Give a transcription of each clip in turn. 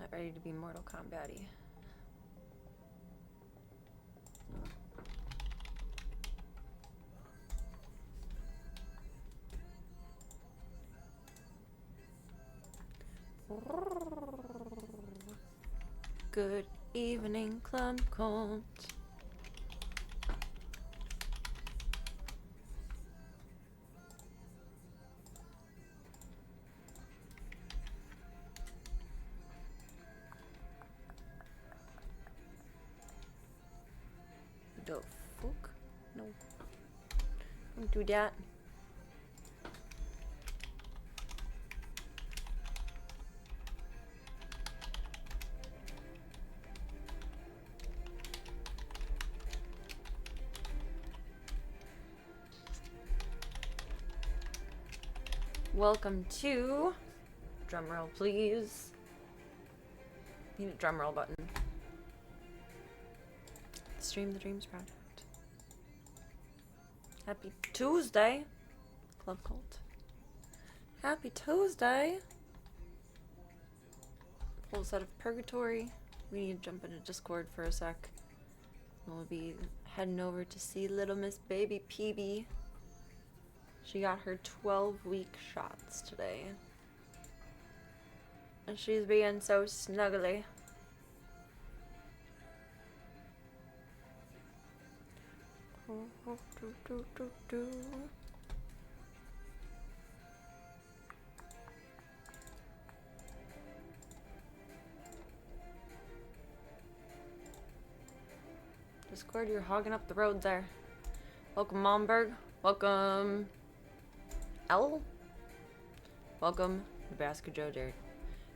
Not ready to be Mortal Kombat-y. Good evening, Clem Colt. The fuck? No. Don't do that. Welcome to, drumroll please. Need a drumroll button. Stream the Dreams Project. Happy Tuesday, Club Cult. Happy Tuesday. Full set of Purgatory. We need to jump into Discord for a sec. We'll be heading over to see little Miss Baby PB. She got her 12-week shots today. And she's being so snuggly. Discord, you're hogging up the road there. Welcome, Momberg. Welcome, L. Welcome, Nebraska Joe Dirt.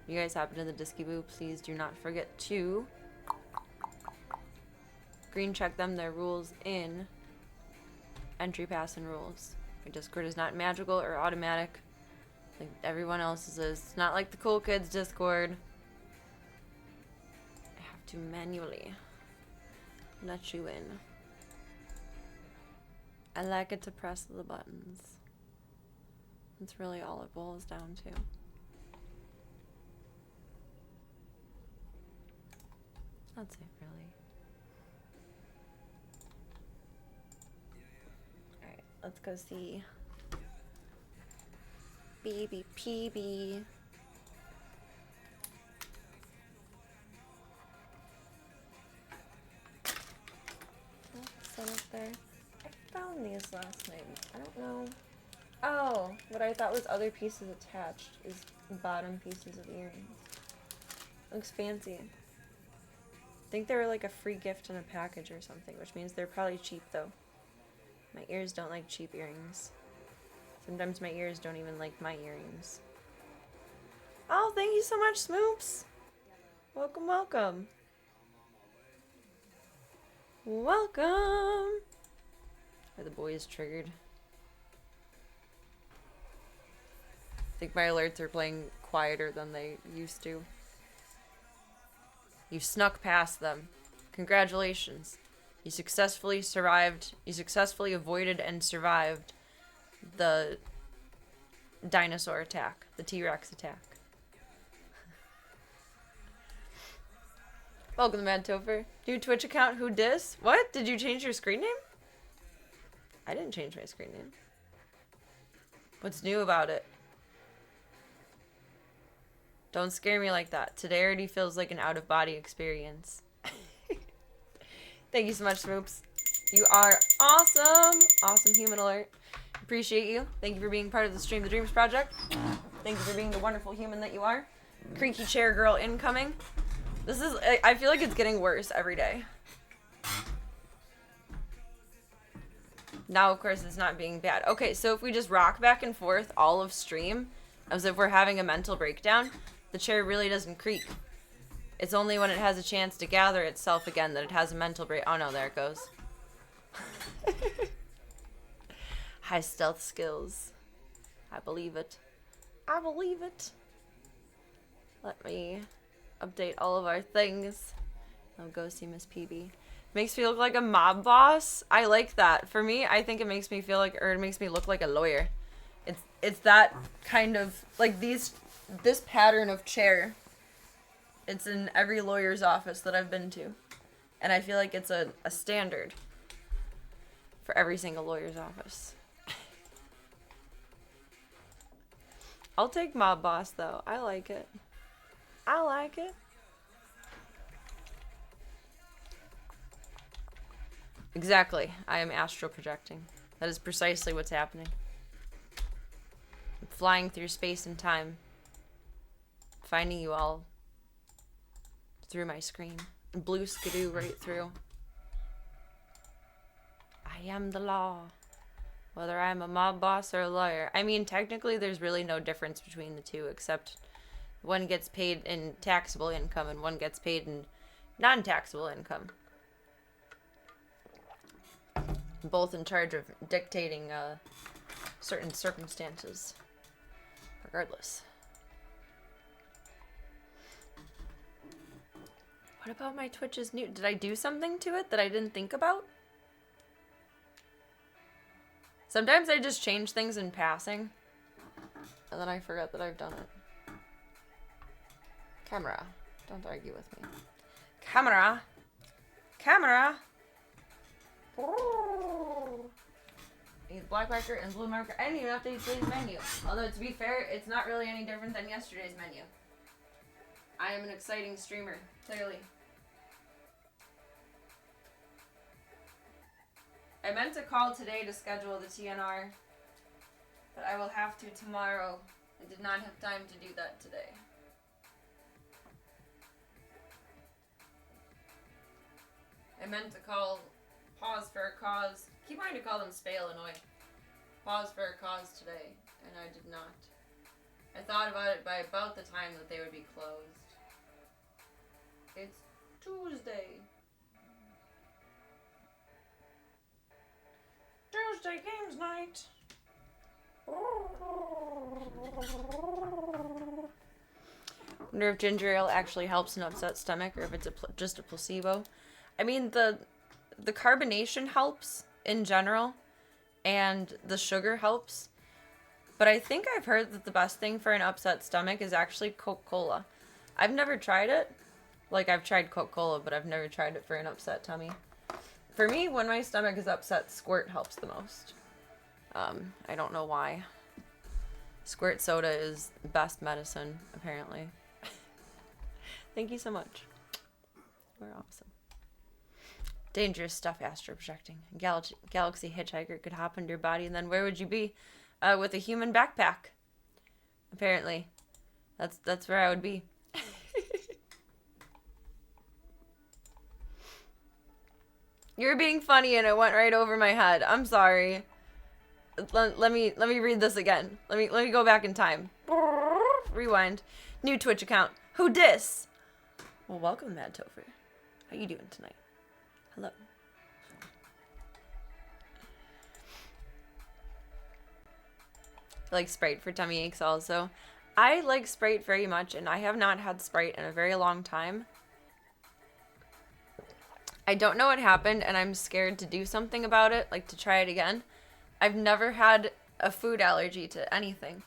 If you guys happen to the Disky Boo, please do not forget to green check them, their rules in entry pass and rules. My Discord is not magical or automatic like everyone else's is. It's not like the cool kids Discord. I have to manually let you in. I like it to press the buttons. That's really all it boils down to. That's it, really. Alright, let's go see Baby PB. Set up there. I found these last night. I don't know. Oh, what I thought was other pieces attached is bottom pieces of earrings. Looks fancy. I think they were like a free gift in a package or something, which means they're probably cheap though. My ears don't like cheap earrings. Sometimes my ears don't even like my earrings. Oh, thank you so much, Smoops. Welcome, welcome. Welcome. Are the boys triggered? I think my alerts are playing quieter than they used to. You snuck past them. Congratulations. You successfully survived. You successfully avoided and survived the dinosaur attack. The T-Rex attack. Welcome to Mad Topher. New Twitch account, who dis? What? Did you change your screen name? I didn't change my screen name. What's new about it? Don't scare me like that. Today already feels like an out-of-body experience. Thank you so much, Smoops. You are awesome. Awesome human alert. Appreciate you. Thank you for being part of the Stream the Dreams project. Thank you for being the wonderful human that you are. Creaky chair girl incoming. This is, I feel like it's getting worse every day. Now, of course, it's not being bad. Okay, so if we just rock back and forth all of stream, as if we're having a mental breakdown, the chair really doesn't creak. It's only when it has a chance to gather itself again that it has a mental break. Oh no, there it goes. High stealth skills. I believe it. I believe it. Let me update all of our things. I'll go see Miss PB. Makes me look like a mob boss. I like that. For me, I think it makes me feel like, or it makes me look like a lawyer. It's that kind of, like this pattern of chair It's in every lawyer's office that I've been to. And I feel like it's a standard for every single lawyer's office. I'll take Mob Boss, though. I like it. I like it. Exactly. I am astral projecting. That is precisely what's happening. I'm flying through space and time. Finding you all through my screen. Blue skidoo right through. I am the law. Whether I'm a mob boss or a lawyer. I mean, technically there's really no difference between the two, except one gets paid in taxable income and one gets paid in non-taxable income. Both in charge of dictating certain circumstances. Regardless. What about my Twitch is new? Did I do something to it that I didn't think about? Sometimes I just change things in passing. And then I forget that I've done it. Camera. Don't argue with me. Camera. Camera. Need black marker and blue marker. I didn't even update today's menu. Although, to be fair, it's not really any different than yesterday's menu. I am an exciting streamer, clearly. I meant to call today to schedule the TNR, but I will have to tomorrow. I did not have time to do that today. I meant to call Pause for a Cause. Keep wanting to call them Spay Illinois. Pause for a Cause today, and I did not. I thought about it by about the time that they would be closed. It's Tuesday. Tuesday games night. Wonder if ginger ale actually helps an upset stomach, or if it's just a placebo. I mean, the carbonation helps in general, and the sugar helps. But I think I've heard that the best thing for an upset stomach is actually Coca-Cola. I've never tried it. Like, I've tried Coca-Cola, but I've never tried it for an upset tummy. For me, when my stomach is upset, Squirt helps the most. I don't know why. Squirt soda is the best medicine, apparently. Thank you so much. You're awesome. Dangerous stuff, astro projecting. Galaxy hitchhiker could hop into your body, and then where would you be? With a human backpack. Apparently. That's where I would be. You're being funny and it went right over my head. I'm sorry. Let me read this again. Let me go back in time. Rewind. New Twitch account. Who dis? Well, welcome, Mad Topher. How you doing tonight? Hello. I like Sprite for tummy aches also. I like Sprite very much, and I have not had Sprite in a very long time. I don't know what happened, and I'm scared to do something about it, like to try it again. I've never had a food allergy to anything.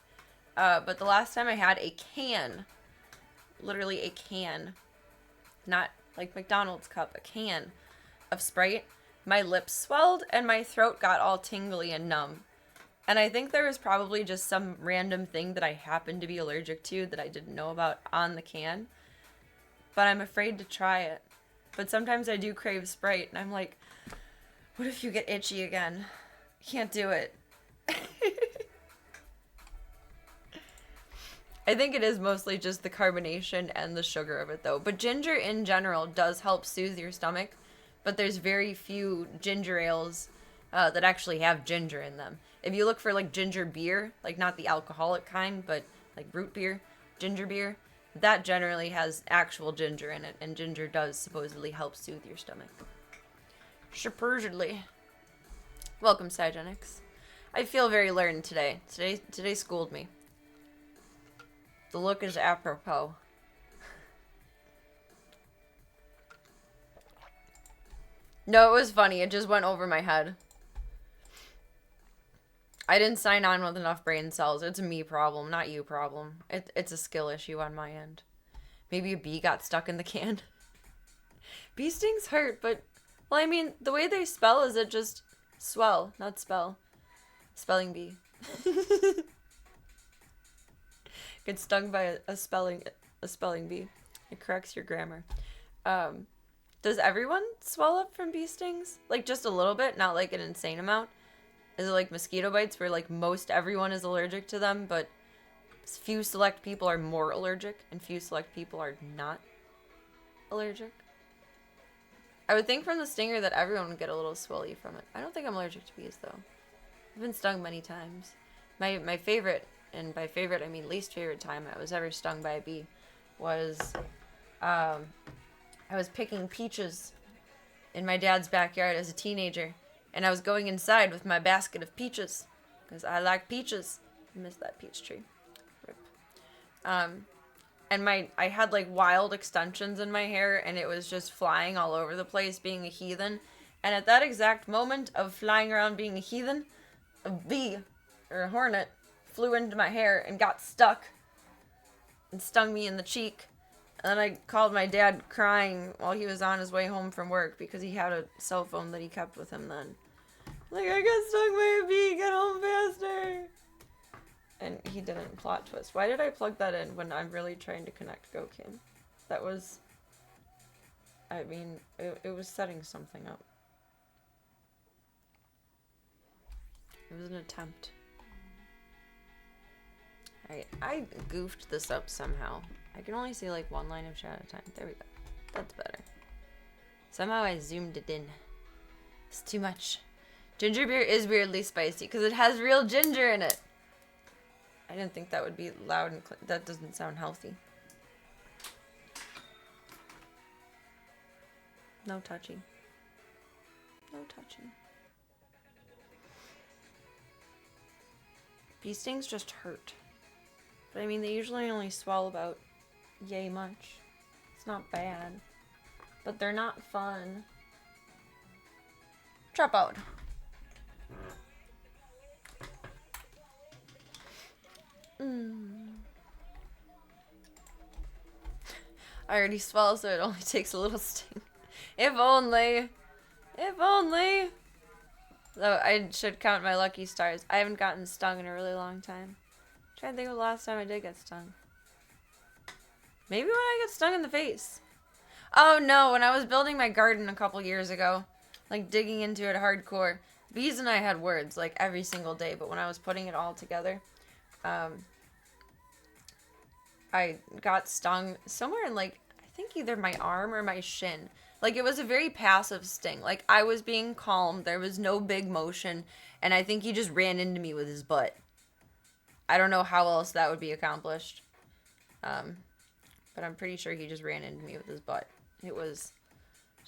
But the last time I had a can, literally a can, not like McDonald's cup, a can of Sprite, my lips swelled and my throat got all tingly and numb. And I think there was probably just some random thing that I happened to be allergic to that I didn't know about on the can. But I'm afraid to try it. But sometimes I do crave Sprite, and I'm like, what if you get itchy again? Can't do it. I think it is mostly just the carbonation and the sugar of it, though. But ginger in general does help soothe your stomach, but there's very few ginger ales that actually have ginger in them. If you look for, like, ginger beer, like, not the alcoholic kind, but, like, root beer, ginger beer, that generally has actual ginger in it, and ginger does supposedly help soothe your stomach. Supposedly. Welcome, Cygenics. I feel very learned today. Today schooled me. The look is apropos. No, it was funny. It just went over my head. I didn't sign on with enough brain cells. It's a me problem, not you problem. It's a skill issue on my end. Maybe a bee got stuck in the can. Bee stings hurt, but... Well, I mean, the way they spell is it just... Swell, not spell. Spelling bee. Get stung by a spelling bee. It corrects your grammar. Does everyone swell up from bee stings? Like, just a little bit, not like an insane amount? Is it like mosquito bites where, like, most everyone is allergic to them, but few select people are more allergic, and few select people are not allergic? I would think from the stinger that everyone would get a little swelly from it. I don't think I'm allergic to bees, though. I've been stung many times. My favorite, and by favorite I mean least favorite time I was ever stung by a bee was, I was picking peaches in my dad's backyard as a teenager, and I was going inside with my basket of peaches, because I like peaches. I miss that peach tree. Rip. And I had like wild extensions in my hair, and it was just flying all over the place being a heathen. And at that exact moment of flying around being a heathen, a bee, or a hornet, flew into my hair and got stuck and stung me in the cheek. And then I called my dad crying while he was on his way home from work because he had a cell phone that he kept with him then. Like, I got stung by a bee, get home faster! And he didn't. Plot twist. Why did I plug that in when I'm really trying to connect GoKim? That was... I mean, it was setting something up. It was an attempt. Alright, I goofed this up somehow. I can only see like one line of chat at a time. There we go. That's better. Somehow I zoomed it in. It's too much. Ginger beer is weirdly spicy because it has real ginger in it. I didn't think that would be loud and that doesn't sound healthy. No touching. No touching. Bee stings just hurt. But I mean, they usually only swell about yay much. It's not bad. But they're not fun. Drop out. I already swell, so it only takes a little sting. If only. If only. Though I should count my lucky stars. I haven't gotten stung in a really long time. I'm trying to think of the last time I did get stung. Maybe when I got stung in the face. Oh no, when I was building my garden a couple years ago. Like digging into it hardcore. Bees and I had words like every single day, but when I was putting it all together, I got stung somewhere in like, I think either my arm or my shin. Like it was a very passive sting. Like I was being calm. There was no big motion. And I think he just ran into me with his butt. I don't know how else that would be accomplished. But I'm pretty sure he just ran into me with his butt. It was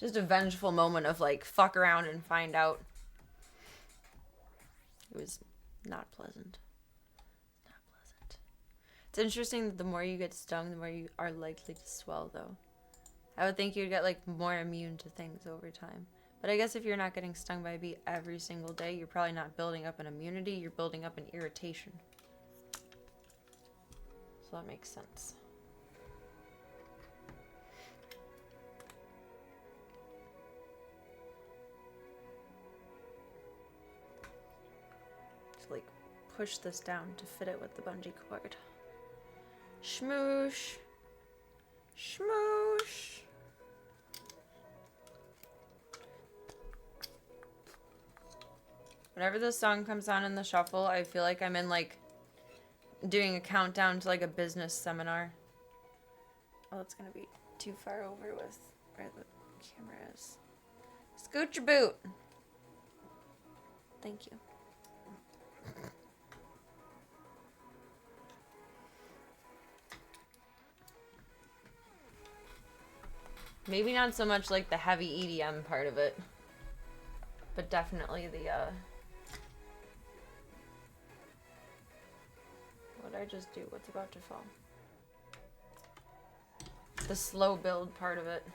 just a vengeful moment of like, fuck around and find out. It was not pleasant. Not pleasant. It's interesting that the more you get stung, the more you are likely to swell, though. I would think you'd get like more immune to things over time. But I guess if you're not getting stung by a bee every single day, you're probably not building up an immunity, you're building up an irritation. So that makes sense. Just like push this down to fit it with the bungee cord. Shmoosh. Shmoosh. Whenever this song comes on in the shuffle, I feel like I'm in like doing a countdown to like a business seminar. Oh, it's gonna be too far over with where the camera is. Scoot your boot. Thank you. Maybe not so much like the heavy EDM part of it, but definitely the what did I just do? What's about to fall? The slow build part of it.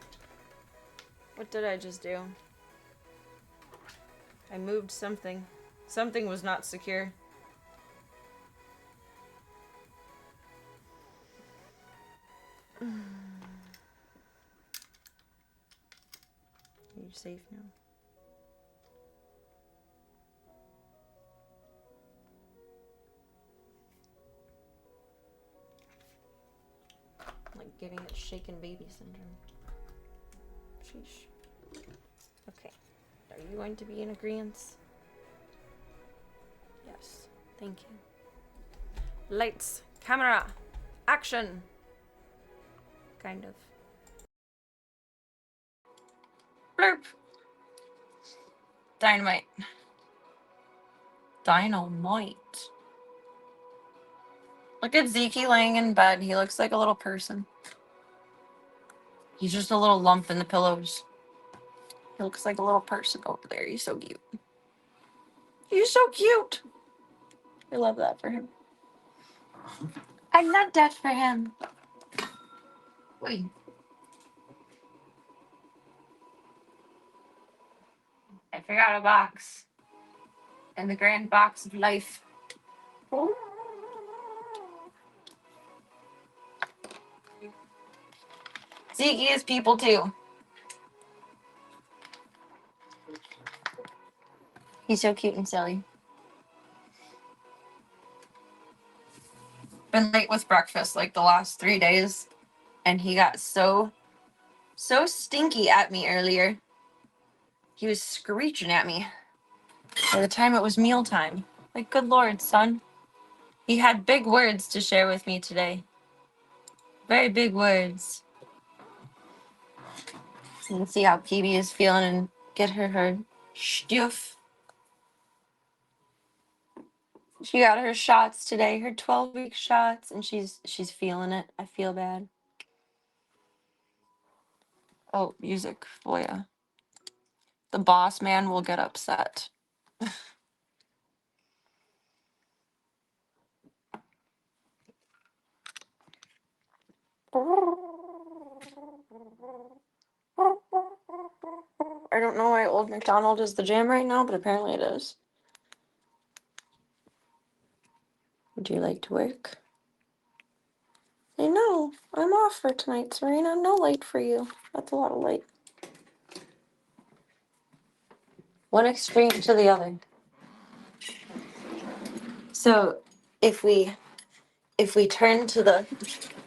What did I just do? I moved something. Something was not secure. You're safe now. Like giving it shaken baby syndrome. Sheesh. Okay. Are you going to be in agreement? Yes. Thank you. Lights, camera, action. Kind of. Blurp. Dynamite. Dynamite. Look at Zeke laying in bed. He looks like a little person. He's just a little lump in the pillows. He looks like a little person over there. He's so cute. He's so cute. I love that for him. I love that for him. Wait. I forgot a box. In the grand box of life. Zeke is people too. He's so cute and silly. Been late with breakfast like the last 3 days, and he got so stinky at me earlier. He was screeching at me by the time it was mealtime. Like, good Lord, son. He had big words to share with me today. Very big words. Let's see how PB is feeling and get her stuff. She got her shots today, her 12-week shots, and she's feeling it. I feel bad. Oh, music. Oh, yeah. The boss man will get upset. I don't know why Old MacDonald is the jam right now, but apparently it is. Would you like to work? I know. I'm off for tonight, Serena. No light for you. That's a lot of light. One extreme to the other. So if we turn to the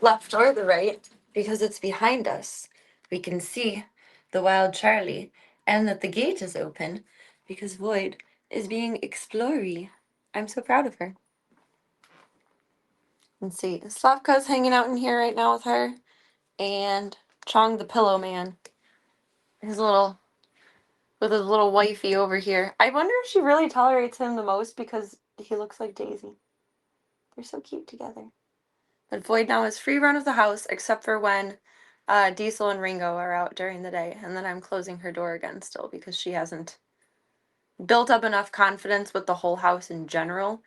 left or the right, because it's behind us, we can see the wild Charlie, and that the gate is open because Void is being explory. I'm so proud of her. Let's see. Slavka's hanging out in here right now with her, and Chong the pillow man. With his little wifey over here. I wonder if she really tolerates him the most because he looks like Daisy. They're so cute together. But Void now has free run of the house, except for when Diesel and Ringo are out during the day, and then I'm closing her door again still because she hasn't built up enough confidence with the whole house in general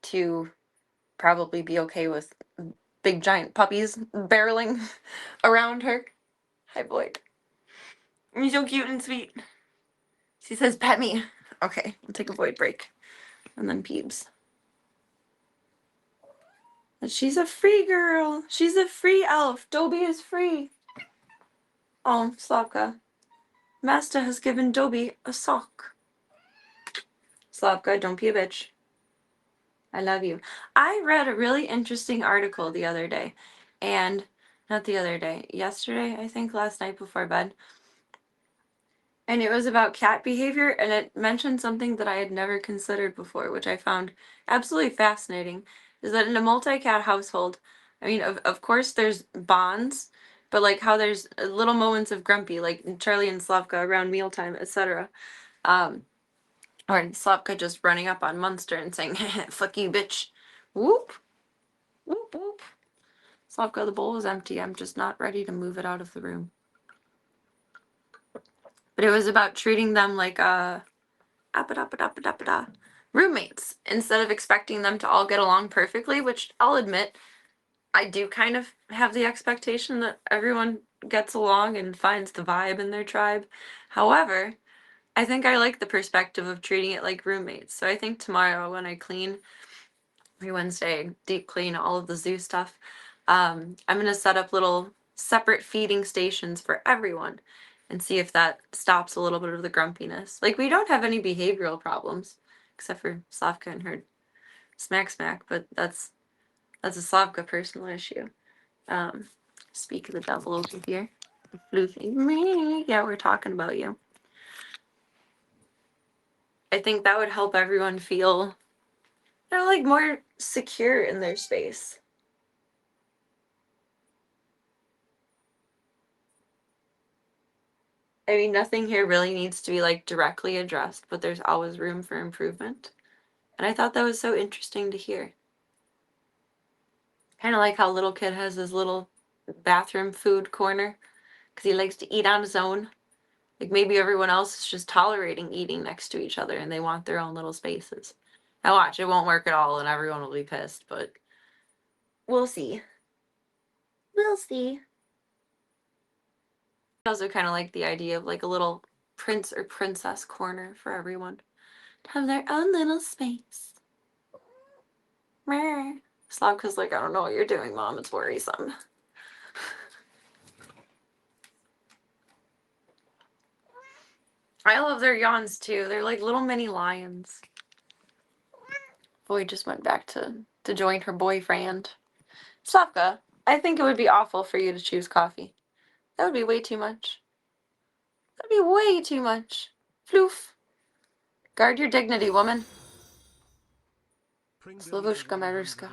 to probably be okay with big giant puppies barreling around her. Hi, Void. You're so cute and sweet. She says, pet me. Okay, we'll take a Void break. And then Peebs. But she's a free girl. She's a free elf. Dobby is free. Oh, Slavka. Master has given Dobby a sock. Slavka, don't be a bitch. I love you. I read a really interesting article the other day. And, not the other day, yesterday, I think, last night before bed. And it was about cat behavior, and it mentioned something that I had never considered before, which I found absolutely fascinating, is that in a multi-cat household, I mean, of course there's bonds, but like how there's little moments of grumpy, like Charlie and Slavka around mealtime, etc. Or Slavka just running up on Munster and saying, fuck you, bitch. Whoop. Whoop, whoop. Slavka, the bowl is empty. I'm just not ready to move it out of the room. But it was about treating them like roommates instead of expecting them to all get along perfectly, which I'll admit I do kind of have the expectation that everyone gets along and finds the vibe in their tribe. However, I think I like the perspective of treating it like roommates. So I think tomorrow when I clean, every Wednesday, deep clean all of the zoo stuff, I'm going to set up little separate feeding stations for everyone. and see if that stops a little bit of the grumpiness. Like, we don't have any behavioral problems, except for Slavka and her smack, but that's a Slavka personal issue. Speak of the devil over here. Floofy. Yeah, we're talking about you. I think that would help everyone feel, like more secure in their space. I mean, nothing here really needs to be like directly addressed, but there's always room for improvement. And I thought that was so interesting to hear. Kind of like how little kid has his little bathroom food corner because he likes to eat on his own. Like maybe everyone else is just tolerating eating next to each other and they want their own little spaces. Now watch, it won't work at all and everyone will be pissed, but we'll see. We'll see. I also kind of like the idea of like a little prince or princess corner for everyone to have their own little space. Slavka's like, I don't know what you're doing, Mom. It's worrisome. I love their yawns too. They're like little mini lions. Boy just went back to join her boyfriend. Slavka, I think it would be awful for you to choose coffee. That would be way too much. That'd be way too much. Floof. Guard your dignity, woman. Slavushka Maruska.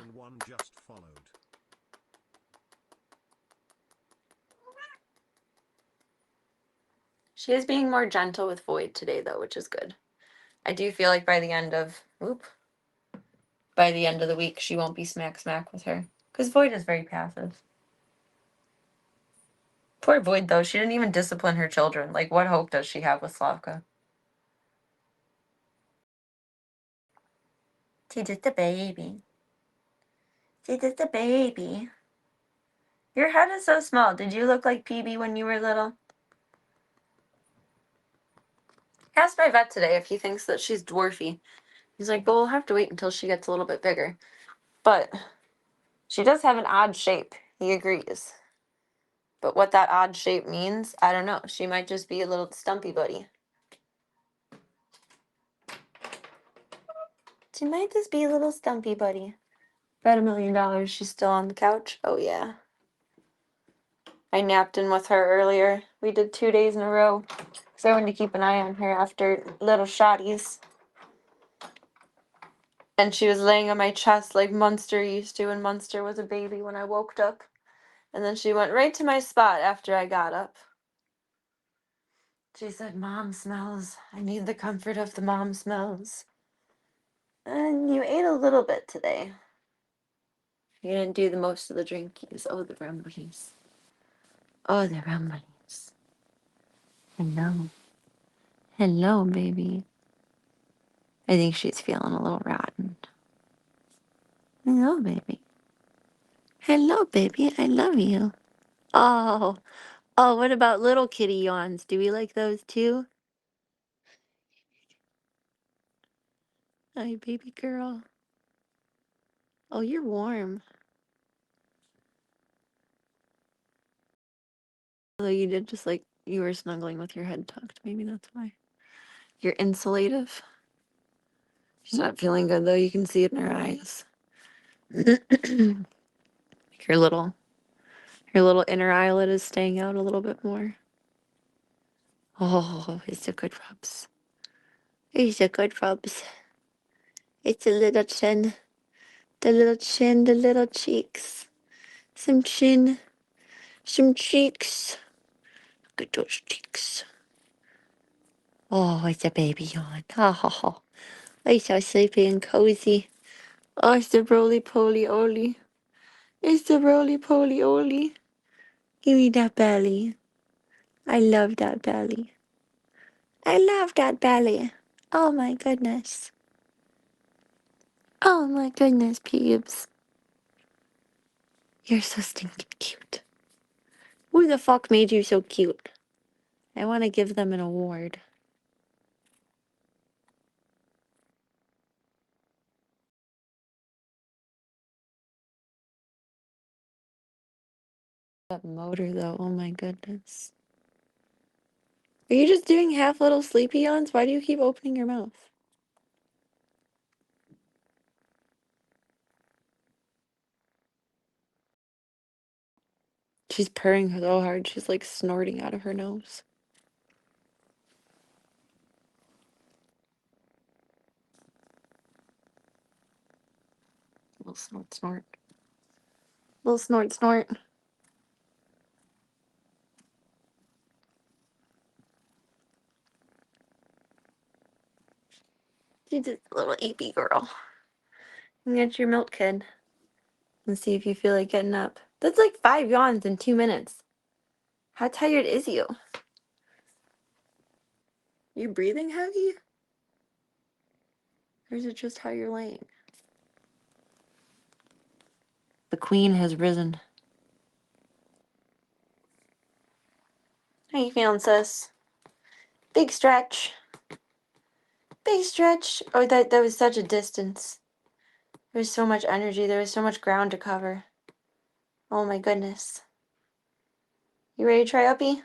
She is being more gentle with Void today, though, which is good. I do feel like by the end of the week, she won't be smack with her. Because Void is very passive. Poor Void, though. She didn't even discipline her children. Like, what hope does she have with Slavka? She's just a baby. She's just a baby. Your head is so small. Did you look like PB when you were little? Asked my vet today if he thinks that she's dwarfy. He's like, well, we'll have to wait until she gets a little bit bigger. But she does have an odd shape. He agrees. But what that odd shape means, I don't know. She might just be a little stumpy buddy. She might just be a little stumpy buddy. Bet $1 million she's still on the couch. Oh, yeah. I napped in with her earlier. We did 2 days in a row. Because I wanted to keep an eye on her after little shotties. And she was laying on my chest like Munster used to when Munster was a baby when I woke up. And then she went right to my spot after I got up. She said, Mom smells. I need the comfort of the mom smells. And you ate a little bit today. You didn't do the most of the drinkies. Oh, the rumblies. Oh, the rumblies. Hello. Hello, baby. I think she's feeling a little rotten. Hello, baby. Hello, baby. I love you. Oh. Oh, what about little kitty yawns? Do we like those too? Hi, baby girl. Oh, you're warm. Although you did just like, you were snuggling with your head tucked. Maybe that's why. You're insulative. She's not feeling good though. You can see it in her eyes. Her little inner eyelid is staying out a little bit more. Oh, it's a good rubs. It's a good rubs. It's a little chin. The little chin, the little cheeks. Some chin. Some cheeks. Look at those cheeks. Oh, it's a baby yawn. Oh, it's so sleepy and cozy. Oh, it's the roly-poly-oly. It's the roly-poly-oly. Give me that belly. I love that belly. I love that belly. Oh my goodness. Oh my goodness, Peebs. You're so stinking cute. Who the fuck made you so cute? I want to give them an award. That motor though, oh my goodness. Are you just doing half little sleepy yawns? Why do you keep opening your mouth? She's purring so hard, she's like snorting out of her nose. Little snort, snort. Little snort, snort. She's a little apey girl. You get your milk, kid. And see if you feel like getting up. That's like 5 yawns in 2 minutes. How tired is you? You breathing heavy? Or is it just how you're laying? The queen has risen. How you feeling, sis? Big stretch. Big stretch. Oh, that was such a distance. There was so much energy. There was so much ground to cover. Oh my goodness. You ready to try uppy?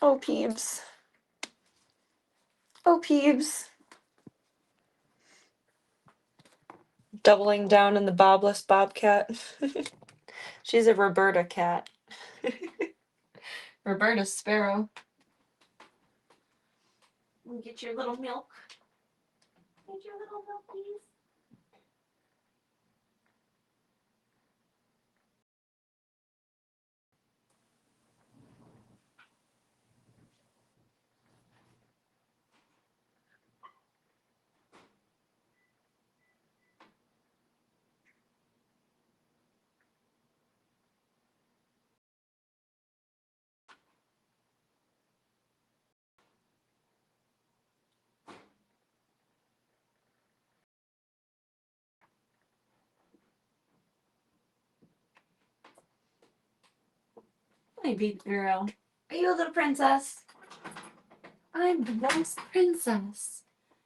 Oh, Peebs. Oh, Peebs. Doubling down in the bobless bobcat. She's a Roberta cat. Roberta Sparrow. Get your little milk. Get your little milk, please. My big girl. Are you a little princess? I'm the best princess.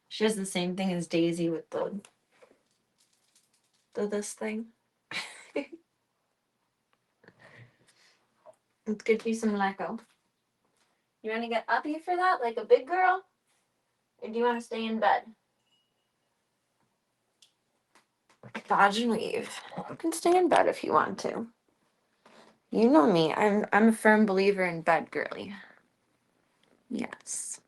She does the same thing as Daisy with the this thing. Let's get you some Lecco. You want to get uppy for that, like a big girl? Or do you want to stay in bed? Dodge and weave. You can stay in bed if you want to. You know me. I'm a firm believer in bed, girly. Yes.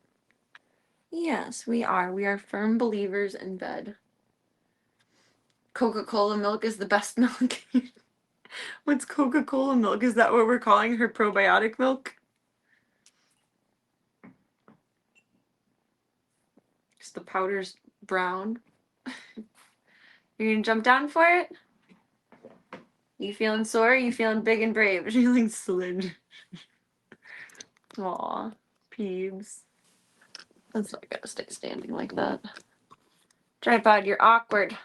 Yes, we are. We are firm believers in bed. Coca-Cola milk is the best milk. What's Coca-Cola milk? Is that what we're calling her probiotic milk? Because the powder's brown. You're gonna jump down for it? You feeling sore? You feeling big and brave? Feeling slid. Aw, Peebs. That's not gonna stay standing like that. Tripod, you're awkward.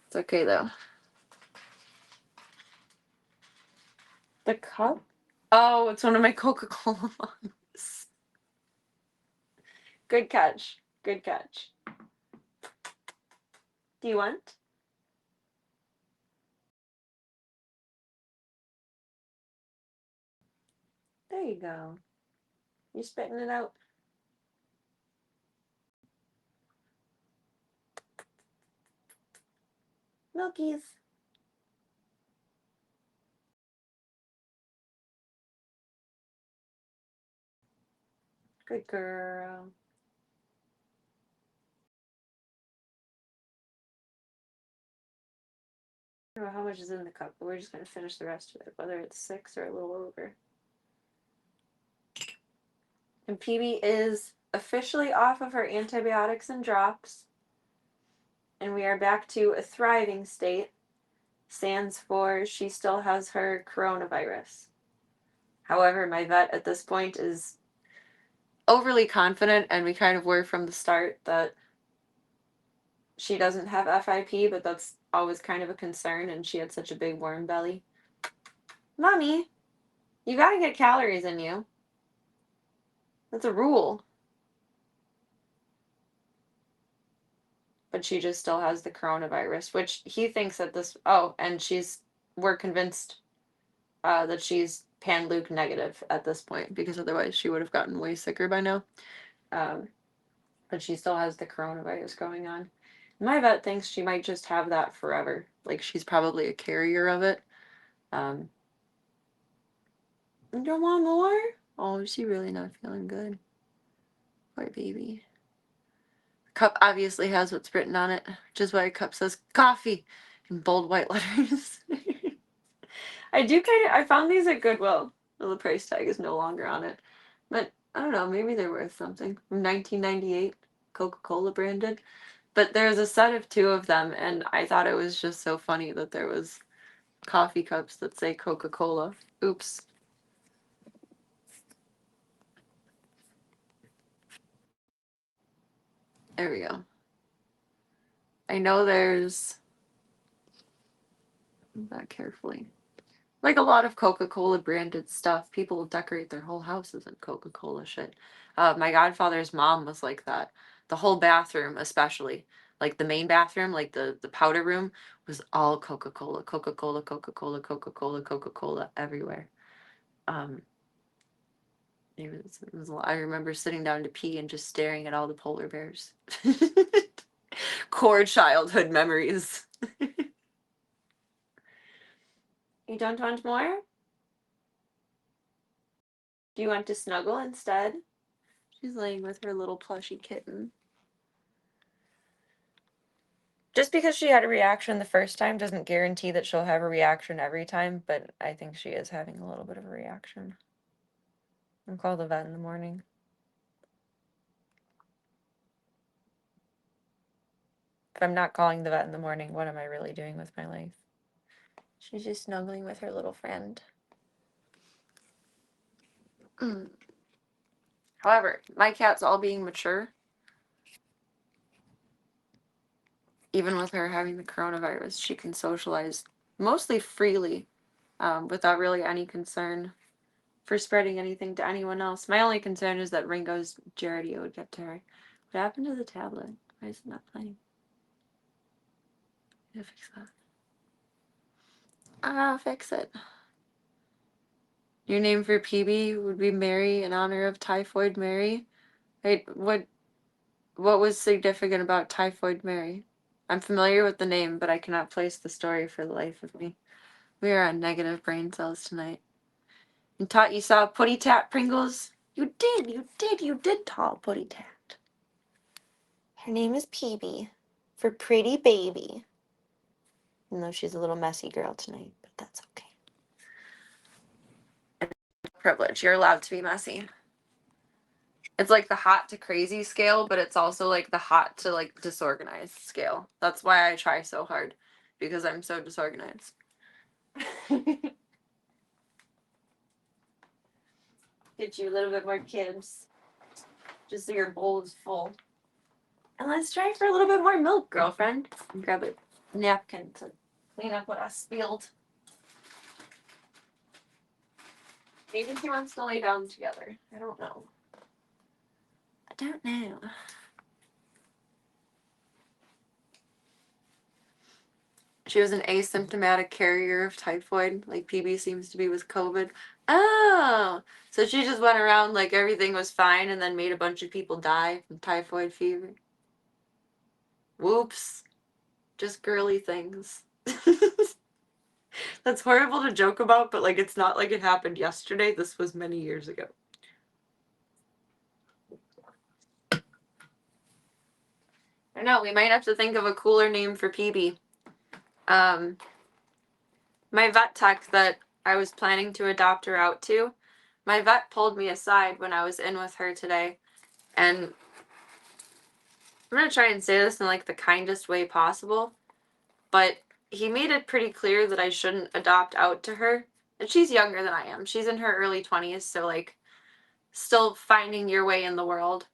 It's okay though. The cup? Oh, it's one of my Coca-Cola mugs. Good catch. Good catch. Do you want? There you go. You're spitting it out. Milkies. Good girl. I don't know how much is in the cup, but we're just going to finish the rest of it, whether it's 6 or a little over. And PB is officially off of her antibiotics and drops. And we are back to a thriving state. Stands for she still has her coronavirus. However, my vet at this point is overly confident, and we kind of were from the start that she doesn't have FIP, but that's always kind of a concern, and she had such a big worm belly. Mommy, you gotta get calories in you. That's a rule. But she just still has the coronavirus, which he thinks that this, oh, and we're convinced that she's pan-Luke negative at this point, because otherwise she would have gotten way sicker by now. Um, but she still has the coronavirus going on. My vet thinks she might just have that forever. Like, she's probably a carrier of it. You don't want more? Oh, is she really not feeling good? Poor baby. Cup obviously has what's written on it, which is why a cup says coffee in bold white letters. I found these at Goodwill. Well, the price tag is no longer on it. But I don't know, maybe they're worth something. From 1998, Coca-Cola branded. But there's a set of 2 of them, and I thought it was just so funny that there was coffee cups that say Coca-Cola. Oops. There we go. I know there's that carefully. Like a lot of Coca-Cola branded stuff, people will decorate their whole houses in Coca-Cola shit. My godfather's mom was like that. The whole bathroom, especially, like the main bathroom, like the powder room, was all Coca-Cola, Coca-Cola, Coca-Cola, Coca-Cola, Coca-Cola everywhere. It was I remember sitting down to pee and just staring at all the polar bears. Core childhood memories. You don't want more? Do you want to snuggle instead? She's laying with her little plushy kitten. Just because she had a reaction the first time doesn't guarantee that she'll have a reaction every time, but I think she is having a little bit of a reaction. I'll call the vet in the morning. If I'm not calling the vet in the morning, what am I really doing with my life? She's just snuggling with her little friend. However, my cat's all being mature. Even with her having the coronavirus, she can socialize mostly freely, without really any concern for spreading anything to anyone else. My only concern is that Ringo's Giardia would get to her. What happened to the tablet? Why is it not playing? I gotta fix that. I'll fix it. Your name for PB would be Mary in honor of Typhoid Mary. Wait, what was significant about Typhoid Mary? I'm familiar with the name, but I cannot place the story for the life of me. We are on negative brain cells tonight. And Tot, you saw Putty Tat Pringles? You did tall Putty Tat. Her name is PB, for pretty baby. Even though she's a little messy girl tonight, but that's okay. Privilege, you're allowed to be messy. It's like the hot to crazy scale, but it's also like the hot to like disorganized scale. That's why I try so hard, because I'm so disorganized. Get you a little bit more kids, just so your bowl is full. And let's try for a little bit more milk, girlfriend. Grab a napkin to clean up what I spilled. Maybe she wants to lay down together. I don't know. She was an asymptomatic carrier of typhoid, like PB seems to be with COVID. Oh, so she just went around like everything was fine and then made a bunch of people die from typhoid fever. Whoops. Just girly things. That's horrible to joke about, but like it's not like it happened yesterday. This was many years ago. I know, we might have to think of a cooler name for PB. My vet tech that I was planning to adopt her out to, my vet pulled me aside when I was in with her today, and I'm gonna try and say this in like the kindest way possible, but he made it pretty clear that I shouldn't adopt out to her. And she's younger than I am. She's in her early 20s, so like still finding your way in the world.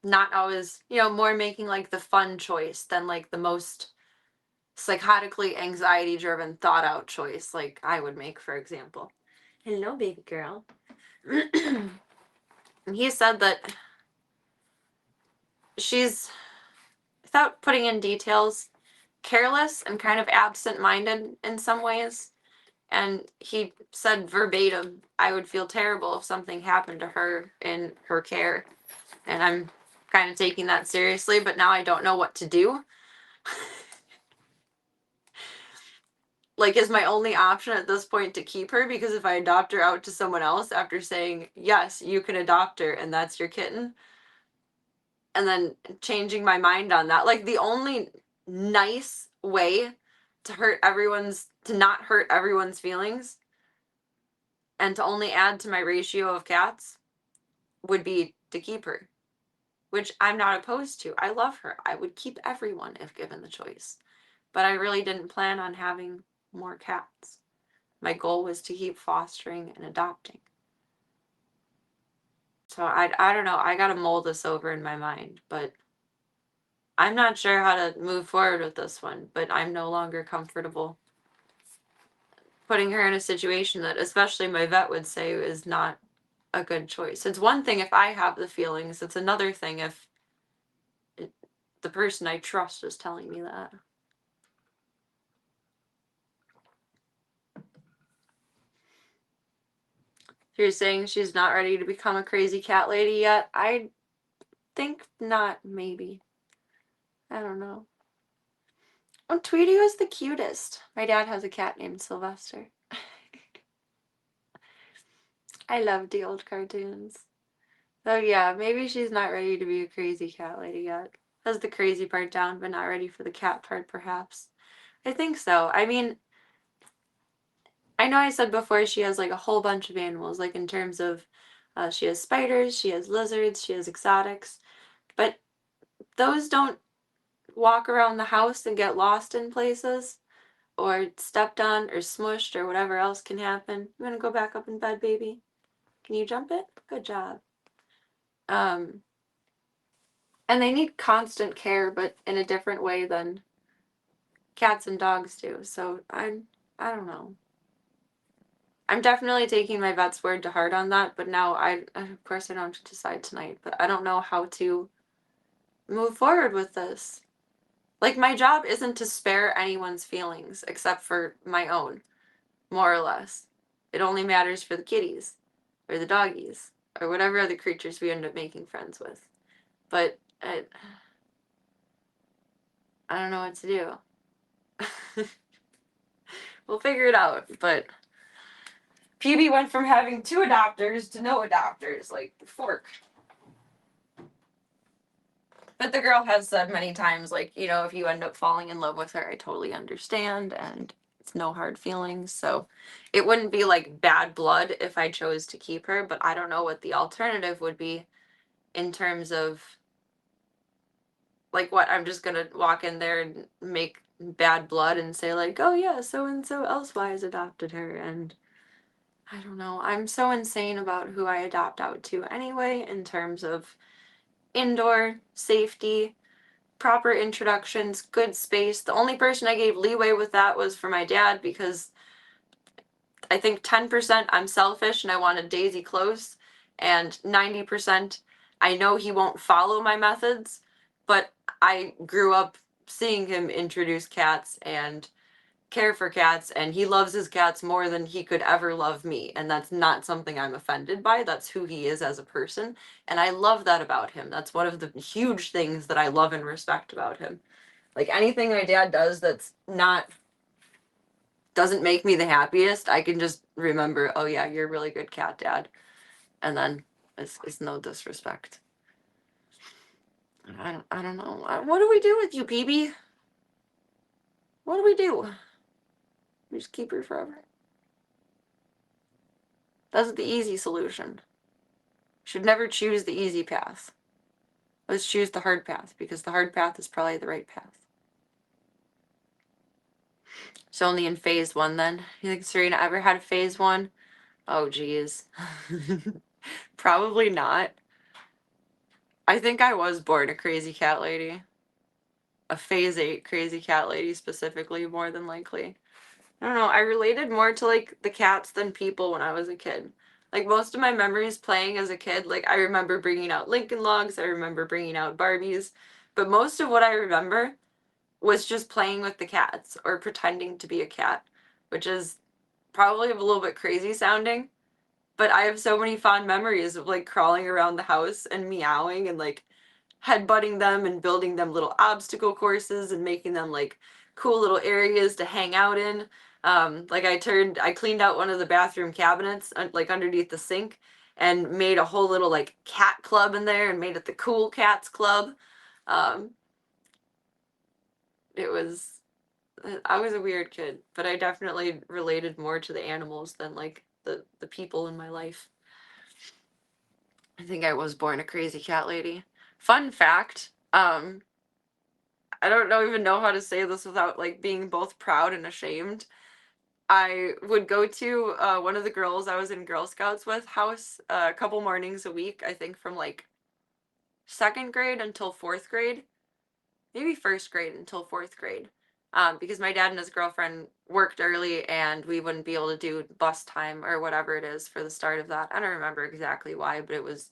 Not always, more making like the fun choice than like the most psychotically anxiety driven thought out choice like I would make, for example. Hello, baby girl. And he said that she's, without putting in details, careless and kind of absent-minded in some ways. And he said verbatim, I would feel terrible if something happened to her in her care. And I'm kind of taking that seriously, but now I don't know what to do. Like, is my only option at this point to keep her? Because if I adopt her out to someone else after saying, yes, you can adopt her and that's your kitten, and then changing my mind on that, like, the only nice way to not hurt everyone's feelings and to only add to my ratio of cats would be to keep her, which I'm not opposed to. I love her. I would keep everyone if given the choice. But I really didn't plan on having more cats. My goal was to keep fostering and adopting. So I don't know. I got to mull this over in my mind, but I'm not sure how to move forward with this one, but I'm no longer comfortable putting her in a situation that especially my vet would say is not a good choice. It's one thing if I have the feelings, it's another thing if the person I trust is telling me that. You're saying she's not ready to become a crazy cat lady yet? I think not, maybe. I don't know. Oh, Tweety was the cutest. My dad has a cat named Sylvester. I love the old cartoons. So yeah, maybe she's not ready to be a crazy cat lady yet. Has the crazy part down, but not ready for the cat part, perhaps. I think so. I mean, I know I said before she has like a whole bunch of animals, like in terms of she has spiders, she has lizards, she has exotics, but those don't walk around the house and get lost in places or stepped on or smushed or whatever else can happen. You want to go back up in bed, baby? Can you jump it? Good job. And they need constant care, but in a different way than cats and dogs do. So I don't know. I'm definitely taking my vet's word to heart on that, but now of course I don't have to decide tonight, but I don't know how to move forward with this. Like, my job isn't to spare anyone's feelings except for my own, more or less. It only matters for the kitties or the doggies or whatever other creatures we end up making friends with. But I don't know what to do. We'll figure it out, but PB went from having 2 adopters to no adopters, like fork. But the girl has said many times, like, you know, if you end up falling in love with her, I totally understand, and it's no hard feelings. So it wouldn't be like bad blood if I chose to keep her, but I don't know what the alternative would be in terms of, like, what, I'm just gonna walk in there and make bad blood and say, like, oh yeah, so and so elsewise adopted her, and I don't know. I'm so insane about who I adopt out to anyway, in terms of indoor safety, proper introductions, good space. The only person I gave leeway with that was for my dad, because I think 10% I'm selfish and I wanted Daisy close, and 90% I know he won't follow my methods, but I grew up seeing him introduce cats and care for cats, and he loves his cats more than he could ever love me, and that's not something I'm offended by. That's who he is as a person, and I love that about him. That's one of the huge things that I love and respect about him. Like, anything my dad does that's not doesn't make me the happiest, I can just remember, oh yeah, you're a really good cat dad, and then it's no disrespect. I don't know. What do we do with you, PB? What do we do? We just keep her forever? That's the easy solution. Should never choose the easy path. Let's choose the hard path, because the hard path is probably the right path. So only in phase 1 then? You think Serena ever had a phase 1? Oh geez. Probably not. I think I was born a crazy cat lady. A phase 8 crazy cat lady specifically, more than likely. I don't know, I related more to like the cats than people when I was a kid. Like, most of my memories playing as a kid, like, I remember bringing out Lincoln Logs, I remember bringing out Barbies, but most of what I remember was just playing with the cats or pretending to be a cat, which is probably a little bit crazy sounding, but I have so many fond memories of like crawling around the house and meowing and like headbutting them and building them little obstacle courses and making them like cool little areas to hang out in. Like I cleaned out one of the bathroom cabinets like underneath the sink and made a whole little like cat club in there and made it the Cool Cats Club. Um, it was I was a weird kid, but I definitely related more to the animals than like the people in my life. I think I was born a crazy cat lady. Fun fact, I don't even know how to say this without like being both proud and ashamed. I would go to one of the girls I was in Girl Scouts with house a couple mornings a week, I think from like second grade until fourth grade, maybe first grade until fourth grade. Because my dad and his girlfriend worked early and we wouldn't be able to do bus time or whatever it is for the start of that. I don't remember exactly why, but it was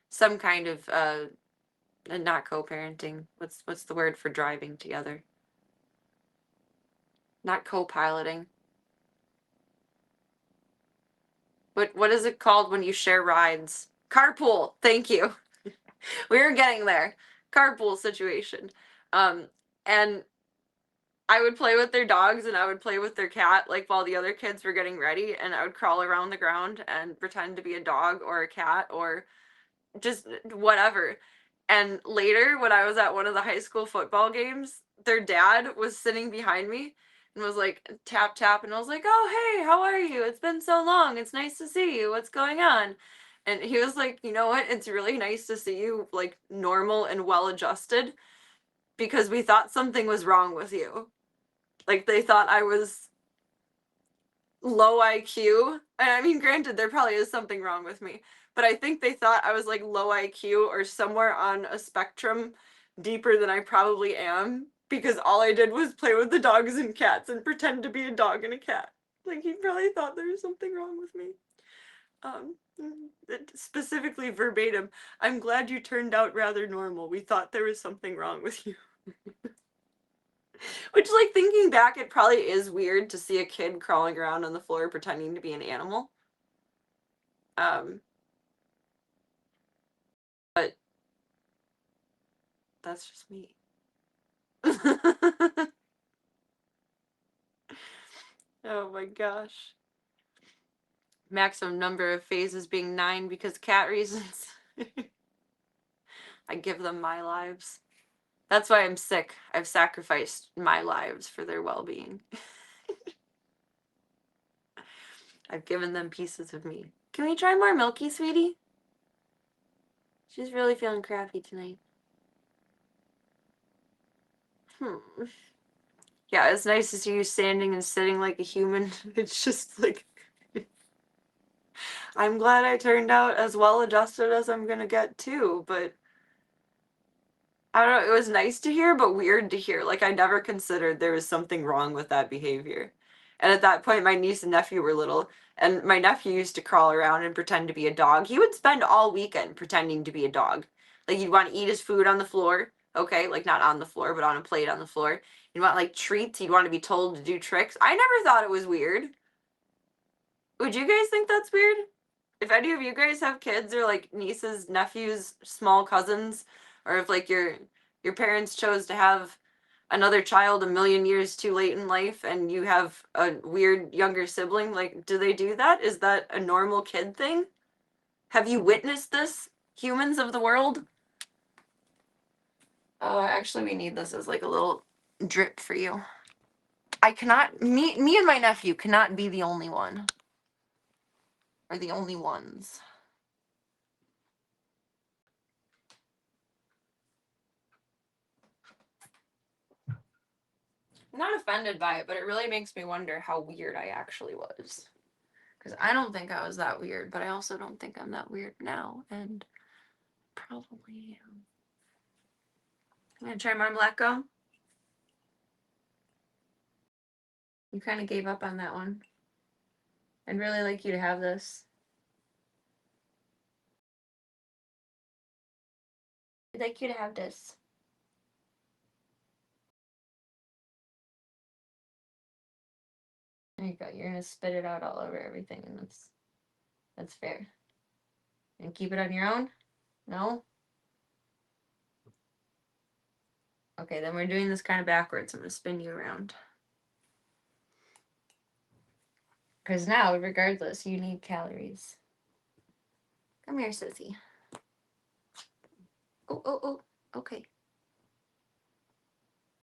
some kind of not co-parenting. What's the word for driving together? Not co-piloting. What is it called when you share rides? Carpool. Thank you. We were getting there. Carpool situation. And I would play with their dogs and I would play with their cat like while the other kids were getting ready, and I would crawl around the ground and pretend to be a dog or a cat or just whatever. And later, when I was at one of the high school football games, their dad was sitting behind me and was like tap tap, and I was like, "Oh, hey, how are you? It's been so long. It's nice to see you. What's going on?" And he was like, "You know what? It's really nice to see you like normal and well adjusted because we thought something was wrong with you. Like they thought I was low IQ. And I mean, granted, there probably is something wrong with me, but I think they thought I was like low IQ or somewhere on a spectrum deeper than I probably am because all I did was play with the dogs and cats and pretend to be a dog and a cat. Like he probably thought there was something wrong with me. Um, Specifically verbatim, I'm glad you turned out rather normal. We thought there was something wrong with you. Which, like, thinking back, it probably is weird to see a kid crawling around on the floor pretending to be an animal. But that's just me. Oh my gosh. Maximum number of phases being 9 because cat reasons. I give them my lives. That's why I'm sick. I've sacrificed my lives for their well-being. I've given them pieces of me. Can we try more Milky, sweetie? She's really feeling crappy tonight. Yeah, it's nice to see you standing and sitting like a human. It's just like I'm glad I turned out as well adjusted as I'm gonna get too, but I don't know, it was nice to hear, but weird to hear. Like I never considered there was something wrong with that behavior. And at that point my niece and nephew were little, and my nephew used to crawl around and pretend to be a dog. He would spend all weekend pretending to be a dog. Like he'd want to eat his food on the floor, okay, like not on the floor, but on a plate on the floor. He'd want like treats, he'd want to be told to do tricks. I never thought it was weird. Would you guys think that's weird? If any of you guys have kids or like nieces, nephews, small cousins, or if like your parents chose to have another child a million years too late in life and you have a weird younger sibling, like do they do that? Is that a normal kid thing? Have you witnessed this, humans of the world? Actually, we need this as like a little drip for you. I cannot, me and my nephew cannot be the only one. Or the only ones. I'm not offended by it, but it really makes me wonder how weird I actually was. Because I don't think I was that weird, but I also don't think I'm that weird now, and probably am. I'm gonna try my black gum. You kind of gave up on that one. I'd really like you to have this. I'd like you to have this. There you go. You're gonna spit it out all over everything, and that's fair. And keep it on your own? No? Okay, then we're doing this kind of backwards. I'm gonna spin you around. Because now, regardless, you need calories. Come here, sissy. Oh, oh, oh. Okay.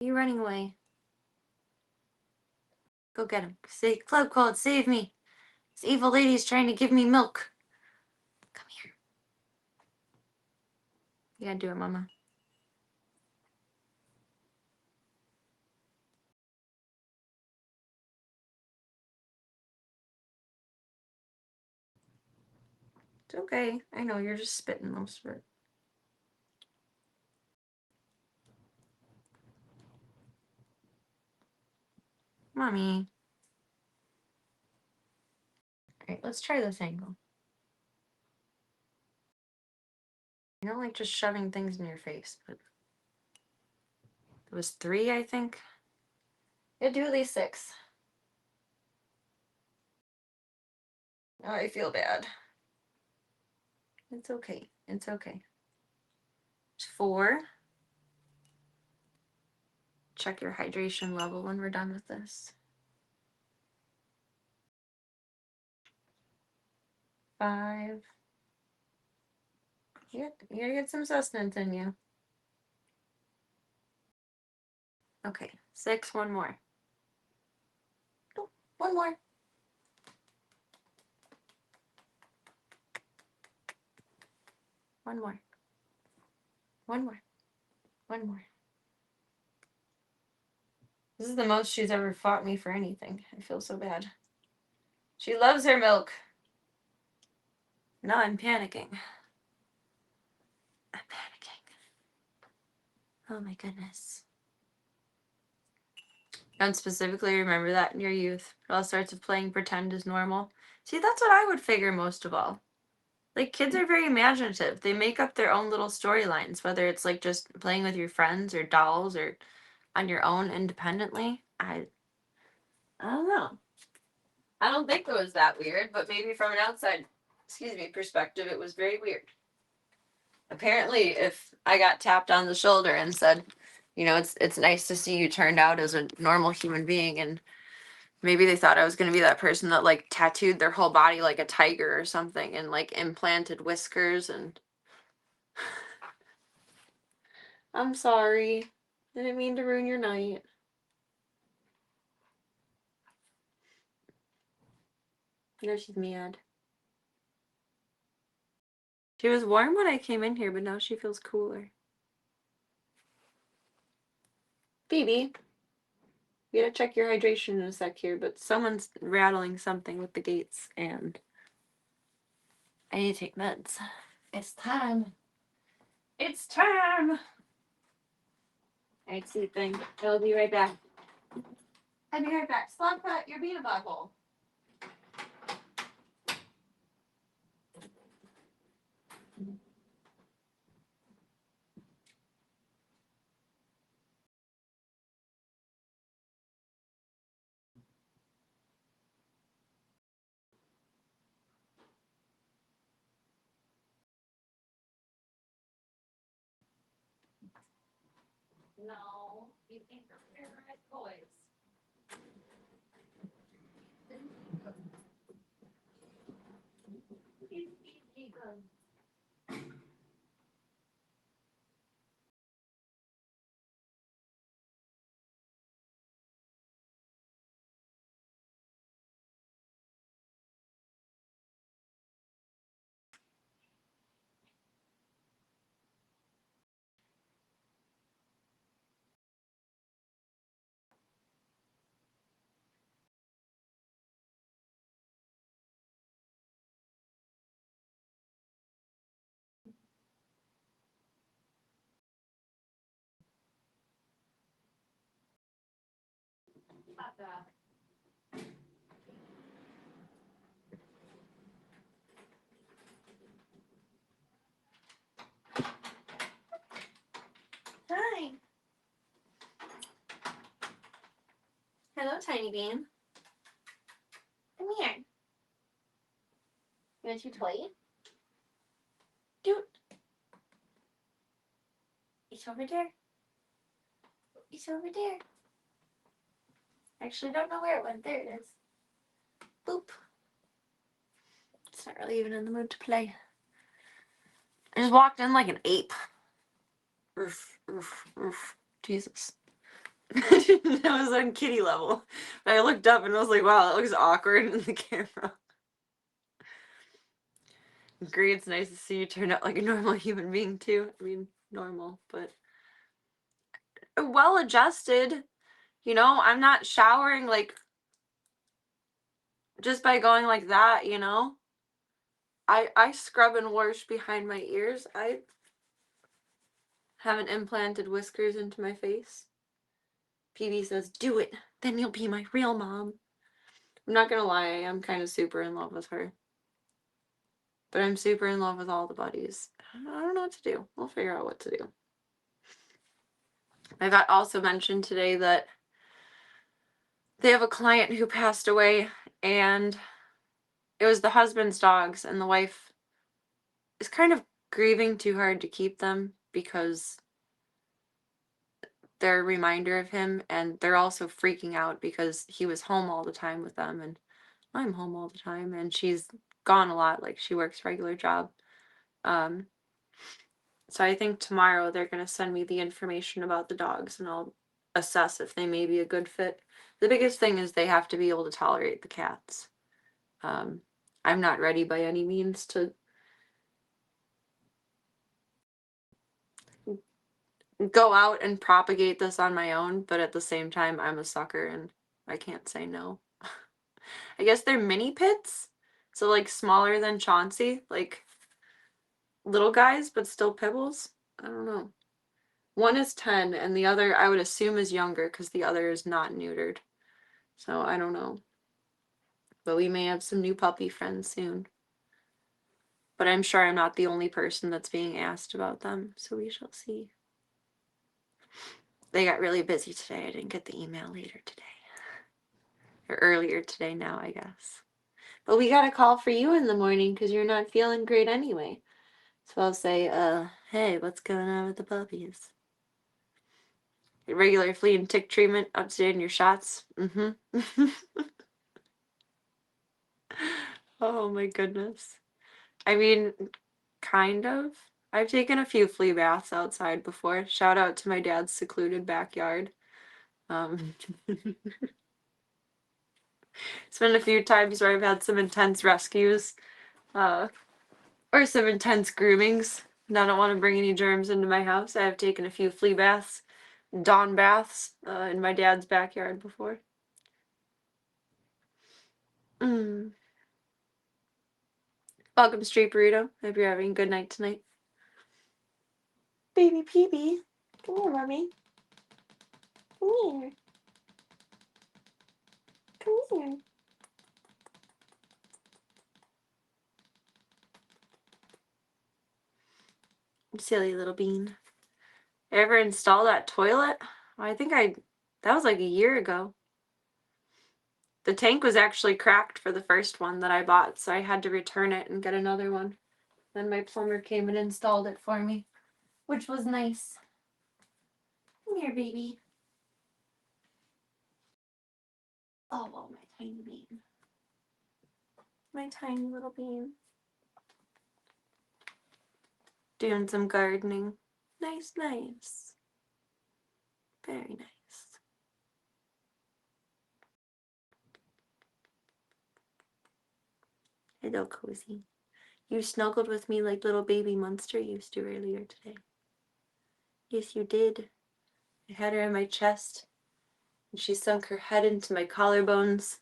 You running away. Go get him. Say, Club called, save me. This evil lady's trying to give me milk. Come here. You gotta do it, Mama. It's okay. I know, you're just spitting most of it. Mommy. Alright, let's try this angle. I don't like just shoving things in your face, but it was 3, I think. Yeah, do at least 6. Oh, I feel bad. It's okay. It's okay. 4. Check your hydration level when we're done with this. 5. You gotta get some sustenance in you. Okay, 6, 1 more. Oh, 1 more. 1 more. 1 more. 1 more. This is the most she's ever fought me for anything. I feel so bad. She loves her milk. No, I'm panicking. I'm panicking. Oh my goodness. Don't specifically remember that in your youth. All sorts of playing pretend is normal. See, that's what I would figure most of all. Like, kids are very imaginative. They make up their own little storylines, whether it's like just playing with your friends or dolls or on your own independently. I don't know. I don't think it was that weird, but maybe from an outside, perspective, it was very weird. Apparently, if I got tapped on the shoulder and said, you know, it's nice to see you turned out as a normal human being, and maybe they thought I was going to be that person that like tattooed their whole body like a tiger or something and like implanted whiskers and I'm sorry. I didn't mean to ruin your night. Now she's mad. She was warm when I came in here, but now she feels cooler. Phoebe, we gotta check your hydration in a sec here, but someone's rattling something with the gates and I need to take meds. It's time. It's time! Alright, sweet thing. I'll be right back. I'll be right back. Slugbutt, you're being a butthole. No, you think they're red boys. Stop that. Hi. Hello, Tiny Bean. want your toy? Dude. It's over there. It's over there. Actually, don't know where it went. There it is. Boop. It's not really even in the mood to play. I just walked in like an ape. Oof, oof, oof. Jesus. That was on kitty level. But I looked up and I was like, wow, that looks awkward in the camera. Agree, it's nice to see you turn out like a normal human being too. I mean, normal, but well adjusted. You know, I'm not showering like just by going like that, you know. I scrub and wash behind my ears. I haven't implanted whiskers into my face. PB says, do it, then you'll be my real mom. I'm not gonna lie, I am kind of super in love with her. But I'm super in love with all the buddies. I don't know what to do. We'll figure out what to do. I got also mentioned today that they have a client who passed away, and it was the husband's dogs, and the wife is kind of grieving too hard to keep them because they're a reminder of him, and they're also freaking out because he was home all the time with them, and I'm home all the time, and she's gone a lot, like she works regular job. So I think tomorrow they're going to send me the information about the dogs, and I'll assess if they may be a good fit. The biggest thing is they have to be able to tolerate the cats. I'm not ready by any means to go out and propagate this on my own, but at the same time, I'm a sucker and I can't say no. I guess they're mini pits, so like smaller than Chauncey, like little guys, but still pibbles. I don't know. One is 10 and the other I would assume is younger because the other is not neutered. So I don't know. But we may have some new puppy friends soon. But I'm sure I'm not the only person that's being asked about them, so we shall see. They got really busy today. I didn't get the email later today. Or earlier today now, I guess. But we got a call for you in the morning because you're not feeling great anyway. So I'll say, hey, what's going on with the puppies? Regular flea and tick treatment, updating your shots. Mm-hmm. Oh my goodness. I mean, kind of. I've taken a few flea baths outside before. Shout out to my dad's secluded backyard. It's been a few times where I've had some intense rescues, or some intense groomings. And I don't want to bring any germs into my house. I have taken a few flea baths, dawn baths, in my dad's backyard before. Welcome, Street Burrito. Hope you're having a good night tonight. Baby PB. Come here, mommy. Come here. Come here. Silly little bean. Ever install that toilet? That was like a year ago. The tank was actually cracked for the first one that I bought, so I had to return it and get another one. Then my plumber came and installed it for me, which was nice. Come here, baby. Oh, my tiny bean. My tiny little bean. Doing some gardening. Nice, nice. Very nice. Hello, Cozy. You snuggled with me like little baby Munster used to earlier today. Yes, you did. I had her in my chest, and she sunk her head into my collarbones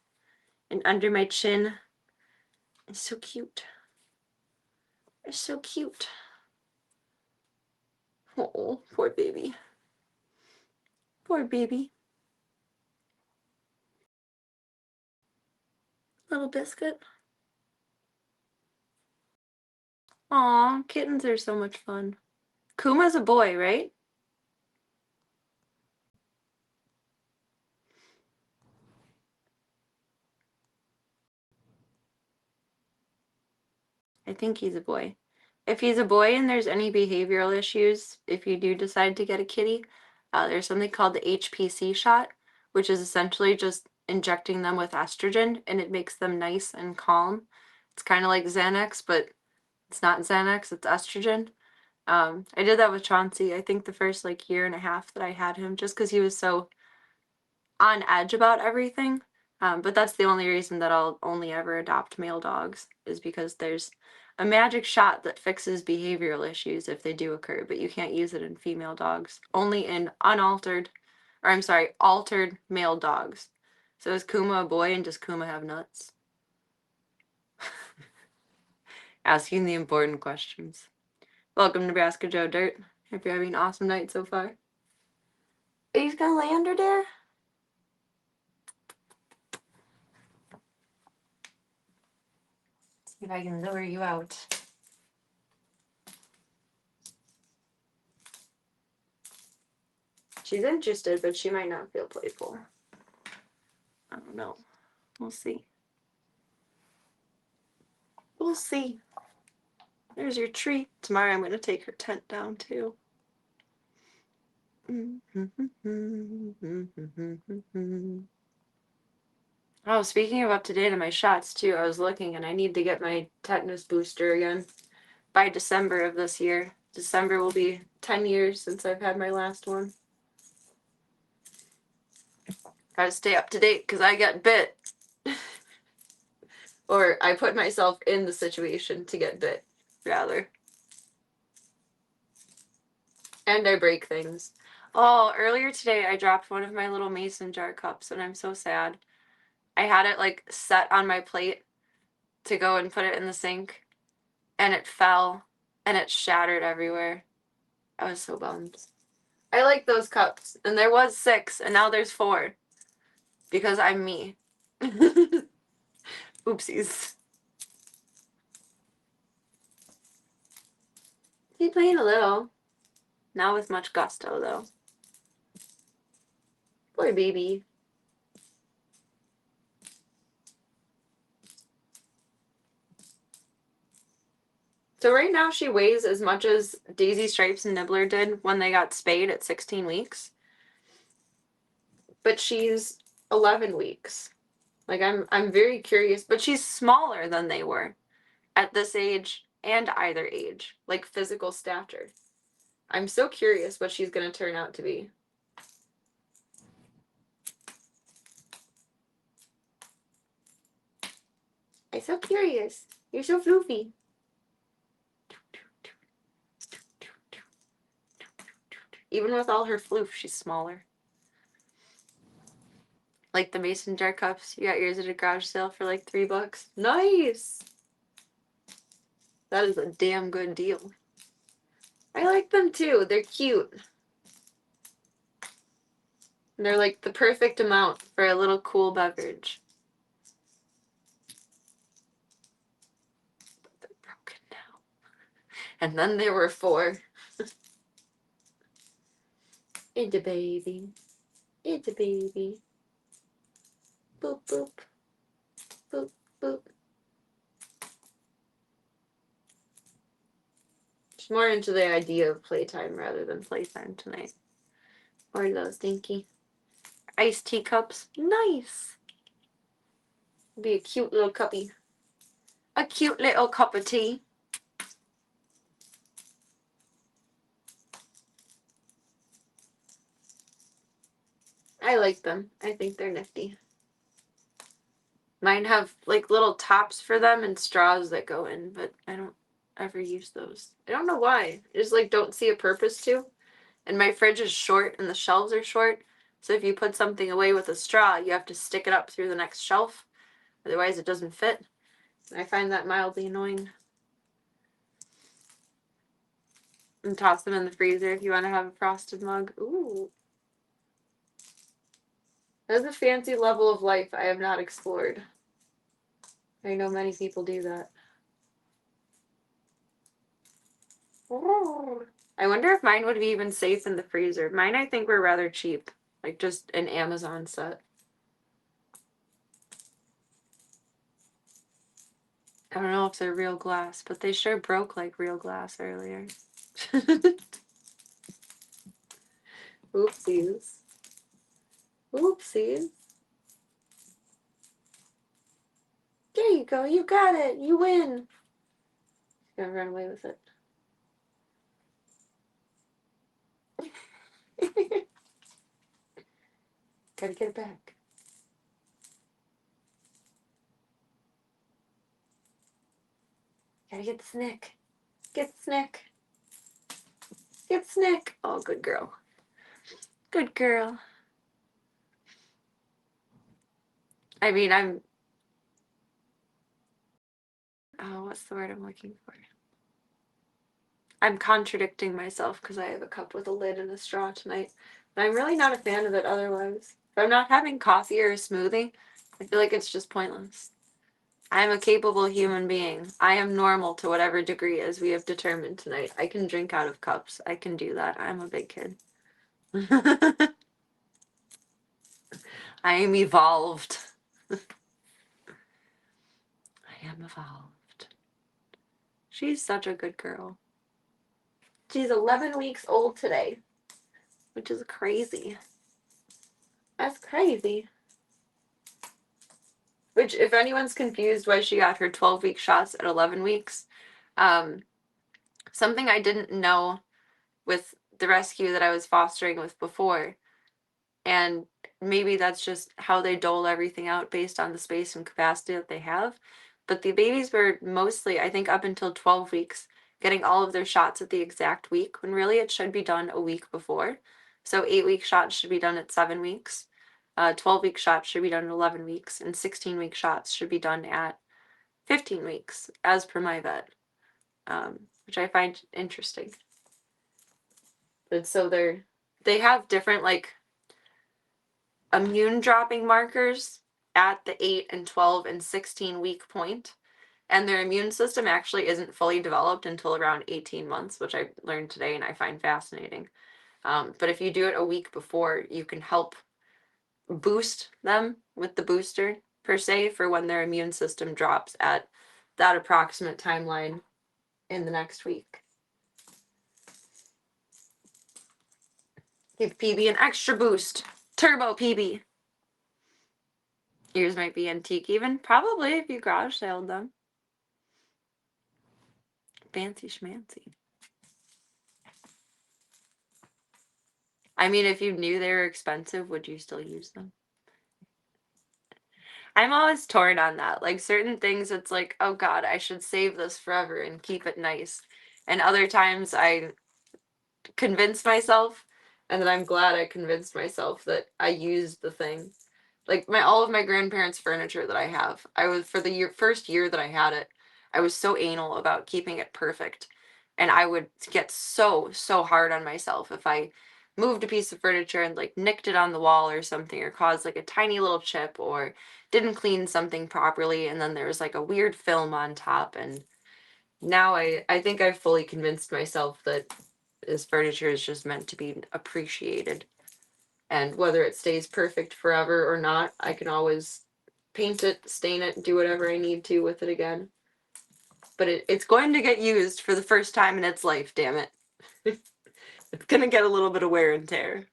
and under my chin. It's so cute. It's so cute. Oh, poor baby. Poor baby. Little biscuit. Aw, kittens are so much fun. Kuma's a boy, right? I think he's a boy. If he's a boy and there's any behavioral issues, if you do decide to get a kitty, there's something called the HPC shot, which is essentially just injecting them with estrogen, and it makes them nice and calm. It's kind of like Xanax, but it's not Xanax, it's estrogen. I did that with Chauncey, I think the first like year and a half that I had him, just because he was so on edge about everything. But that's the only reason that I'll only ever adopt male dogs, is because there's a magic shot that fixes behavioral issues if they do occur, but you can't use it in female dogs, only in altered male dogs. So is Kuma a boy and does Kuma have nuts? Asking the important questions. Welcome, Nebraska Joe Dirt. Hope you're having an awesome night so far. Are you gonna lay under there? See if I can lure you out. She's interested, but she might not feel playful. I don't know. We'll see. We'll see. There's your treat. Tomorrow I'm going to take her tent down too. Oh, speaking of up to date on my shots too, I was looking and I need to get my tetanus booster again by December of this year. December will be 10 years since I've had my last one. Gotta stay up to date because I get bit. Or I put myself in the situation to get bit, rather. And I break things. Oh, earlier today I dropped one of my little mason jar cups and I'm so sad. I had it like set on my plate to go and put it in the sink and it fell and it shattered everywhere. I was so bummed. I like those cups and there was 6 and now there's 4 because I'm me. Oopsies. He's playing a little. Not with much gusto though. Poor baby. So right now she weighs as much as Daisy Stripes and Nibbler did when they got spayed at 16 weeks. But she's 11 weeks. Like I'm very curious, but she's smaller than they were at this age and either age, like physical stature. I'm so curious what she's going to turn out to be. I'm so curious. You're so floofy. Even with all her floof, she's smaller. Like the mason jar cups. You got yours at a garage sale for like $3. Nice! That is a damn good deal. I like them too. They're cute. They're like the perfect amount for a little cool beverage. But they're broken now. And then there were 4. It's a baby. It's a baby. Boop, boop. Boop, boop. She's more into the idea of playtime rather than playtime tonight. Or those stinky iced teacups. Nice. Be a cute little cuppy. A cute little cup of tea. I like them. I think they're nifty. Mine have like little tops for them and straws that go in, but I don't ever use those. I don't know why. I just like don't see a purpose to. And my fridge is short and the shelves are short. So if you put something away with a straw, you have to stick it up through the next shelf. Otherwise it doesn't fit. And I find that mildly annoying. And toss them in the freezer if you want to have a frosted mug. Ooh. That's a fancy level of life I have not explored. I know many people do that. I wonder if mine would be even safe in the freezer. Mine, I think, were rather cheap. Like just an Amazon set. I don't know if they're real glass, but they sure broke like real glass earlier. Oopsies. Oopsies. There you go. You got it. You win. You're gonna run away with it. Gotta get it back. Gotta get the snack. Get the snack. Get the snack. Oh, good girl. Good girl. I mean, oh, what's the word I'm looking for? I'm contradicting myself because I have a cup with a lid and a straw tonight. But I'm really not a fan of it otherwise. If I'm not having coffee or a smoothie, I feel like it's just pointless. I am a capable human being. I am normal to whatever degree as we have determined tonight. I can drink out of cups. I can do that. I'm a big kid. I am evolved. I am evolved. She's such a good girl. She's 11 weeks old today, which is crazy. That's crazy. Which, if anyone's confused why she got her 12-week shots at 11 weeks, something I didn't know with the rescue that I was fostering with before, and maybe that's just how they dole everything out based on the space and capacity that they have, but the babies were mostly, I think, up until 12 weeks, getting all of their shots at the exact week, when really it should be done a week before. So 8-week shots should be done at 7 weeks. 12-week shots should be done at 11 weeks, and 16-week shots should be done at 15 weeks, as per my vet, which I find interesting. But so they have different, like, immune dropping markers at the 8 and 12 and 16 week point, and their immune system actually isn't fully developed until around 18 months, which I learned today and I find fascinating. But if you do it a week before, you can help boost them with the booster per se for when their immune system drops at that approximate timeline in the next week. Give PB an extra boost. Turbo PB. Yours might be antique even. Probably if you garage saled them. Fancy schmancy. I mean, if you knew they were expensive, would you still use them? I'm always torn on that. Like, certain things, it's like, oh God, I should save this forever and keep it nice. And other times I convince myself, and then I'm glad I convinced myself that I used the thing. Like, all of my grandparents' furniture that I have, I was, for the first year that I had it, I was so anal about keeping it perfect. And I would get so hard on myself if I moved a piece of furniture and, like, nicked it on the wall or something, or caused, like, a tiny little chip, or didn't clean something properly, and then there was, like, a weird film on top. And now I think I've fully convinced myself that this furniture is just meant to be appreciated. And whether it stays perfect forever or not, I can always paint it, stain it, do whatever I need to with it again. But it's going to get used for the first time in its life, damn it. It's going to get a little bit of wear and tear.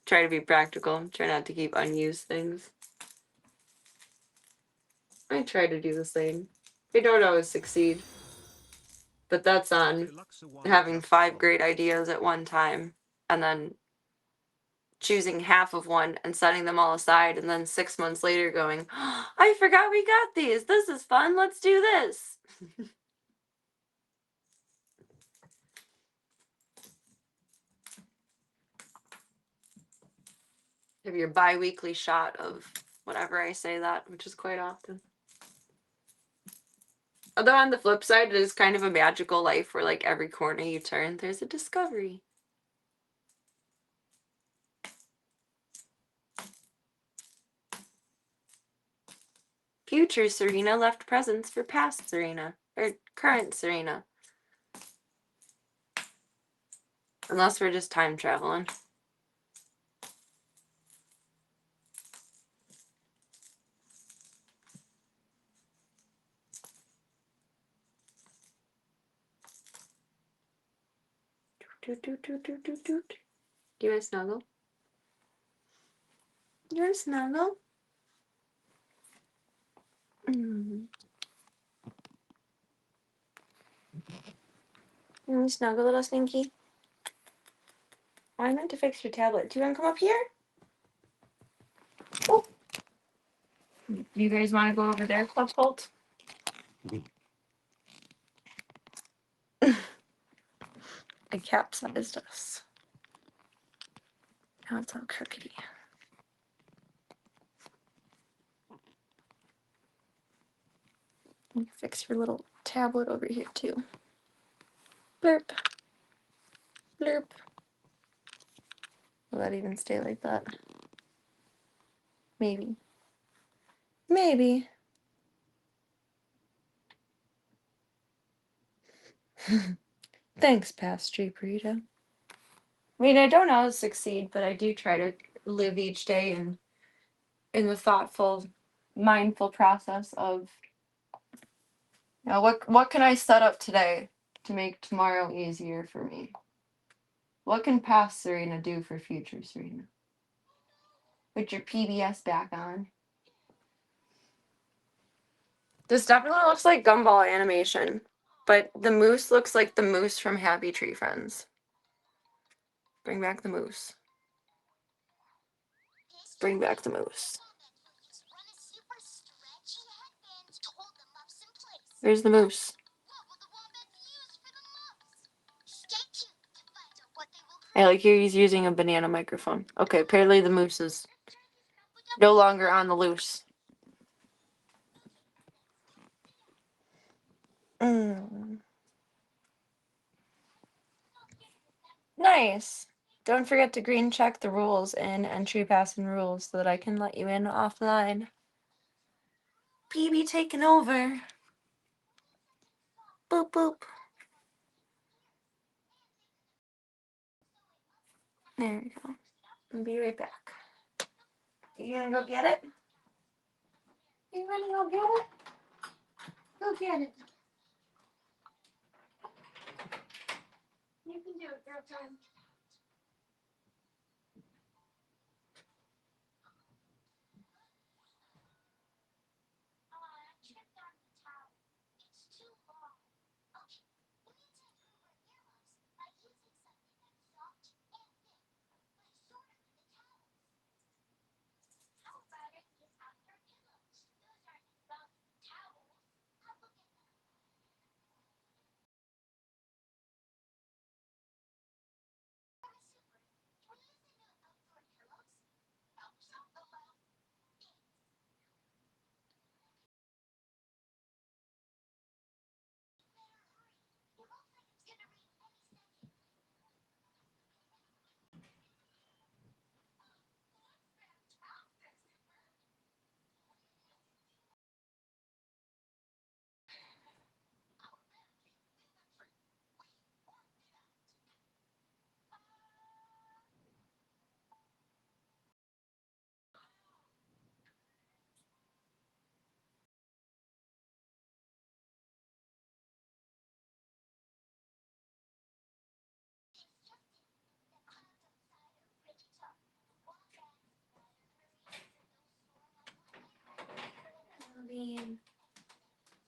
Try to be practical. Try not to keep unused things. I try to do the same. I don't always succeed. But that's on having 5 great ideas at one time, and then choosing half of one and setting them all aside, and then 6 months later going, oh, I forgot we got these. This is fun. Let's do this. Have your bi-weekly shot of whatever I say that, which is quite often. Although on the flip side, it is kind of a magical life where, like, every corner you turn, there's a discovery. Future Serena left presents for past Serena, or current Serena. Unless we're just time traveling. Doot, doot, doot, doot, doot, doot. Do you want to snuggle? You want to snuggle? Mm. You want to snuggle, little stinky? I meant to fix your tablet. Do you want to come up here? Oh. Do you guys want to go over there, Club Holt? I capsized us. Now it's all crookedy. You fix your little tablet over here too. Blurp. Blurp. Will that even stay like that? Maybe. Maybe. Thanks, Pastry Burrito. I mean, I don't always succeed, but I do try to live each day in the thoughtful, mindful process of, you know, what can I set up today to make tomorrow easier for me? What can past Serena do for future Serena? Put your PBS back on. This definitely looks like Gumball animation, but the moose looks like the moose from Happy Tree Friends. Bring back the moose. Bring back the moose. There's the moose. I like he's using a banana microphone. Okay, apparently the moose is no longer on the loose. Nice. Don't forget to green check the rules in entry pass and rules so that I can let you in offline. PB taking over. Boop boop. There we go. I'll be right back. You gonna go get it? You gonna go get it? Go get it. You can do it, girl time.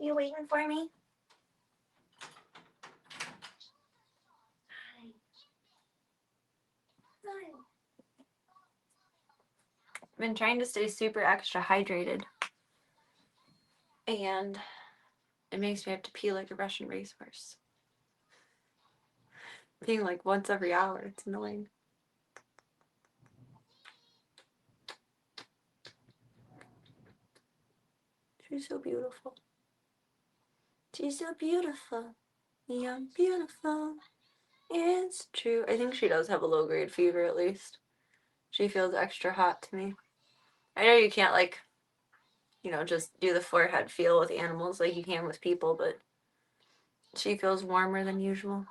You waiting for me? I've been trying to stay super extra hydrated. And it makes me have to pee like a Russian racehorse. Peeing like once every hour. It's annoying. She's so beautiful. She's so beautiful. Yeah, beautiful. It's true. I think she does have a low grade fever at least. She feels extra hot to me. I know you can't like, you know, just do the forehead feel with animals like you can with people, but she feels warmer than usual.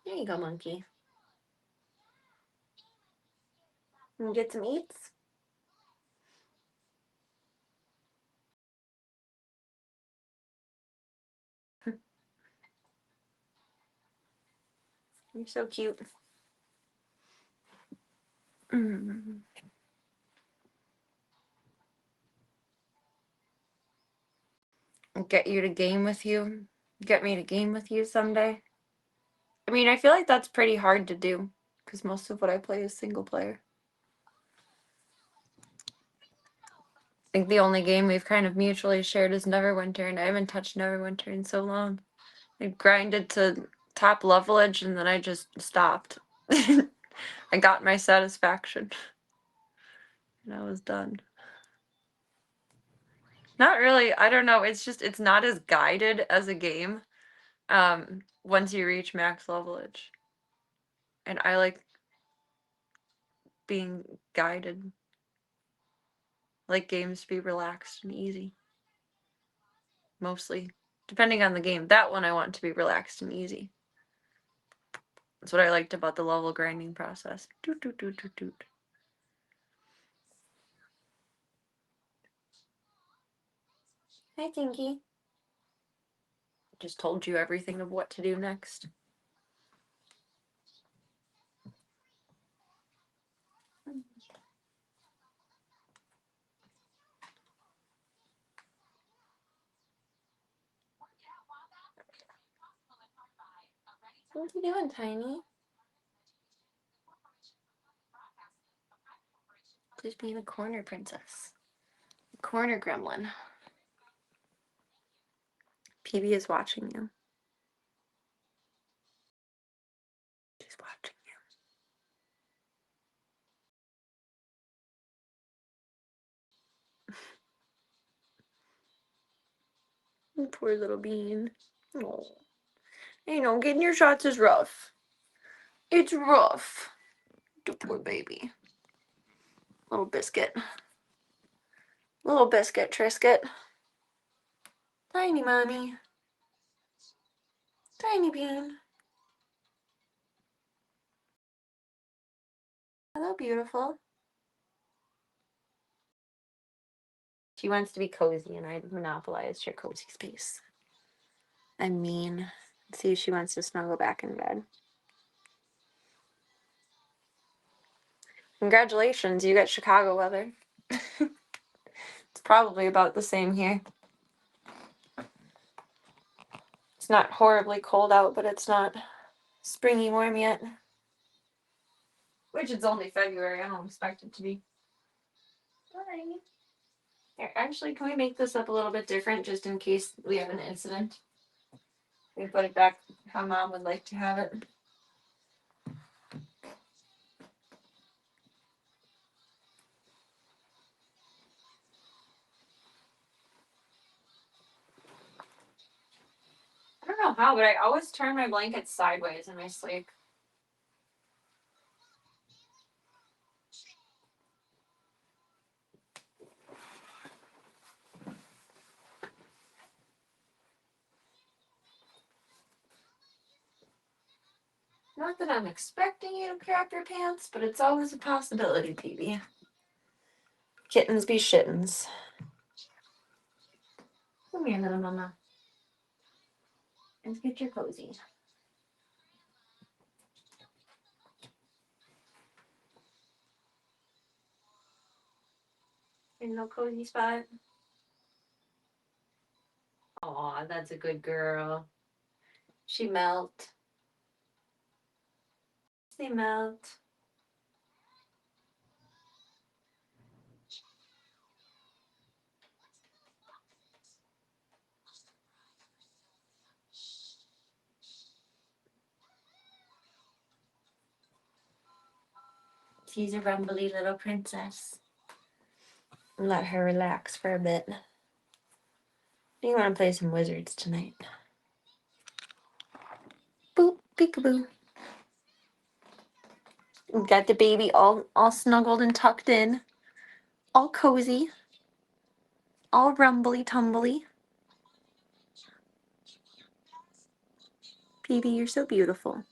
There you go, monkey. You get some eats? You're so cute. Get you to game with you. Get me to game with you someday. I mean, I feel like that's pretty hard to do because most of what I play is single player. I think the only game we've kind of mutually shared is Neverwinter, and I haven't touched Neverwinter in so long. I grinded to top levelage and then I just stopped. I got my satisfaction. And I was done. Not really. I don't know. It's just it's not as guided as a game. Once you reach max levelage. And I like being guided. I like games to be relaxed and easy. Mostly. Depending on the game. That one I want to be relaxed and easy. That's what I liked about the level grinding process. Doot, doot, doot, doot, doot. Hi, Tinky. Just told you everything of what to do next. What are you doing, Tiny? Just being a corner princess. Corner gremlin. PB is watching you. She's watching you. Poor little bean. Oh. You know, getting your shots is rough. It's rough. The poor baby. Little biscuit. Little biscuit, Trisket. Tiny mommy. Tiny bean. Hello, beautiful. She wants to be cozy, and I monopolized her cozy space. I mean, let's see if she wants to snuggle back in bed. Congratulations, you got Chicago weather. It's probably about the same here. It's not horribly cold out, but it's not springy warm yet. Which it's only February. I don't expect it to be. Hi. Here, actually, can we make this up a little bit different just in case we have an incident? We put it back how Mom would like to have it. I don't know how, but I always turn my blanket sideways in my sleep. Not that I'm expecting you to crap your pants, but it's always a possibility, PB. Kittens be shittens. Come here, little mama. Let's get your cozy. In no cozy spot. Aw, that's a good girl. She melt. They melt. She's a rumbly little princess. Let her relax for a bit. Do you want to play some wizards tonight? Boop, peekaboo. We've got the baby all snuggled and tucked in. All cozy. All rumbly tumbly. PB, you're so beautiful.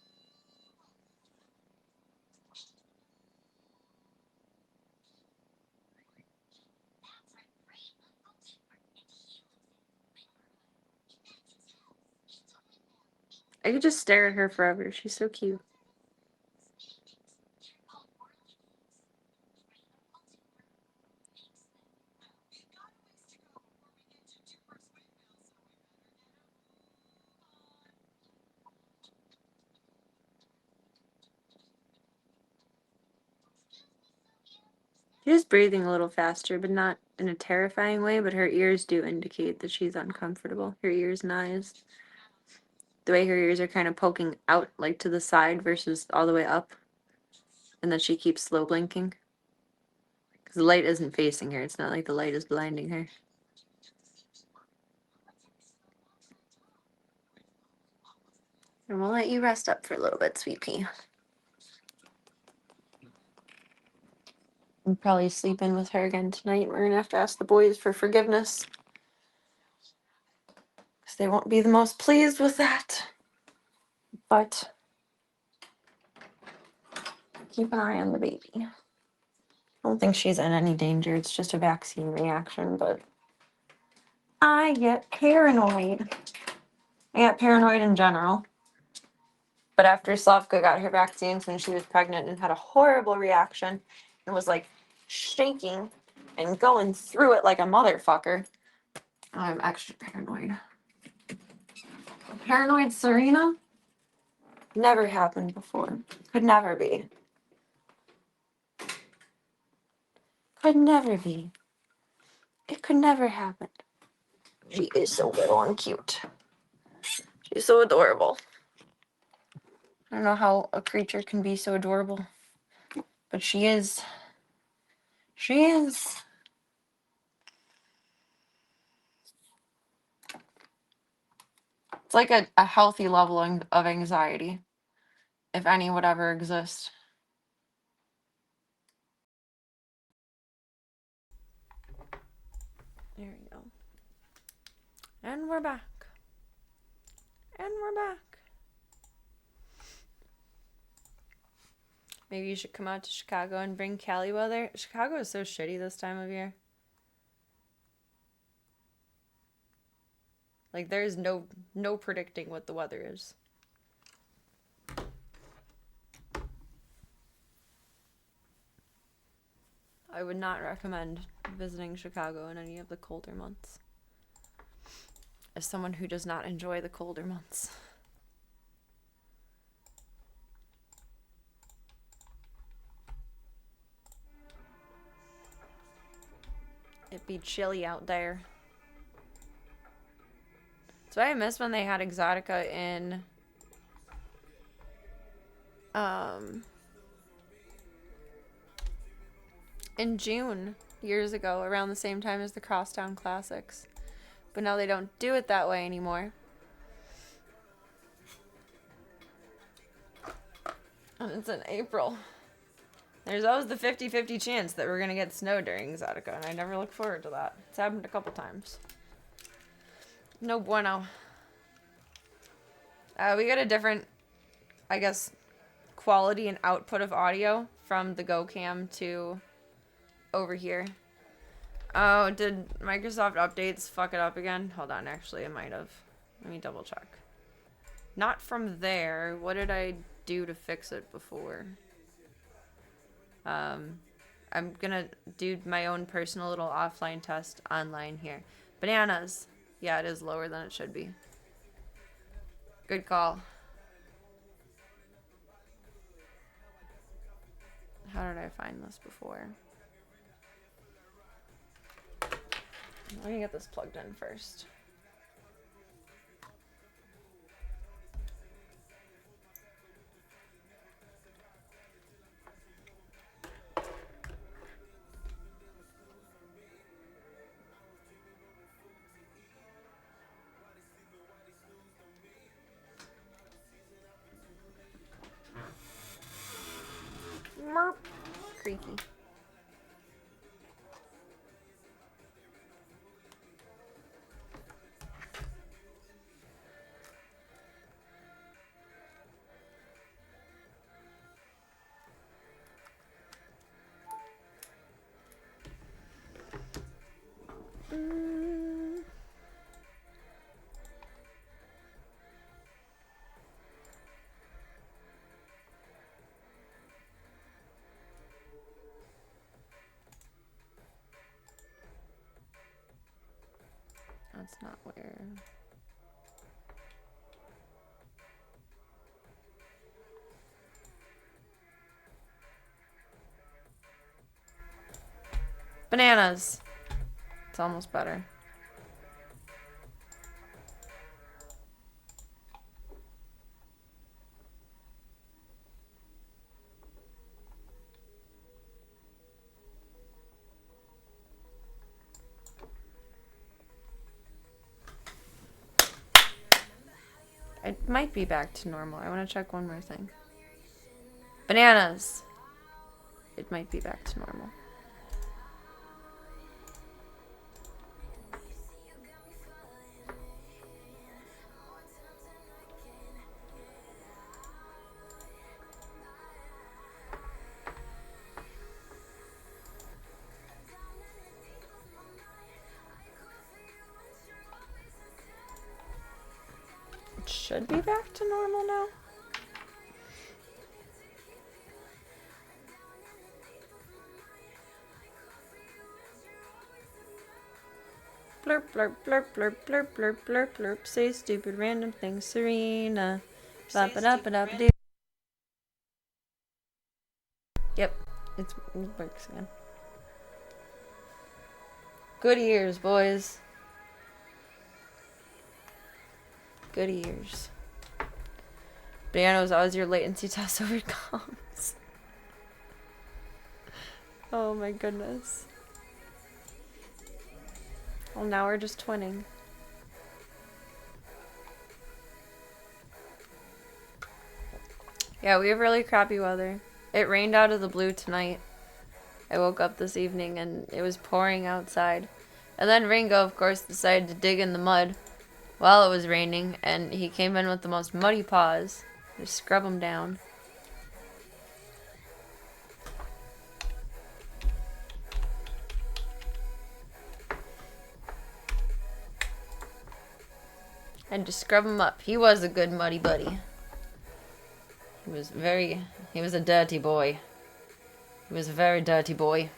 I could just stare at her forever. She's so cute. She's breathing a little faster, but not in a terrifying way, but her ears do indicate that she's uncomfortable. Her ears and eyes. The way her ears are kind of poking out, like to the side versus all the way up. And then she keeps slow blinking. Because the light isn't facing her. It's not like the light is blinding her. And we'll let you rest up for a little bit, sweet pea. I'm probably sleeping with her again tonight. We're going to have to ask the boys for forgiveness. Because they won't be the most pleased with that. But keep an eye on the baby. I don't think she's in any danger. It's just a vaccine reaction, but I get paranoid. I get paranoid in general. But after Slavka got her vaccines when she was pregnant and had a horrible reaction and was like shaking and going through it like a motherfucker, I'm extra paranoid. Paranoid Serena? Never happened before. Could never be. Could never be. It could never happen. She is so little and cute. She's so adorable. I don't know how a creature can be so adorable. But she is. She is. It's like a healthy level of anxiety, if any would ever exist. There we go. And we're back. And we're back. Maybe you should come out to Chicago and bring Cali weather. Chicago is so shitty this time of year. Like, there's no predicting what the weather is. I would not recommend visiting Chicago in any of the colder months. As someone who does not enjoy the colder months. It'd be chilly out there. That's why I miss when they had Exotica in June years ago, around the same time as the Crosstown Classics. But now they don't do it that way anymore. And it's in April. There's always the 50-50 chance that we're going to get snow during Exotica, and I never look forward to that. It's happened a couple times. No bueno. We got a different, I guess, quality and output of audio from the GoCam to over here. Oh, did Microsoft Updates fuck it up again? Hold on, actually, it might have. Let me double check. Not from there. What did I do to fix it before? I'm gonna do my own personal little offline test online here. Bananas. Yeah, it is lower than it should be. Good call. How did I find this before? Let me get this plugged in first. Merp. Creaky. That's not where. Bananas. It's almost better. It might be back to normal. I want to check one more thing. Bananas. It might be back to normal. It should be back to normal now. Blurp, blurp, blurp, blurp, blurp, blurp, blurp, blurp. Say stupid random things, Serena. Bop it up, do. Yep, it works again. Good ears, boys. Good ears. Bananas, always your latency test over comms. Oh my goodness. Well, now we're just twinning. Yeah, we have really crappy weather. It rained out of the blue tonight. I woke up this evening and it was pouring outside. And then Ringo, of course, decided to dig in the mud while it was raining, and he came in with the most muddy paws. Just scrub them down. And just scrub him up. He was a good muddy buddy. He was a dirty boy. He was a very dirty boy.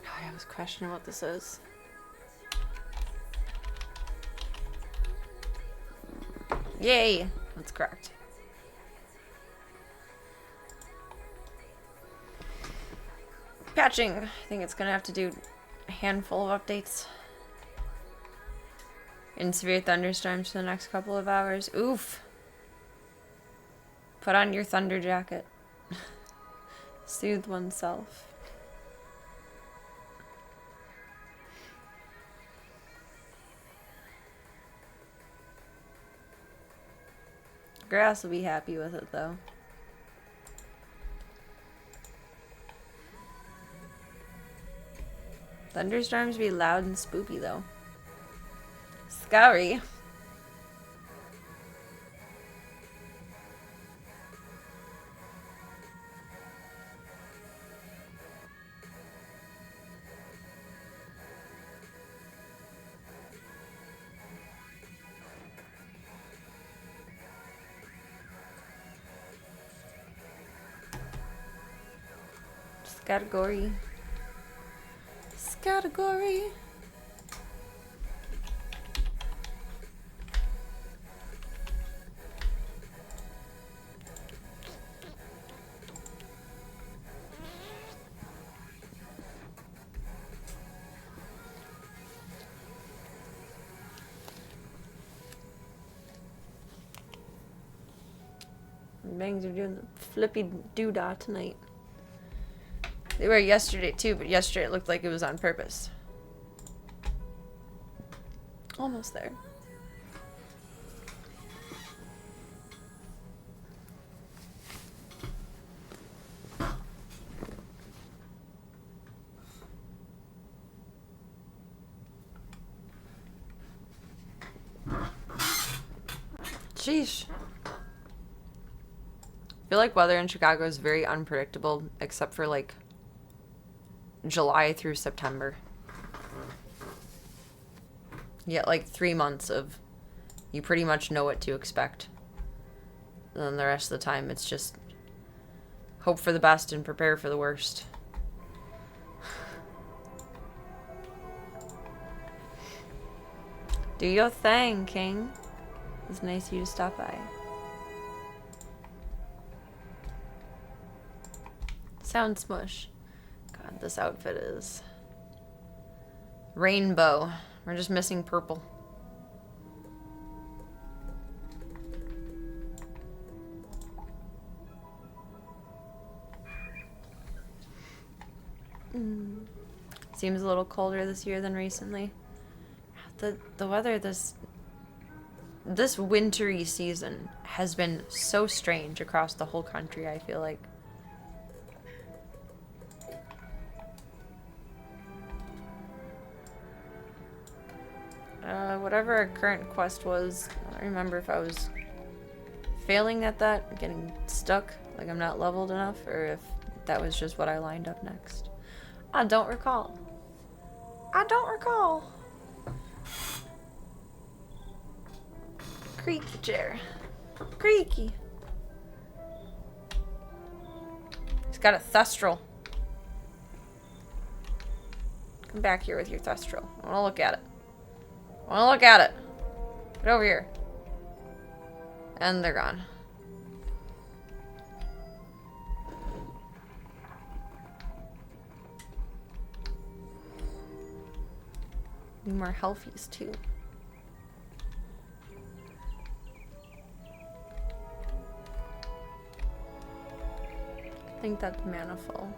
I was questioning what this is. Yay! That's correct. Patching. I think it's gonna have to do a handful of updates. In severe thunderstorms for the next couple of hours. Oof. Put on your thunder jacket. Soothe oneself. Grass will be happy with it, though. Thunderstorms be loud and spoopy, though. Scary. Category. Category. Bangs are doing the flippy doodah tonight. They were yesterday too, but yesterday it looked like it was on purpose. Almost there. Sheesh. I feel like weather in Chicago is very unpredictable, except for like July through September. You get like 3 months of you pretty much know what to expect. And then the rest of the time it's just hope for the best and prepare for the worst. Do your thing, King. It's nice of you to stop by. Sound smush. God, this outfit is rainbow. We're just missing purple. Seems a little colder this year than recently. The weather this wintry season has been so strange across the whole country, I feel like. Whatever our current quest was, I don't remember if I was failing at that, getting stuck, like I'm not leveled enough, or if that was just what I lined up next. I don't recall. I don't recall. Creaky chair. Creaky. He's got a thestral. Come back here with your thestral. I want to look at it. I want to look at it. Get over here. And they're gone. Need more healthies too. I think that's Manifold.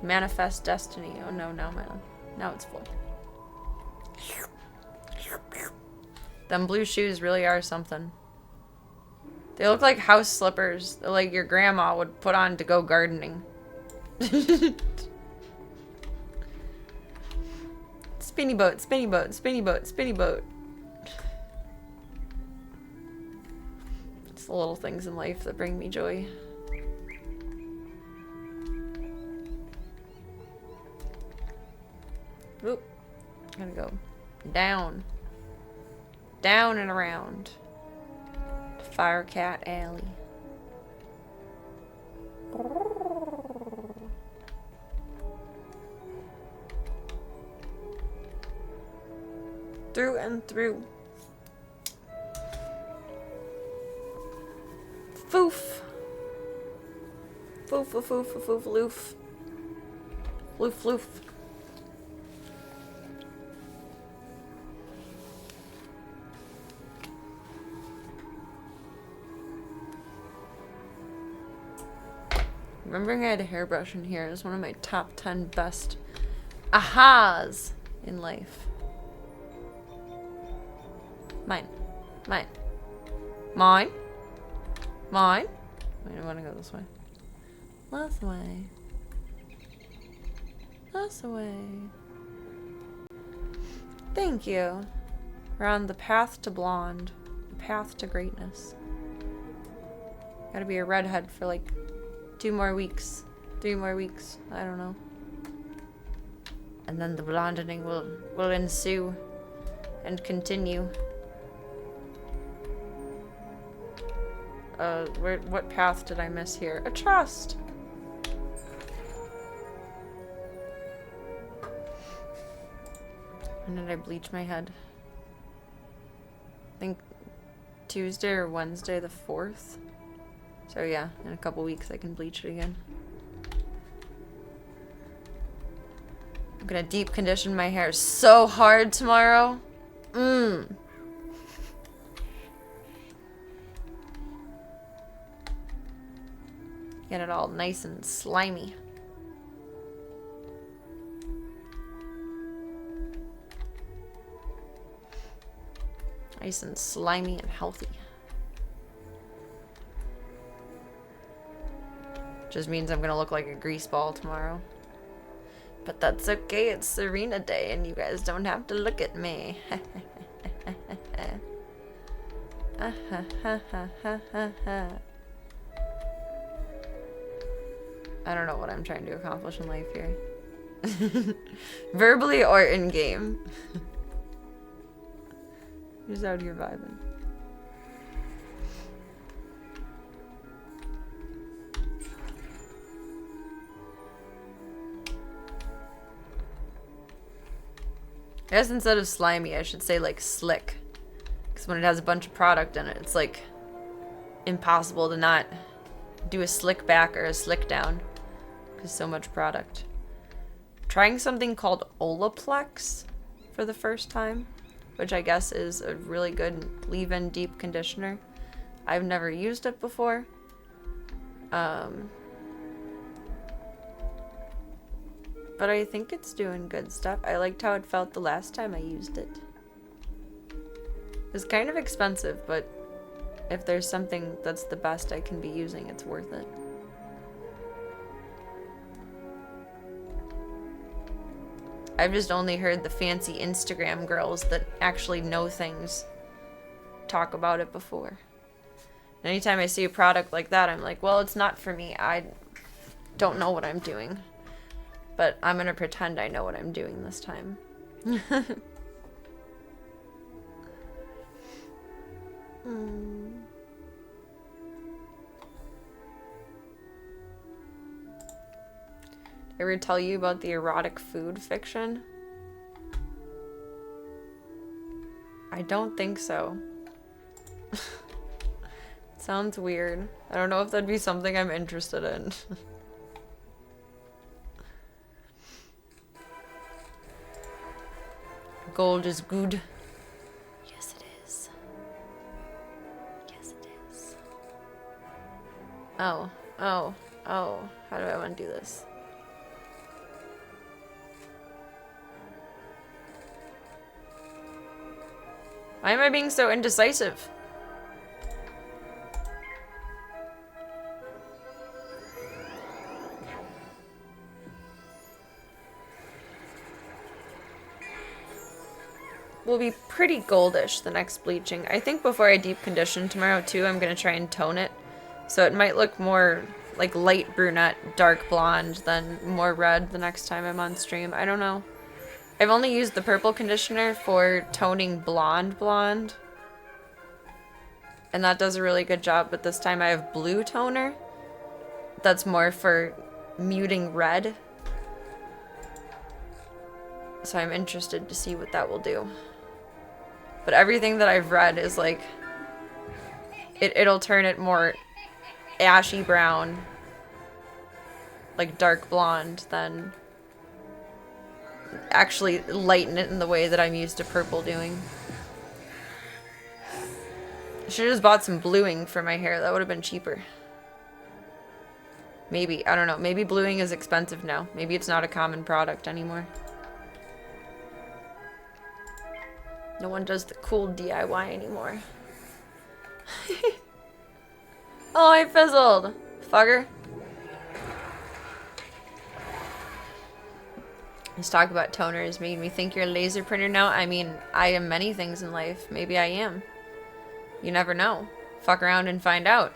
Manifest Destiny. Oh no, now it's full. Them blue shoes really are something. They look like house slippers that like your grandma would put on to go gardening. Spinny boat, spinny boat, spinny boat, spinny boat. It's the little things in life that bring me joy. Oop. Gotta go down. Down and around. To Firecat Alley. Through and through. Foof. Foof, foof, foof, foof, foof, loof. Loof, loof. Remembering I had a hairbrush in here is one of my top 10 best ahas in life. Mine. Mine. Mine. Mine. Wait, I want to go this way. This way. This way. Thank you. We're on the path to blonde. The path to greatness. Gotta be a redhead for like 2 more weeks. 3 more weeks. I don't know. And then the blondening will ensue and continue. What path did I miss here? A trust! When did I bleach my head? I think Tuesday or Wednesday the 4th. So yeah, in a couple weeks I can bleach it again. I'm gonna deep condition my hair so hard tomorrow. Get it all nice and slimy. Nice and slimy and healthy. Just means I'm gonna look like a grease ball tomorrow. But that's okay, it's Serena Day and you guys don't have to look at me. I don't know what I'm trying to accomplish in life here. Verbally or in game. Just out here vibing. I guess instead of slimy, I should say like slick. Because when it has a bunch of product in it, it's like impossible to not do a slick back or a slick down. Because so much product. Trying something called Olaplex for the first time, which I guess is a really good leave-in deep conditioner. I've never used it before. But I think it's doing good stuff. I liked how it felt the last time I used it. It's kind of expensive, but if there's something that's the best I can be using, it's worth it. I've just only heard the fancy Instagram girls that actually know things talk about it before. And anytime I see a product like that, I'm like, well, it's not for me. I don't know what I'm doing. But I'm gonna pretend I know what I'm doing this time. Ever tell you about the erotic food fiction? I don't think so. Sounds weird. I don't know if that'd be something I'm interested in. Gold is good. Yes, it is. Yes, it is. Oh. How do I want to do this? Why am I being so indecisive? Will be pretty goldish the next bleaching. I think before I deep condition tomorrow too, I'm gonna try and tone it. So it might look more like light brunette, dark blonde than more red the next time I'm on stream. I don't know. I've only used the purple conditioner for toning blonde. And that does a really good job, but this time I have blue toner. That's more for muting red. So I'm interested to see what that will do. But everything that I've read is like, it'll turn it more ashy brown, like dark blonde, than actually lighten it in the way that I'm used to purple doing. I should have just bought some bluing for my hair. That would have been cheaper. Maybe. I don't know. Maybe bluing is expensive now. Maybe it's not a common product anymore. No one does the cool DIY anymore. Oh, I fizzled. Fugger. Let's talk about toners. Made me think you're a laser printer now. I mean, I am many things in life. Maybe I am. You never know. Fuck around and find out.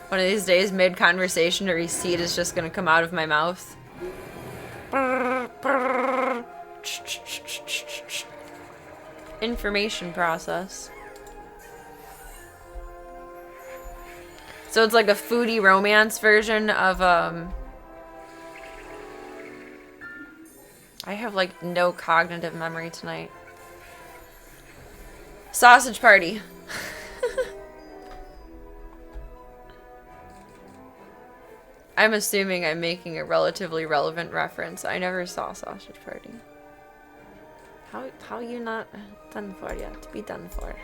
One of these days, mid-conversation, a receipt is just gonna come out of my mouth. Information process. So it's like a foodie romance version of, I have like no cognitive memory tonight. Sausage Party. I'm assuming I'm making a relatively relevant reference. I never saw Sausage Party. How you not done for yet? To be done for. I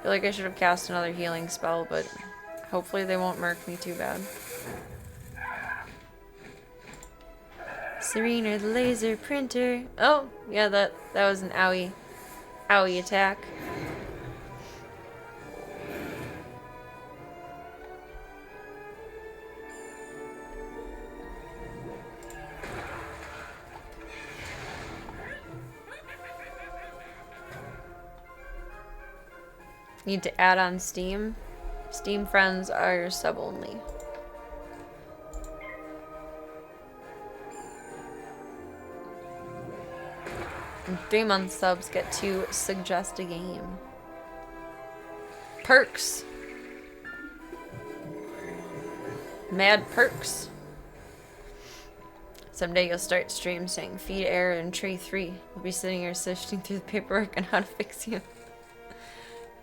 feel like I should have cast another healing spell, but hopefully they won't murk me too bad. Serena the laser printer. Oh, yeah, that was an owie attack. Need to add on Steam. Steam friends are sub only. And 3-month subs get to suggest a game. Perks. Mad perks. Someday you'll start stream saying feed error in tray 3. We'll be sitting here sifting through the paperwork on how to fix you.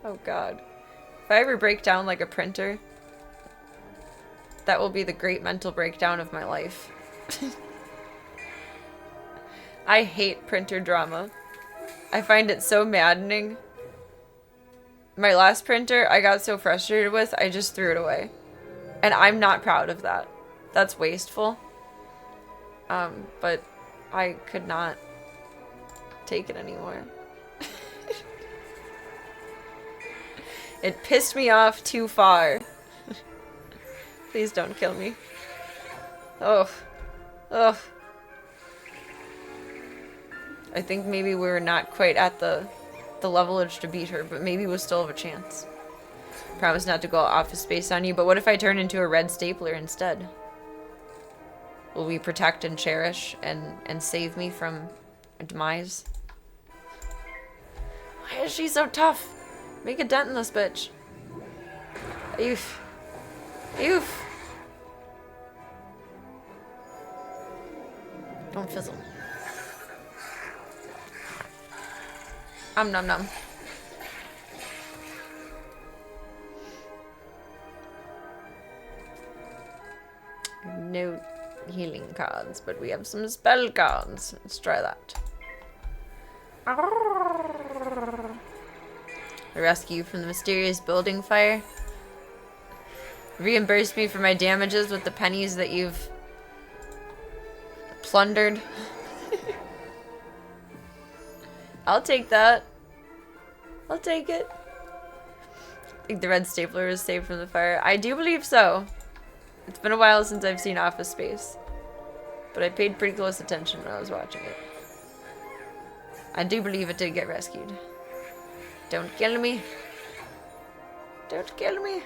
Oh god. If I ever break down like a printer, that will be the great mental breakdown of my life. I hate printer drama. I find it so maddening. My last printer I got so frustrated with, I just threw it away. And I'm not proud of that. That's wasteful. But I could not take it anymore. It pissed me off too far. Please don't kill me. Oh. Ugh. I think maybe we're not quite at the levelage to beat her, but maybe we'll still have a chance. Promise not to go Office Space on you, but what if I turn into a red stapler instead? Will we protect and cherish and save me from a demise? Why is she so tough? Make a dent in this bitch. Oof. Oof. Don't fizzle. Nom nom. No healing cards, but we have some spell cards. Let's try that. I rescue you from the mysterious building fire. Reimburse me for my damages with the pennies that you've plundered. I'll take that. I'll take it. I think the red stapler is saved from the fire. I do believe so. It's been a while since I've seen Office Space, but I paid pretty close attention when I was watching it. I do believe it did get rescued. Don't kill me. Don't kill me.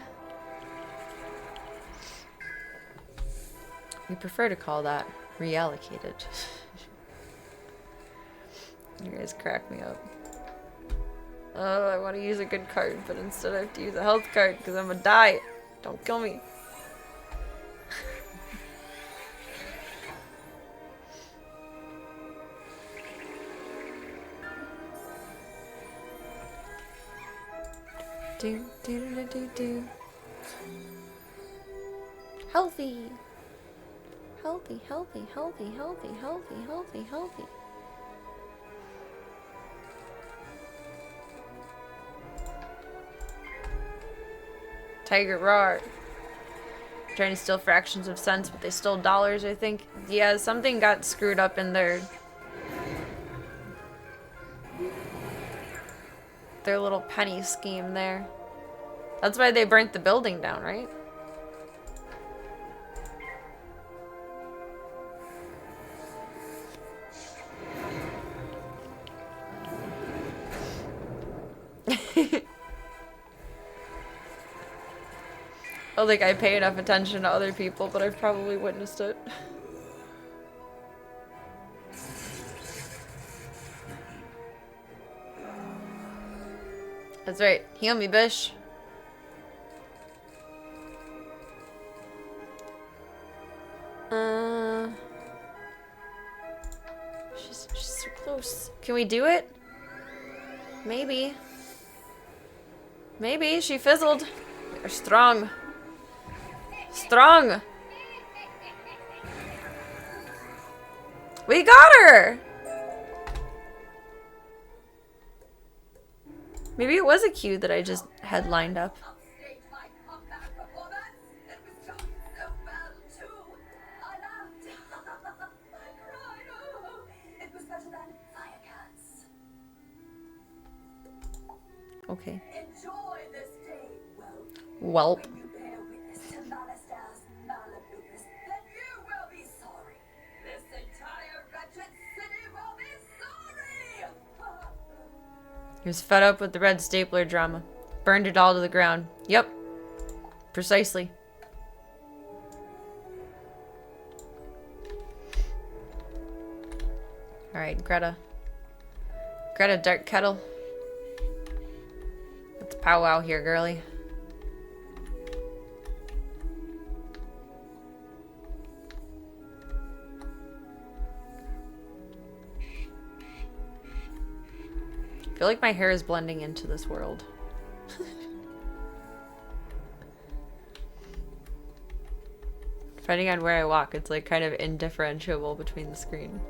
We prefer to call that reallocated. You guys crack me up. Oh, I want to use a good card, but instead I have to use a health card because I'm gonna die. Don't kill me. Do, do, do, do, do. Healthy. Healthy, healthy, healthy, healthy, healthy, healthy, healthy. Tiger roar. Trying to steal fractions of cents, but they stole dollars, I think. Yeah, something got screwed up in their little penny scheme there. That's why they burnt the building down, right? I don't think I pay enough attention to other people, but I've probably witnessed it. That's right. Heal me, Bish. She's so close. Can we do it? Maybe. Maybe. She fizzled. They're strong. Strong. We got her! Maybe it was a cue that I just had lined up. Okay. Welp. He was fed up with the red stapler drama. Burned it all to the ground. Yep. Precisely. Alright, Greta. Greta Dark Kettle. Let's powwow here, girly. I feel like my hair is blending into this world. Depending on where I walk, it's like kind of indifferentiable between the screen.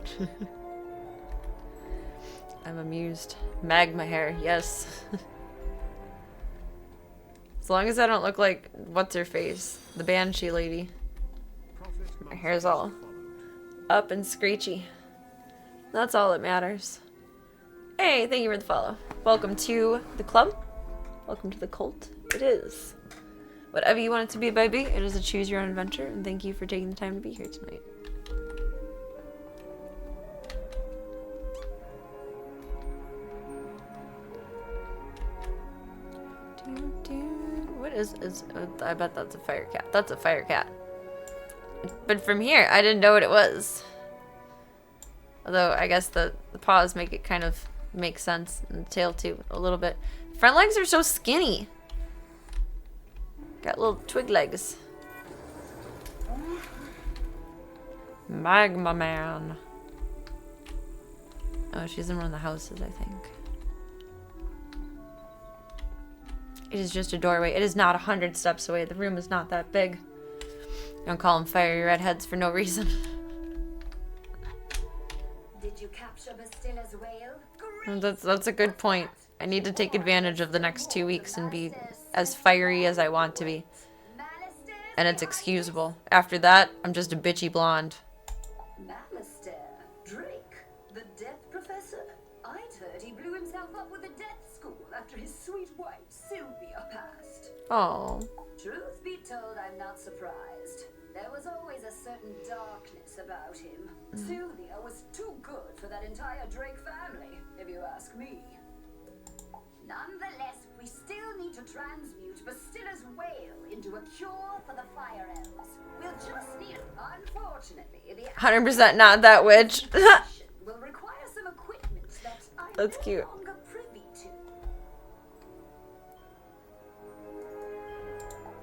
I'm amused. Magma hair, yes. As long as I don't look like what's her face, the Banshee lady. My hair's all up and screechy. That's all that matters. Hey, thank you for the follow. Welcome to the club. Welcome to the cult. It is whatever you want it to be, baby. It is a choose your own adventure, and thank you for taking the time to be here tonight. What is I bet that's a fire cat. That's a fire cat. But from here, I didn't know what it was. Although I guess the paws make it kind of make sense, and the tail too, a little bit. Front legs are so skinny. Got little twig legs. Magma Man. Oh, she's in one of the houses, I think. It is just a doorway. It is not 100 steps away. The room is not that big. Don't call them fiery redheads for no reason. Did you capture Bastilla's whale? That's a good point. I need to take advantage of the next 2 weeks and be as fiery as I want to be. And it's excusable. After that, I'm just a bitchy blonde. Malistaire, Drake, the death professor? I'd heard he blew himself up with a death school after his sweet wife, Sylvia, passed. Oh. Truth be told, I'm not surprised. There was always a certain darkness about him. Sylvia was too good for that entire Drake family, if you ask me. Nonetheless, we still need to transmute Bastilla's whale into a cure for the fire elves. We'll just need, unfortunately, the 100% not that witch. will require some equipment that I'm That's no cute. longer privy to.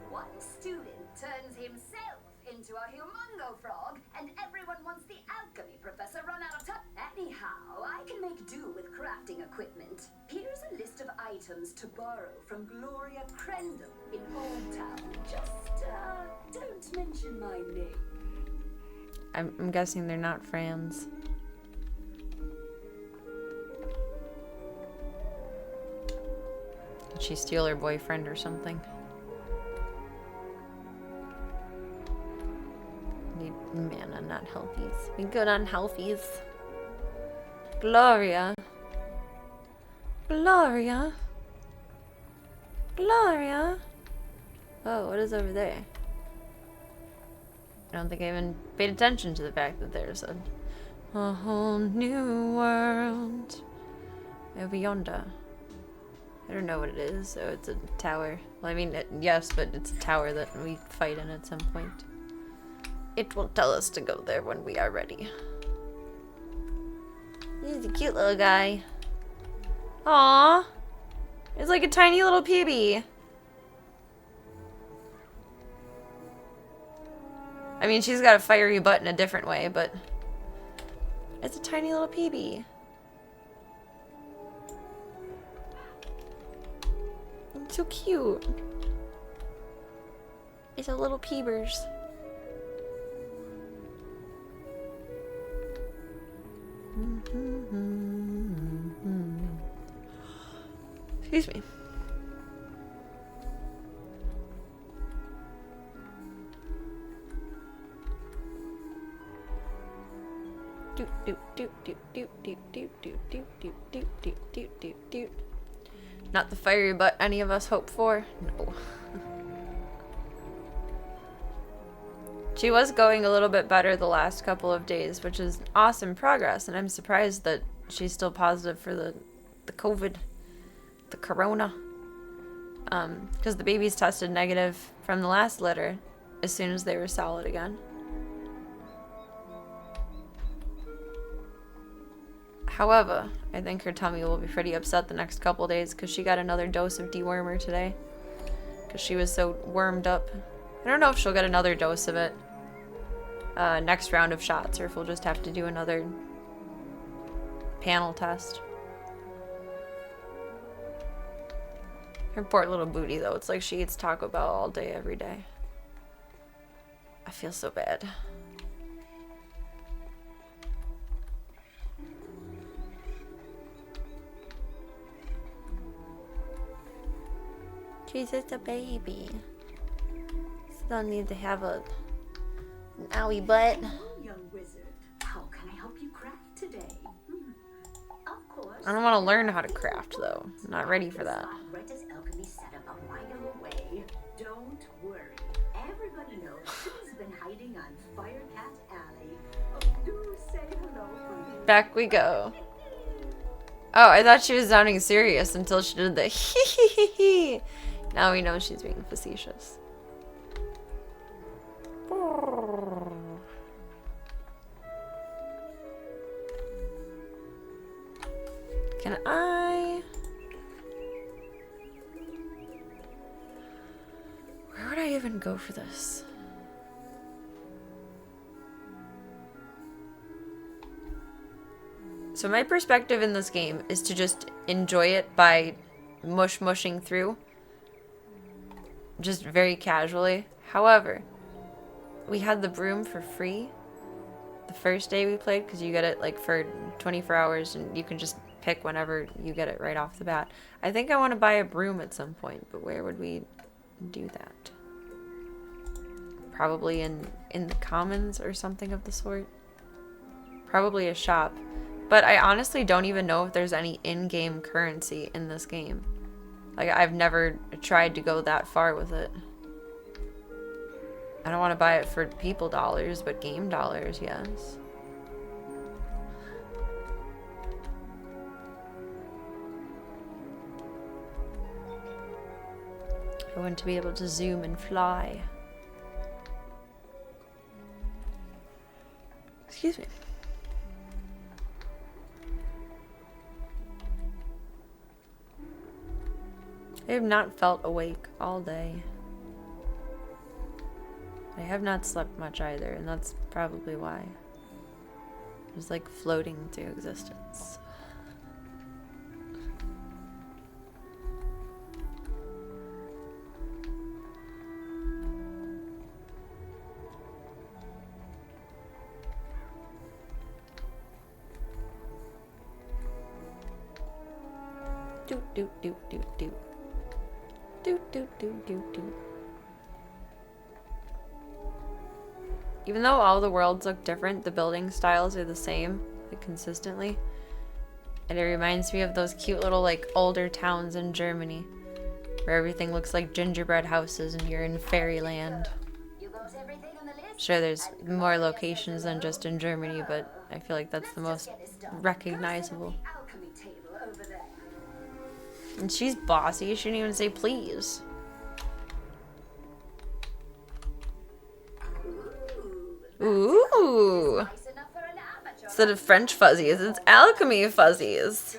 One student turns himself into a humongo frog, and everyone wants the alchemy professor run out of time. Anyhow, I can make do with crafting equipment. Here's a list of items to borrow from Gloria Crendon in Old Town. Just, don't mention my name. I'm guessing they're not friends. Did she steal her boyfriend or something? Need mana, not healthies. Be good on healthies. Gloria. Gloria. Gloria. Oh, what is over there? I don't think I even paid attention to the fact that there's a whole new world over yonder. I don't know what it is, so it's a tower. Well, I mean, yes, but it's a tower that we fight in at some point. It will tell us to go there when we are ready. He's a cute little guy. Aww. It's like a tiny little PB. I mean, she's got a fiery butt in a different way, but it's a tiny little PB. It's so cute. It's a little peebers. Excuse me. Doot doot doot doot doot doot doot doot doot doot doot doot doot doot doot. Not the fiery butt any of us hope for. No. She was going a little bit better the last couple of days, which is awesome progress, and I'm surprised that she's still positive for the COVID, the corona. because the babies tested negative from the last litter as soon as they were solid again. However, I think her tummy will be pretty upset the next couple days because she got another dose of dewormer today because she was so wormed up. I don't know if she'll get another dose of it next round of shots or if we'll just have to do another panel test. Her poor little booty, though. It's like she eats Taco Bell all day, every day. I feel so bad. She's just a baby. Still need to have an owie butt. Hello, young wizard. How can I help you craft today? Of course. I don't want to learn how to craft, though. I'm not ready for that. Greta's alchemy setup a mile away. Don't worry. Everybody knows she's been hiding on Firecat Alley. Oh, do say hello for me. Back we go. Oh, I thought she was sounding serious until she did the hee hee hee hee. Now we know she's being facetious. Can I... Where would I even go for this? So my perspective in this game is to just enjoy it by mushing through. Just very casually. However, we had the broom for free the first day we played because you get it like for 24 hours and you can just pick whenever you get it right off the bat. I think I want to buy a broom at some point, but where would we do that? Probably in the commons or something of the sort. Probably a shop. But I honestly don't even know if there's any in-game currency in this game. Like, I've never tried to go that far with it. I don't want to buy it for people dollars, but game dollars, yes. I want to be able to zoom and fly. Excuse me. I have not felt awake all day. I have not slept much either, and that's probably why. Just like floating through existence. Do do do do do. Do do do do do. Even though all the worlds look different, the building styles are the same, like consistently. And it reminds me of those cute little like older towns in Germany where everything looks like gingerbread houses and you're in fairyland. Sure, there's more locations than just in Germany, but I feel like that's the most recognizable. And she's bossy. She didn't even say please. Ooh. Instead of French fuzzies, it's alchemy fuzzies.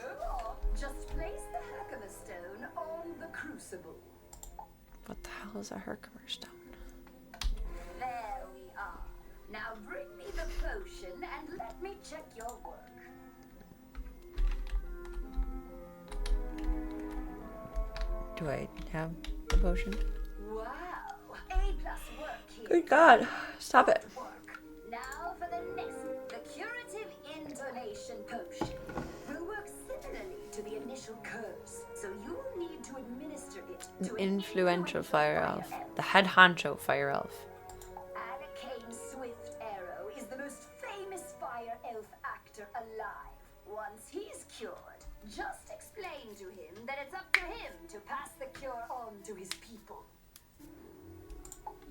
Just place the Herkimer stone on the crucible. What the hell is a Herkimer stone? There we are. Now bring me the potion and let me check your work. Do I have the potion? Wow. A+ work here. Good God. Stop it. Work. Now for the next, the curative intonation potion will work similarly to the initial curse, so you'll need to administer it to An influential fire elf. The head honcho fire elf. Arcane Swift Arrow is the most famous fire elf actor alive. Once he's cured, just explain to him that it's up to him to pass the cure on to his people.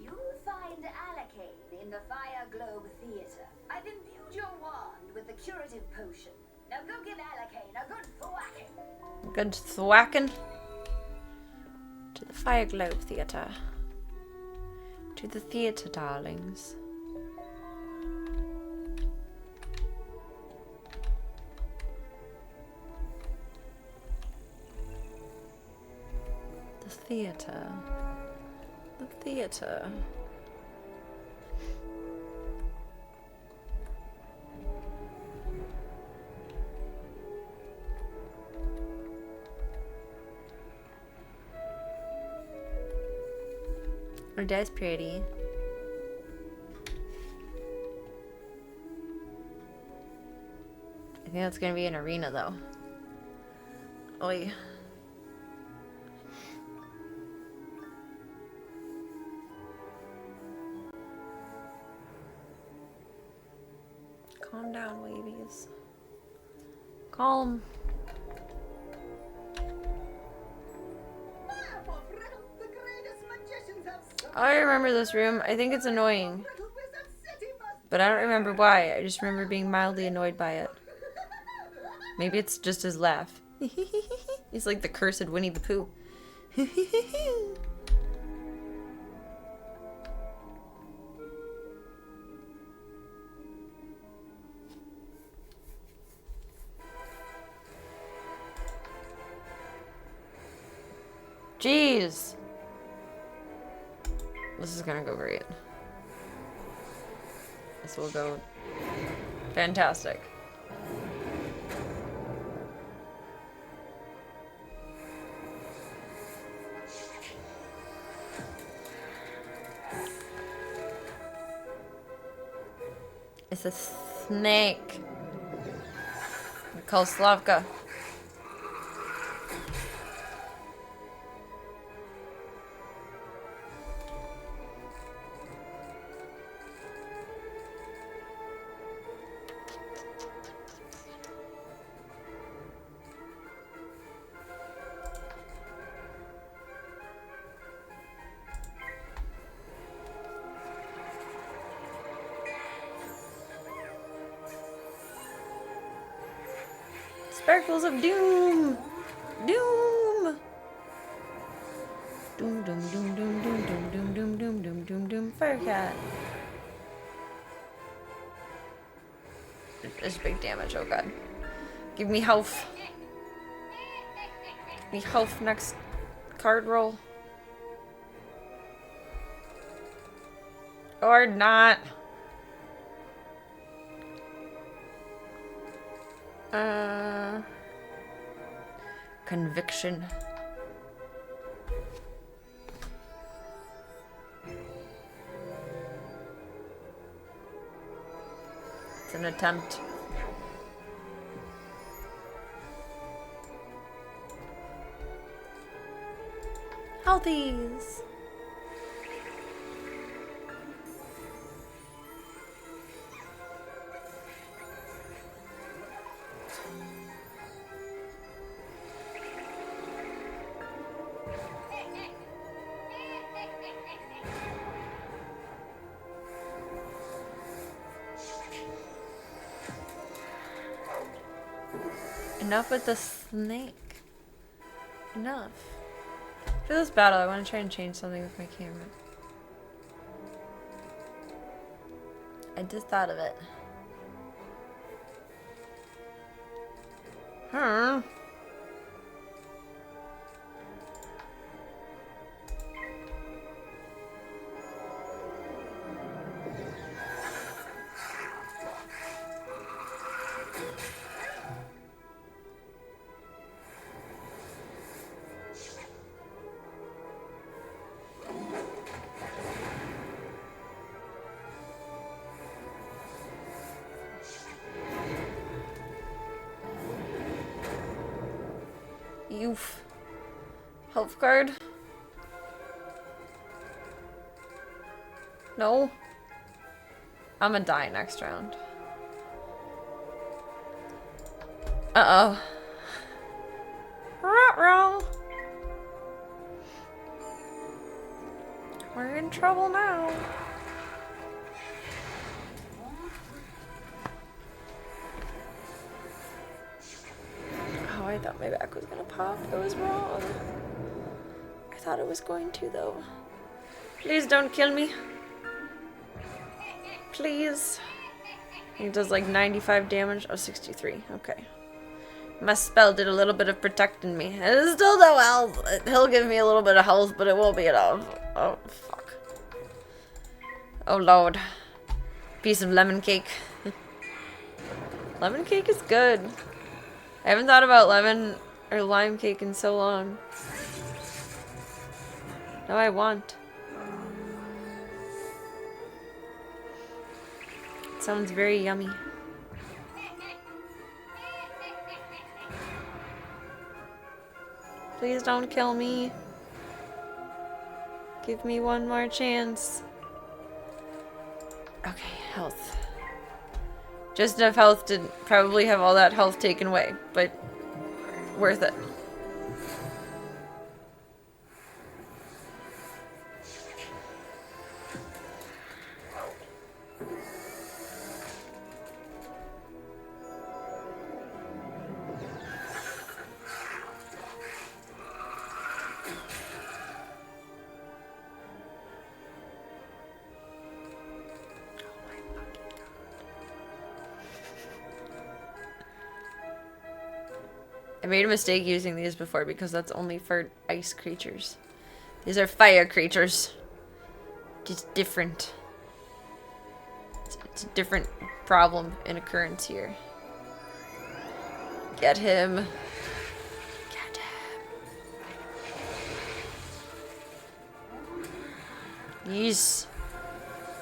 You'll find Alakane in the Fire Globe Theater. I've imbued your wand with the curative potion. Now go give Alakane a good thwacking. Good thwacking. To the Fire Globe Theatre. To the theatre, darlings. The theatre. The theatre. Oh, that's pretty. I think that's gonna be an arena though. Oi. Calm down, ladies. Calm. I remember this room. I think it's annoying. But I don't remember why. I just remember being mildly annoyed by it. Maybe it's just his laugh. He's like the cursed Winnie the Pooh. Jeez. This is gonna go great. This will go fantastic. It's a snake. We call Slavka. Sparkles of doom! Doom! Doom, doom, doom, doom, doom, doom, doom, doom, doom, doom, doom, doom, Firecat. It's big damage, oh god. Give me health. Give me health next card roll. Or not. Conviction. It's an attempt. Healthies. Enough with the snake. Enough. For this battle, I want to try and change something with my camera. I just thought of it. Huh? Oof. Health card. No. I'm gonna die next round. Uh-oh. Ruh-roh. We're in trouble now. I thought my back was gonna pop. It was wrong. I thought it was going to, though. Please don't kill me. Please. It does like 95 damage. Oh, 63. Okay. My spell did a little bit of protecting me. It's still no health. He'll give me a little bit of health, but it won't be enough. Oh, fuck. Oh, Lord. Piece of lemon cake. Lemon cake is good. I haven't thought about lemon or lime cake in so long. Now I want. It sounds very yummy. Please don't kill me. Give me one more chance. Okay, health. Just enough health to probably have all that health taken away, but worth it. I made a mistake using these before because that's only for ice creatures. These are fire creatures. Just different. It's a different problem in occurrence here. Get him. Get him. Yes.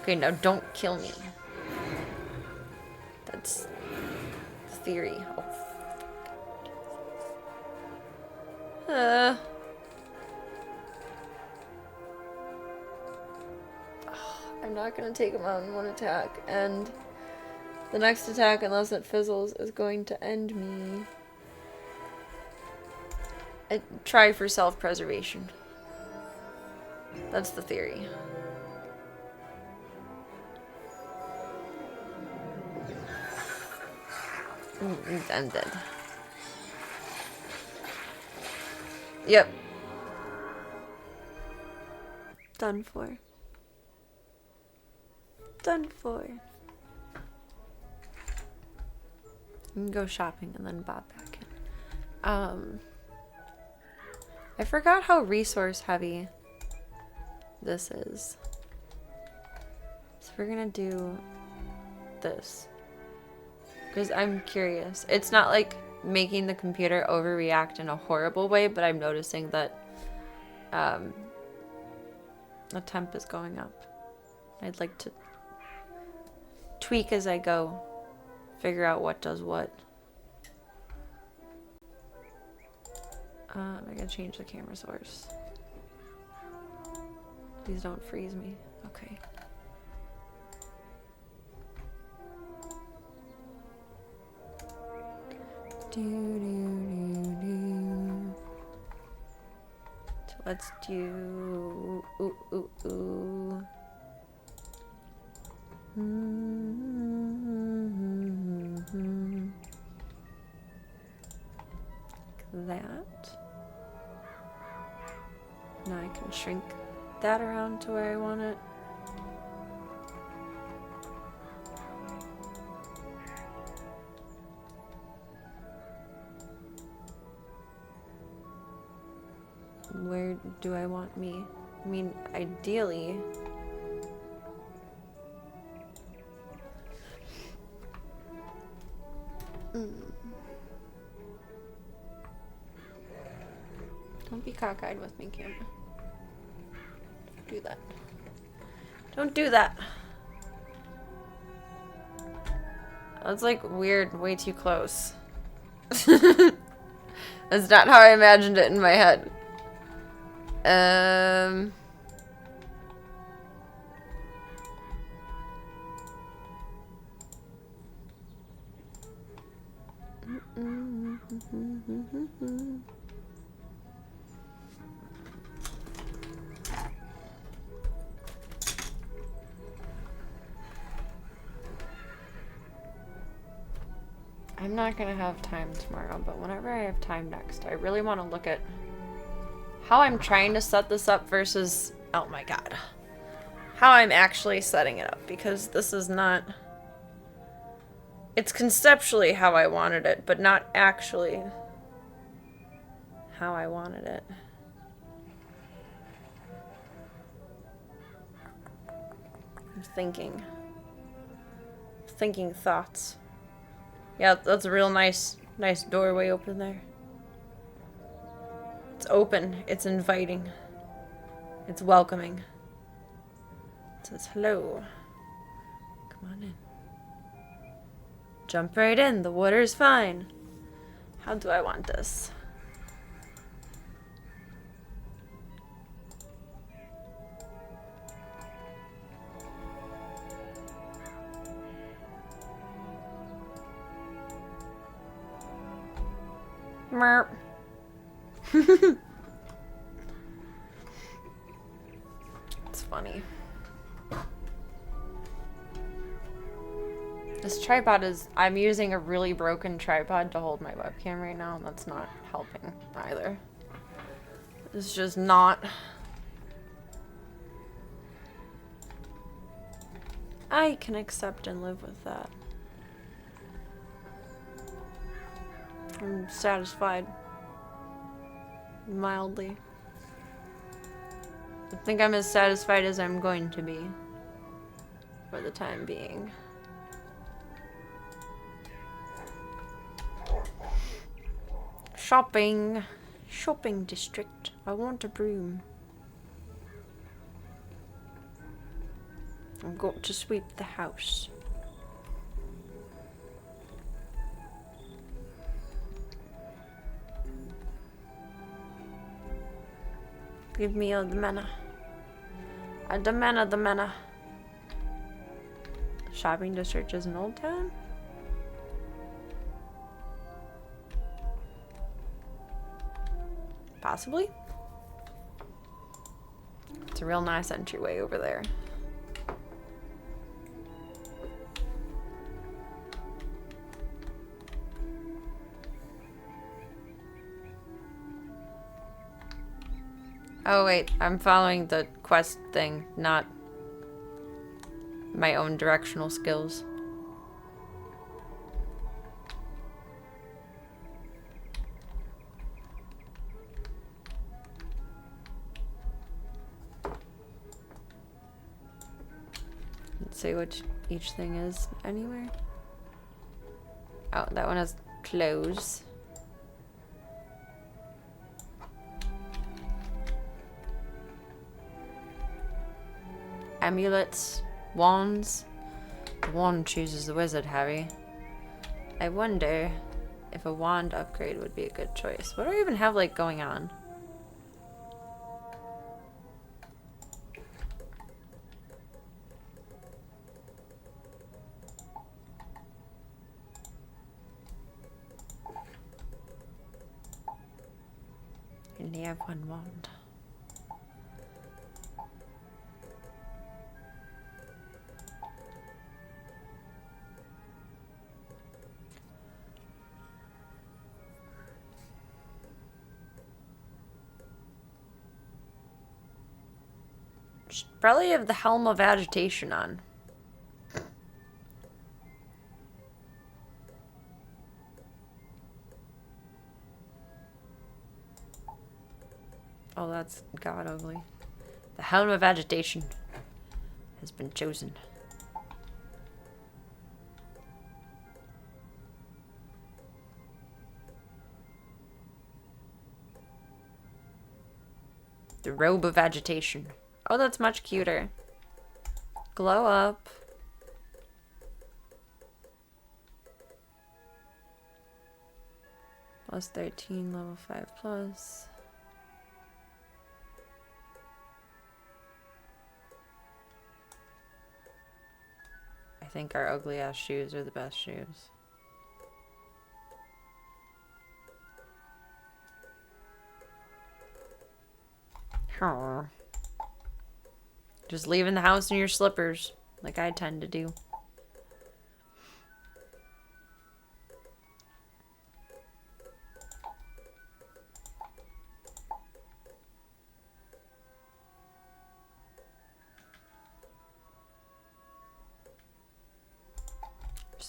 Okay, now don't kill me. That's the theory. Oh. I'm not gonna take him out in one attack, and the next attack, unless it fizzles, is going to end me. I try for self-preservation. That's the theory. I'm dead. Yep. Done for. Done for. You can go shopping and then bob back in. I forgot how resource heavy this is. So we're gonna do this. Because I'm curious. It's not like making the computer overreact in a horrible way, but I'm noticing that the temp is going up. I'd like to tweak as I go, figure out what does what. I gotta change the camera source. Please don't freeze me. Okay. So let's do like that. Now I can shrink that around to where I want it. Where do I want me? I mean, ideally... Don't be cockeyed with me, camera. Don't do that. Don't do that! That's like weird, way too close. That's not how I imagined it in my head. I'm not gonna have time tomorrow, but whenever I have time next, I really want to look at how I'm trying to set this up versus, oh my god, how I'm actually setting it up, because this is not, it's conceptually how I wanted it, but not actually how I wanted it. I'm thinking thoughts. Yeah, that's a real nice doorway open there. It's open, it's inviting, it's welcoming. It says hello. Come on in. Jump right in, the water's fine. How do I want this? Merp. It's funny. This tripod is, I'm using a really broken tripod to hold my webcam right now, and that's not helping either. It's just not. I can accept and live with that. I'm satisfied. Mildly. I think I'm as satisfied as I'm going to be. For the time being. Shopping. Shopping district. I want a broom. I've got to sweep the house. Give me all the mana. The mana. Shopping district is an old town? Possibly. It's a real nice entryway over there. Oh wait, I'm following the quest thing, not my own directional skills. Let's see what each thing is anywhere. Oh, that one has clothes. Amulets, wands. The wand chooses the wizard, Harry. I wonder if a wand upgrade would be a good choice. What do I even have, like, going on? I only have one wand. Should probably have the Helm of Agitation on. Oh, that's god ugly. The Helm of Agitation has been chosen. The Robe of Agitation. Oh, that's much cuter. Glow up. Plus 13, level 5 plus. I think our ugly ass shoes are the best shoes. Just leaving the house in your slippers, like I tend to do.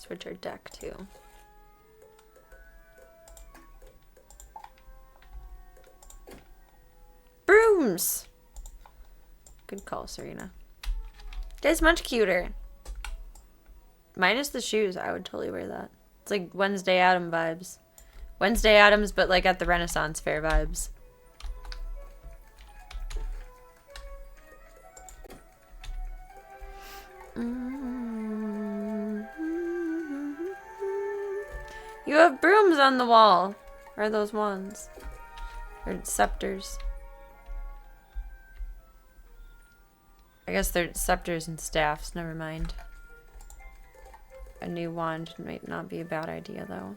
Switch our deck too. Brooms! Good call, Serena. Guy's much cuter. Minus the shoes, I would totally wear that. It's like Wednesday Adam vibes. Wednesday Adams, but like at the Renaissance Fair vibes. You have brooms on the wall. Or are those wands? Or scepters? I guess they're scepters and staffs, never mind. A new wand might not be a bad idea, though.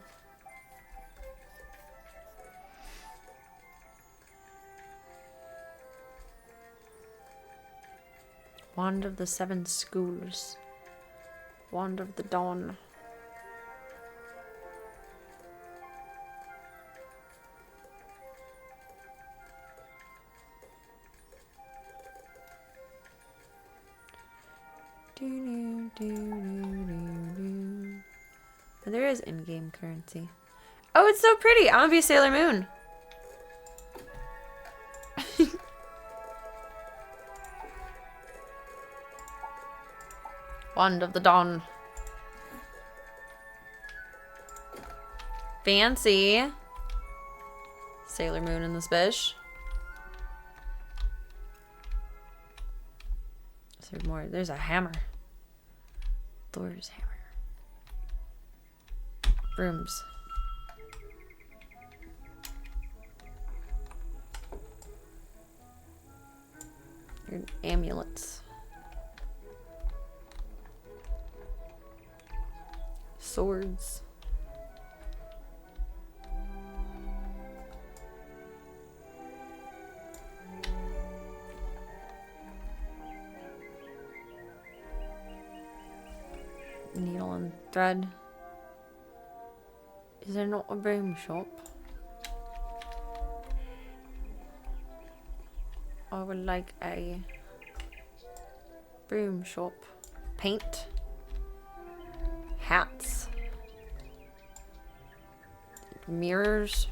Wand of the Seven Schools. Wand of the Dawn. Oh, there is in-game currency. Oh, it's so pretty! I want to be Sailor Moon. Wand of the Dawn. Fancy. Sailor Moon in this bitch. Is there more? There's a hammer. Thor's hammer. Brooms. Your amulets. Swords. Needle and thread. Is there not a broom shop? I would like a broom shop. Paint. Hats. Mirrors.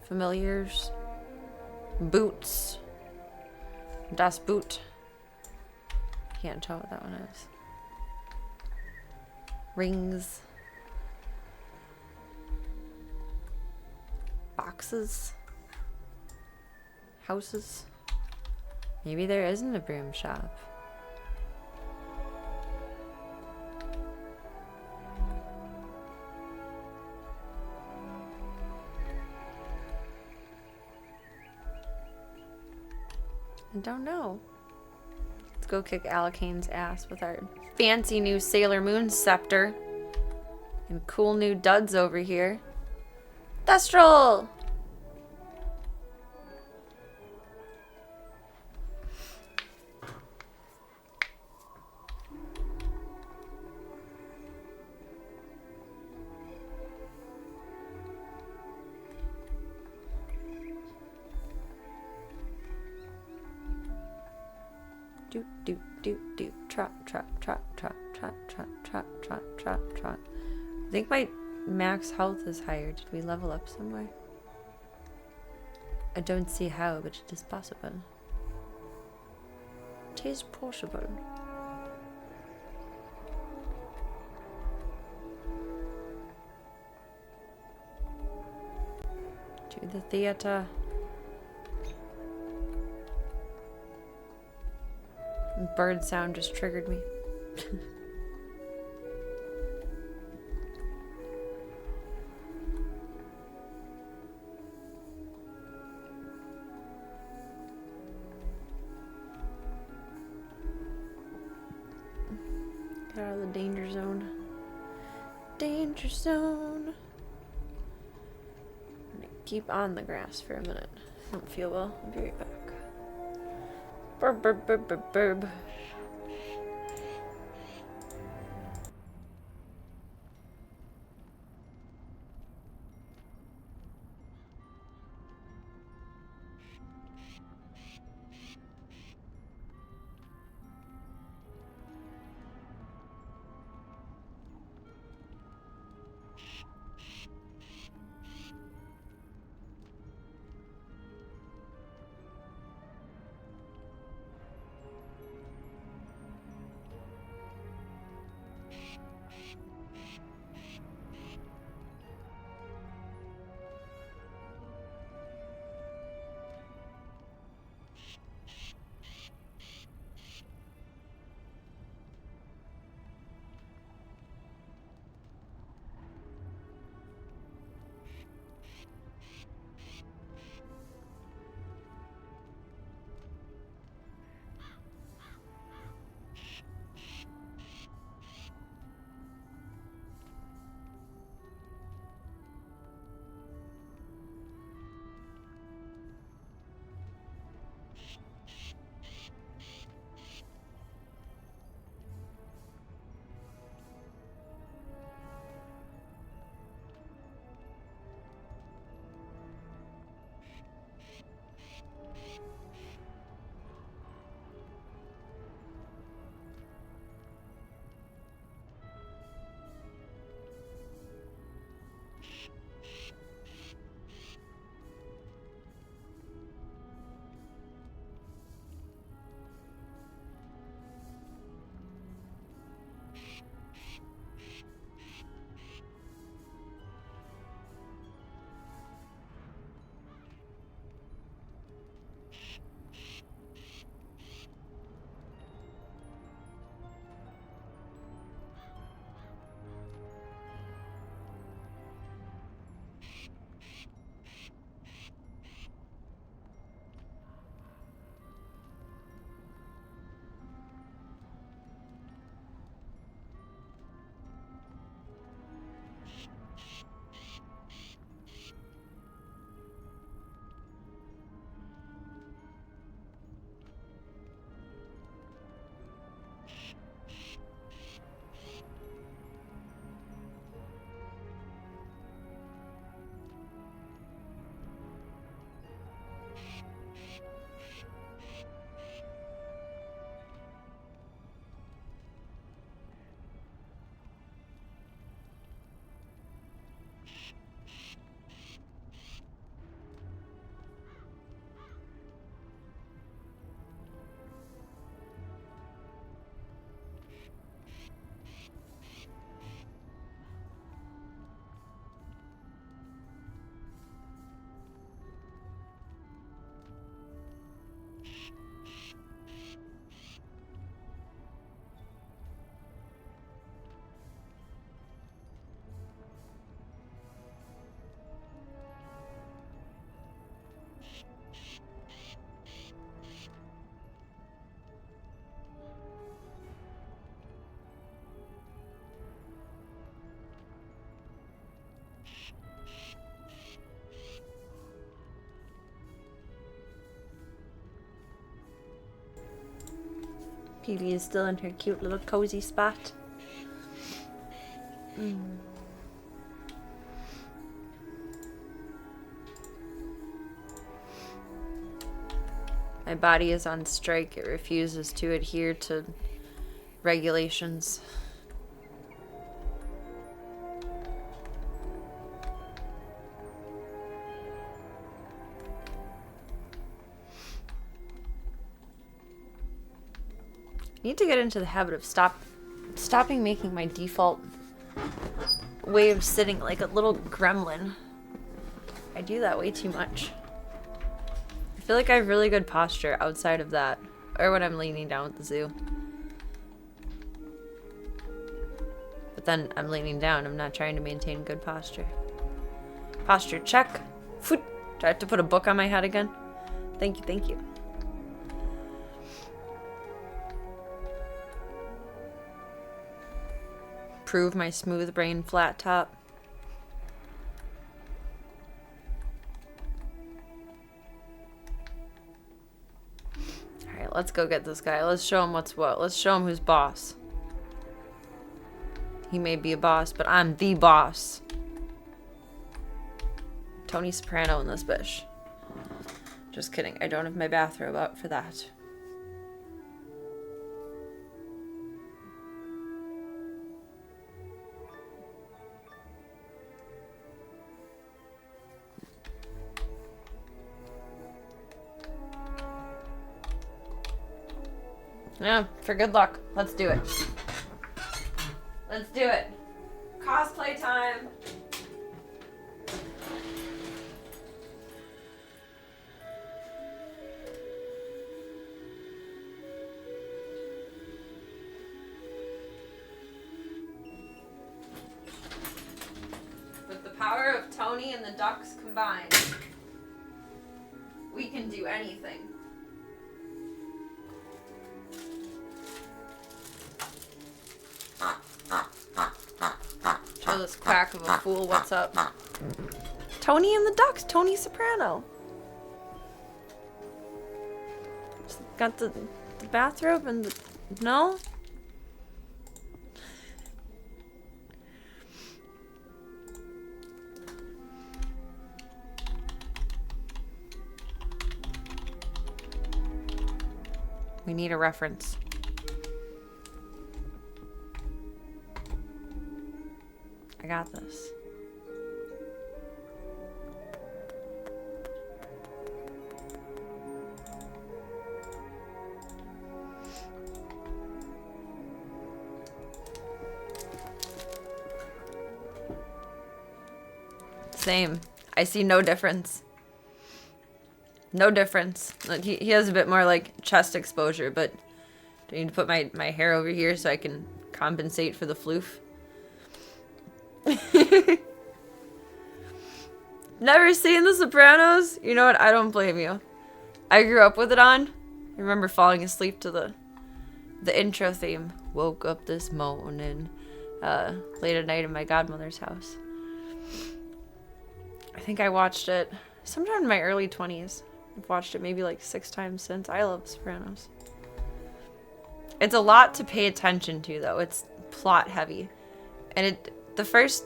Familiars. Boots. Das Boot. Can't tell what that one is. Rings. Boxes. Houses. Maybe there isn't a broom shop. I don't know. Let's go kick Alacane's ass with our fancy new Sailor Moon scepter. And cool new duds over here. Thestral! Do do do do trot trot trot trot trot trot trot trot trot trot. I think my max health is higher. Did we level up somewhere? I don't see how, but it is possible. It is possible. To the theater. Bird sound just triggered me. Get out of the danger zone. Danger zone. I'm gonna keep on the grass for a minute. I don't feel well. I'll be right back. Burb, burb, burb, burb, burb. Phoebe is still in her cute little cozy spot. My body is on strike. It refuses to adhere to regulations. I need to get into the habit of stopping making my default way of sitting like a little gremlin. I do that way too much. I feel like I have really good posture outside of that, or when I'm leaning down at the zoo. But then I'm leaning down, I'm not trying to maintain good posture. Posture check. Foot. Do I have to put a book on my head again? Thank you, thank you. Prove my smooth brain flat top. Alright, let's go get this guy. Let's show him what's what. Let's show him who's boss. He may be a boss, but I'm the boss. Tony Soprano in this bitch. Just kidding. I don't have my bathrobe out for that. Yeah, for good luck. Let's do it. Let's do it. Cosplay time. With the power of Tony and the ducks combined, we can do anything. Show this quack of a fool what's up. Tony and the Ducks, Tony Soprano. Just got the bathrobe and the... No? We need a reference. I got this. Same. I see no difference. No difference. Like, he has a bit more like chest exposure, but do I need to put my hair over here so I can compensate for the floof? Never seen The Sopranos? You know what? I don't blame you. I grew up with it on. I remember falling asleep to the intro theme. Woke up this morning late at night in my godmother's house. I think I watched it sometime in my early 20s. I've watched it maybe like 6 times since. I love The Sopranos. It's a lot to pay attention to, though. It's plot heavy. And the first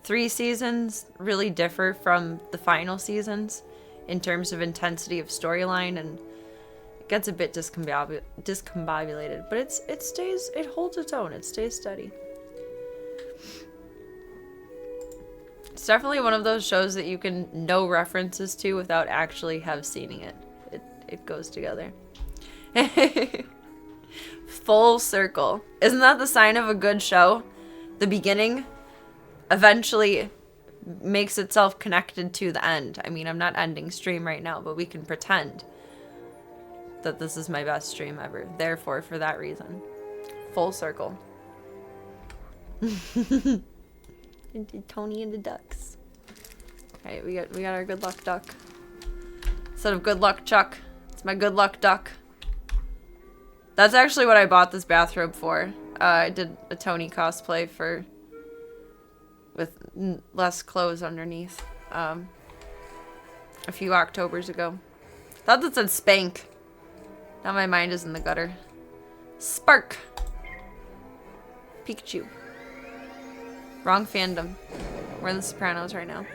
3 seasons really differ from the final seasons in terms of intensity of storyline, and it gets a bit discombobulated, but it holds its own. It stays steady. It's definitely one of those shows that you can know references to without actually have seen it. It goes together. Full circle. Isn't that the sign of a good show? The beginning eventually makes itself connected to the end. I mean, I'm not ending stream right now, but we can pretend that this is my best stream ever. Therefore, for that reason. Full circle. Tony and the Ducks. Alright, we got our good luck duck. Instead of good luck Chuck, it's my good luck duck. That's actually what I bought this bathrobe for. I did a Tony cosplay with less clothes underneath a few Octobers ago. Thought that said spank. Now my mind is in the gutter. Spark. Pikachu. Wrong fandom. We're in The Sopranos right now.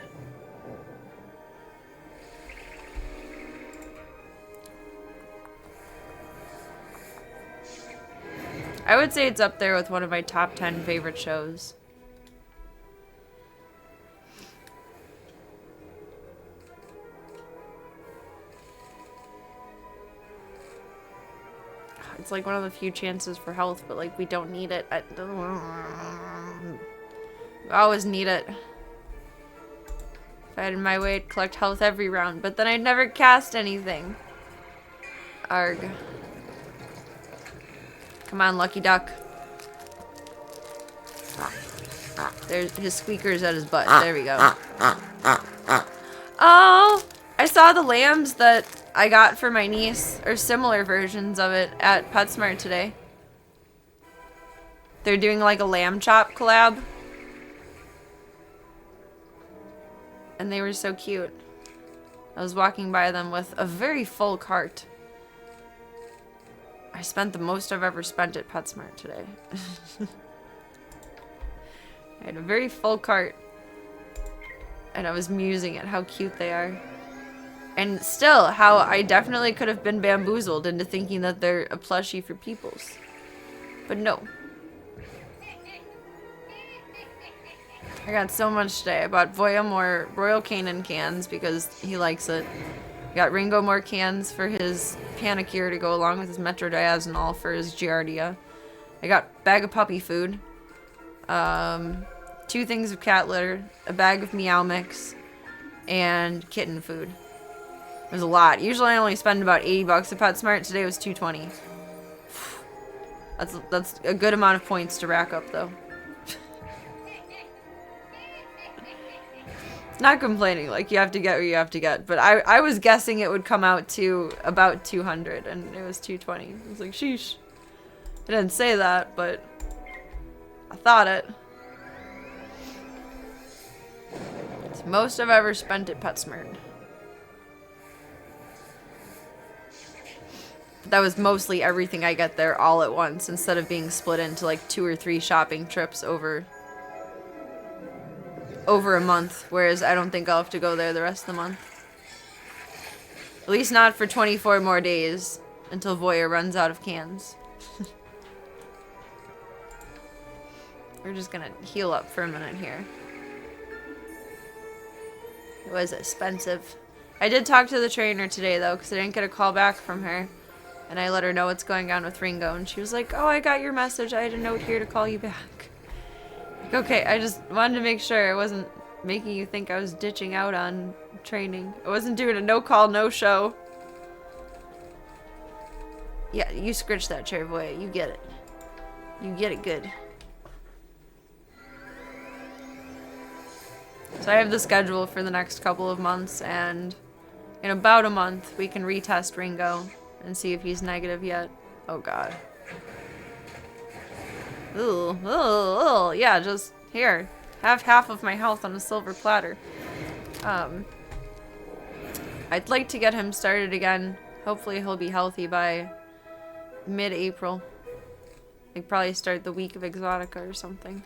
I would say it's up there with one of my top 10 favorite shows. It's like one of the few chances for health, but like we don't need it. I always need it. If I had my way, I'd collect health every round, but then I'd never cast anything. Arg. Come on, Lucky Duck. There's his squeaker's at his butt. There we go. Oh! I saw the lambs that I got for my niece, or similar versions of it, at PetSmart today. They're doing like a lamb chop collab. And they were so cute. I was walking by them with a very full cart. I spent the most I've ever spent at PetSmart today. I had a very full cart. And I was musing at how cute they are. And still, how I definitely could have been bamboozled into thinking that they're a plushie for peoples. But no. I got so much today. I bought Voya more Royal Canin cans because he likes it. I got Ringo more cans for his Panicure to go along with his Metrodiazonol for his Giardia. I got a bag of puppy food. 2 things of cat litter. A bag of Meow Mix. And kitten food. It was a lot. Usually I only spend about $80 at PetSmart. Today was $220. That's a good amount of points to rack up though. Not complaining, like you have to get what you have to get, but I was guessing it would come out to about 200 and it was 220. I was like, sheesh. I didn't say that, but I thought it. It's most I've ever spent at PetSmart. That was mostly everything I get there all at once instead of being split into like 2 or 3 shopping trips over a month, whereas I don't think I'll have to go there the rest of the month. At least not for 24 more days until Voya runs out of cans. We're just gonna heal up for a minute here. It was expensive. I did talk to the trainer today though, because I didn't get a call back from her. And I let her know what's going on with Ringo, and she was like, oh, I got your message. I had a note here to call you back. Okay, I just wanted to make sure I wasn't making you think I was ditching out on training. I wasn't doing a no-call, no-show. Yeah, you scritch that chair, boy. You get it. You get it good. So I have the schedule for the next couple of months, and in about a month, we can retest Ringo and see if he's negative yet. Oh, God. Ooh, ooh, yeah, just here. Have half of my health on a silver platter. I'd like to get him started again. Hopefully he'll be healthy by mid-April. I'd probably start the week of Exotica or something.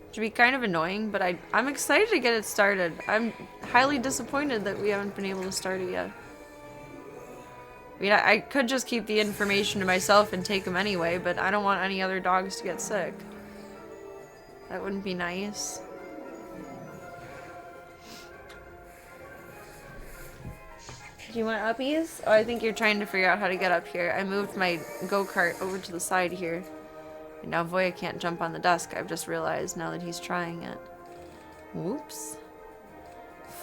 Which would be kind of annoying, but I'm excited to get it started. I'm highly disappointed that we haven't been able to start it yet. I mean, I could just keep the information to myself and take them anyway, but I don't want any other dogs to get sick. That wouldn't be nice. Do you want uppies? Oh, I think you're trying to figure out how to get up here. I moved my go-kart over to the side here. And now Voya can't jump on the desk, I've just realized now that he's trying it. Whoops.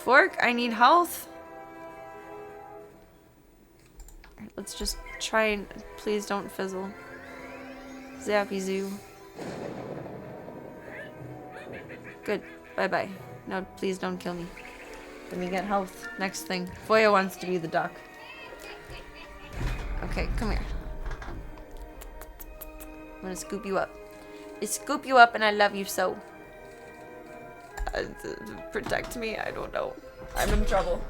Fork, I need health. Let's just try and please don't fizzle. Zappy Zoo. Good. Bye-bye. No, please don't kill me. Let me get health. Next thing. Voya wants to be the duck. Okay, come here. I'm gonna scoop you up. I scoop you up and I love you so. Protect me? I don't know. I'm in trouble.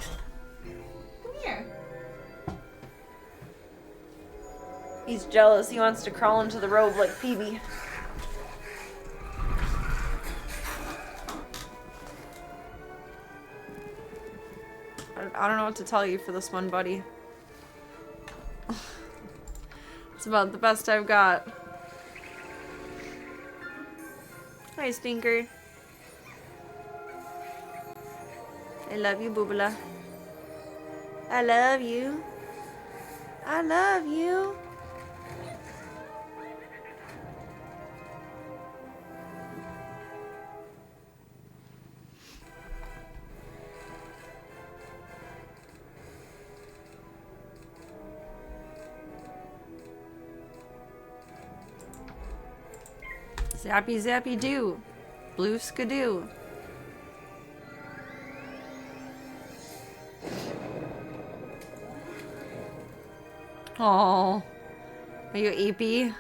Come here. He's jealous. He wants to crawl into the robe like Phoebe. I don't know what to tell you for this one, buddy. It's about the best I've got. Hi, Stinker. I love you, Boobala. I love you. I love you. Zappy zappy doo. Blue skidoo. Oh, are you AP?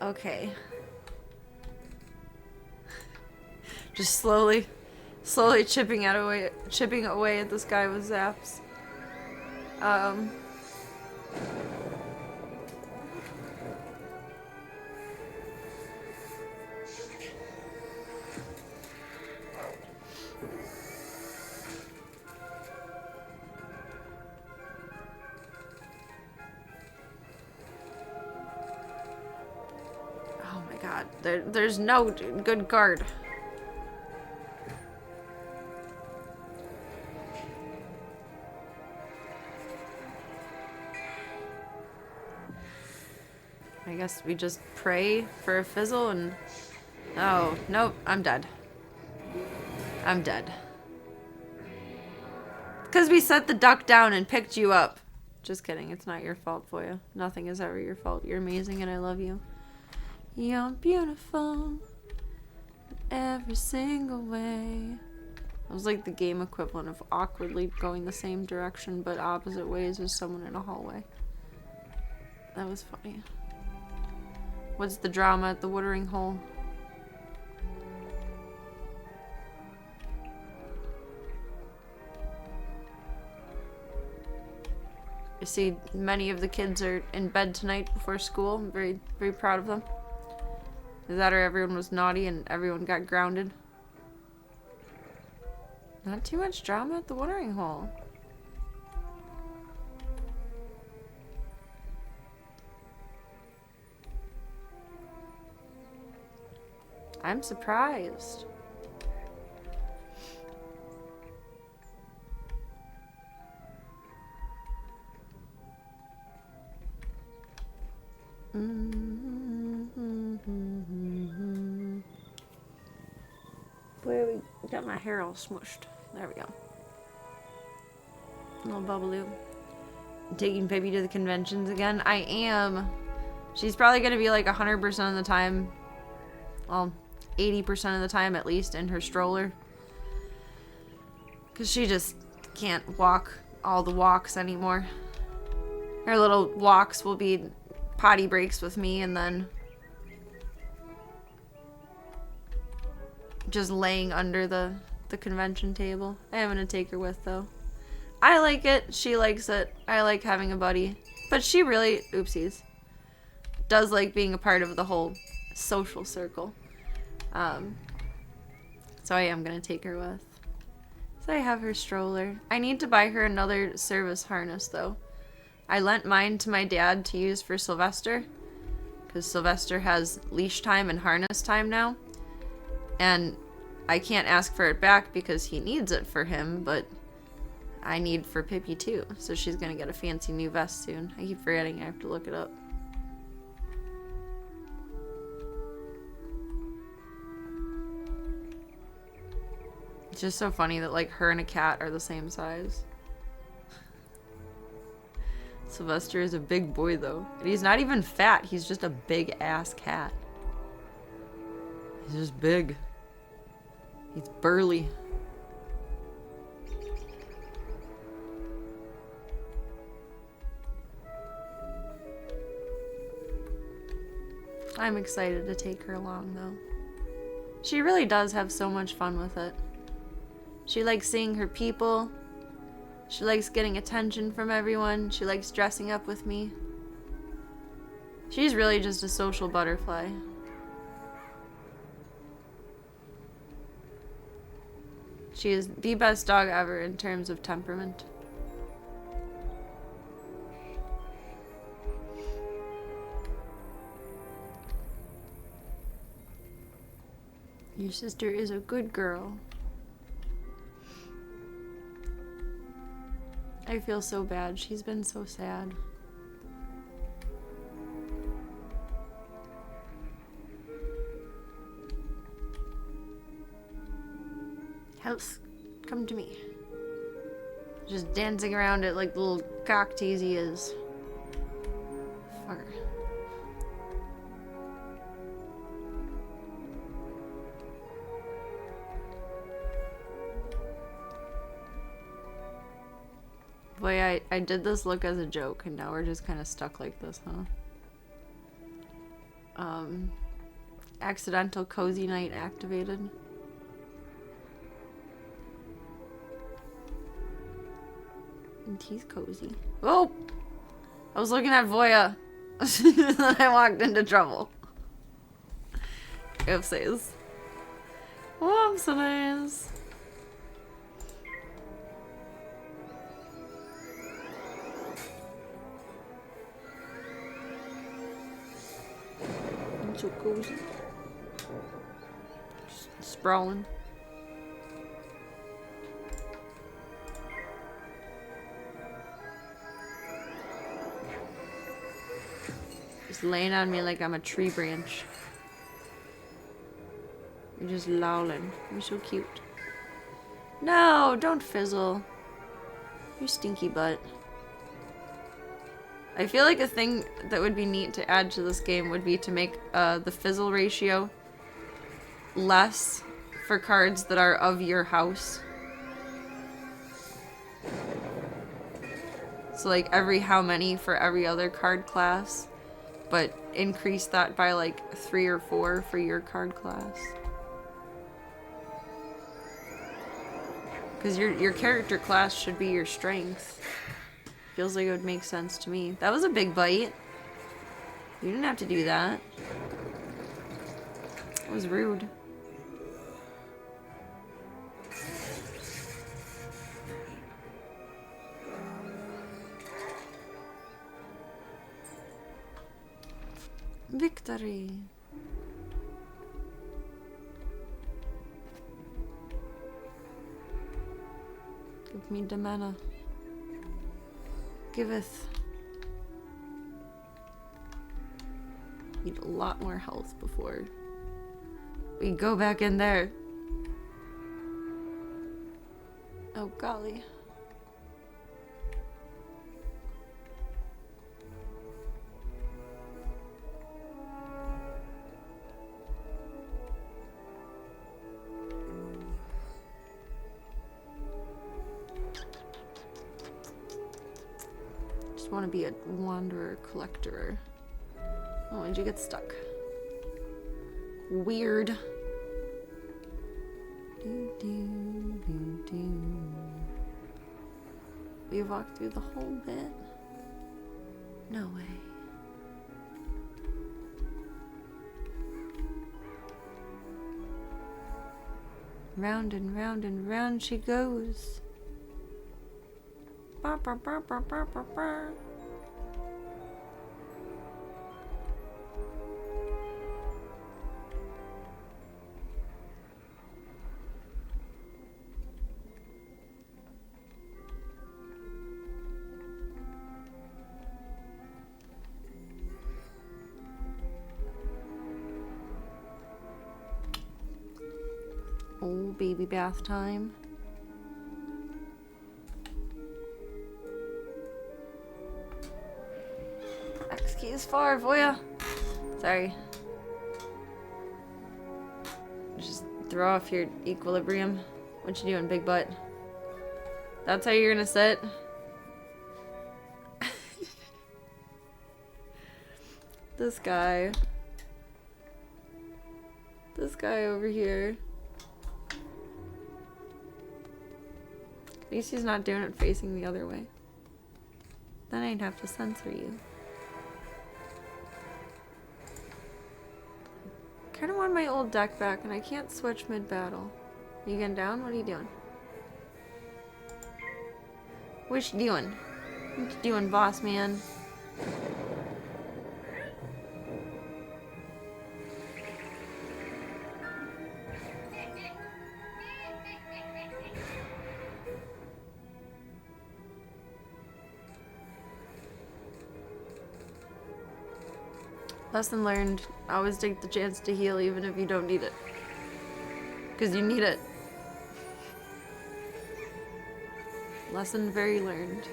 Okay. Just slowly chipping away at this guy with zaps. Oh my god, there's no good guard. I guess we just pray for a fizzle and... Oh, nope, I'm dead. I'm dead. Because we set the duck down and picked you up. Just kidding, it's not your fault, Foya. Nothing is ever your fault. You're amazing and I love you. You're beautiful in every single way. It was like the game equivalent of awkwardly going the same direction but opposite ways as someone in a hallway. That was funny. What's the drama at the watering hole? You see, many of the kids are in bed tonight before school. I'm very, very proud of them. Is that or everyone was naughty and everyone got grounded? Not too much drama at the watering hole. I'm surprised. Where we got my hair all smushed. There we go. A little bubbaloo. Taking Pippi to the conventions again. I am. She's probably gonna be like 100% of the time. Well, 80% of the time at least in her stroller. Because she just can't walk all the walks anymore. Her little walks will be potty breaks with me and then just laying under the convention table. I am going to take her with though. I like it. She likes it. I like having a buddy. But she really, oopsies, does like being a part of the whole social circle. So I am going to take her with. So I have her stroller. I need to buy her another service harness though. I lent mine to my dad to use for Sylvester. Because Sylvester has leash time and harness time now. And I can't ask for it back because he needs it for him, but I need for Pippi too. So she's going to get a fancy new vest soon. I keep forgetting I have to look it up. It's just so funny that like her and a cat are the same size. Sylvester is a big boy though. And he's not even fat, he's just a big ass cat. He's just big. He's burly. I'm excited to take her along though. She really does have so much fun with it. She likes seeing her people. She likes getting attention from everyone. She likes dressing up with me. She's really just a social butterfly. She is the best dog ever in terms of temperament. Your sister is a good girl. I feel so bad. She's been so sad. House, come to me. Just dancing around it like the little cock tease he is. Fucker. Boy, I did this look as a joke, and now we're just kind of stuck like this, huh? Accidental cozy night activated. And he's cozy. Oh! I was looking at Voya. Then I walked into trouble. Oopsies. Whoopsies. I'm so cozy. Just sprawling. Just laying on me like I'm a tree branch. You're just lolling. You're so cute. No, don't fizzle. You stinky butt. I feel like a thing that would be neat to add to this game would be to make the fizzle ratio less for cards that are of your house. So like every how many for every other card class, but increase that by like 3 or 4 for your card class. Because your character class should be your strength. Feels like it would make sense to me. That was a big bite. You didn't have to do that. It was rude. Victory. Give me the mana. Giveth. Need a lot more health before we go back in there. Oh golly. Want to be a wanderer collector. Oh, why'd you get stuck? Weird. We walked through the whole bit? No way. Round and round and round she goes. Ba, ba, ba, ba, ba, ba, ba. Oh, baby bath time. X key is far, Voya. Sorry. Just throw off your equilibrium. What you doing, big butt? That's how you're gonna sit? This guy. This guy over here. At least he's not doing it facing the other way. Then I'd have to censor you. kind of want my old deck back, and I can't switch mid-battle. You getting down? What are you doing? What you doing? What you doing, boss man? Lesson learned. Always take the chance to heal even if you don't need it. Because you need it. Lesson very learned.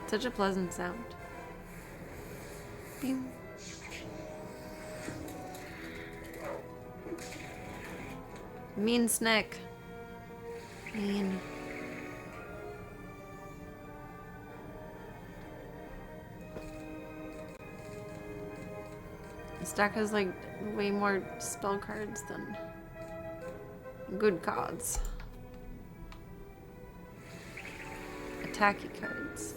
Such a pleasant sound. Beam. Mean snake. Mean. This deck has like way more spell cards than good cards. Attacky cards.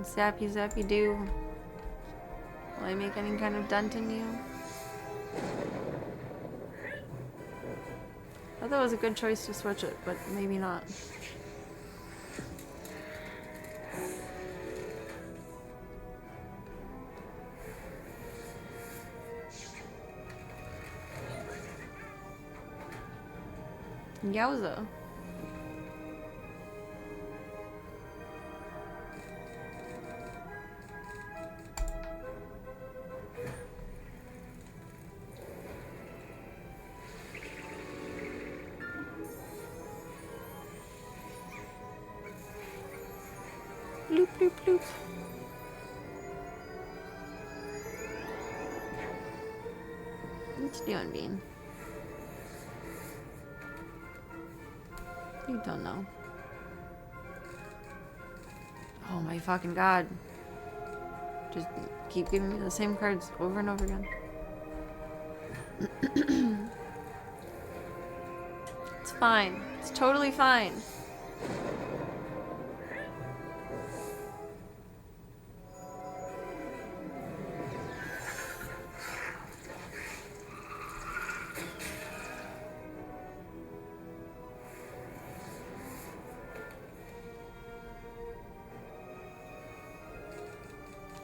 Zappy zappy do. Will I make any kind of dent in you? I thought it was a good choice to switch it, but maybe not. Yowza. Bloop, bloop, bloop. What you doing, Bean? You don't know. Oh my fucking god. Just keep giving me the same cards over and over again. It's fine. It's totally fine.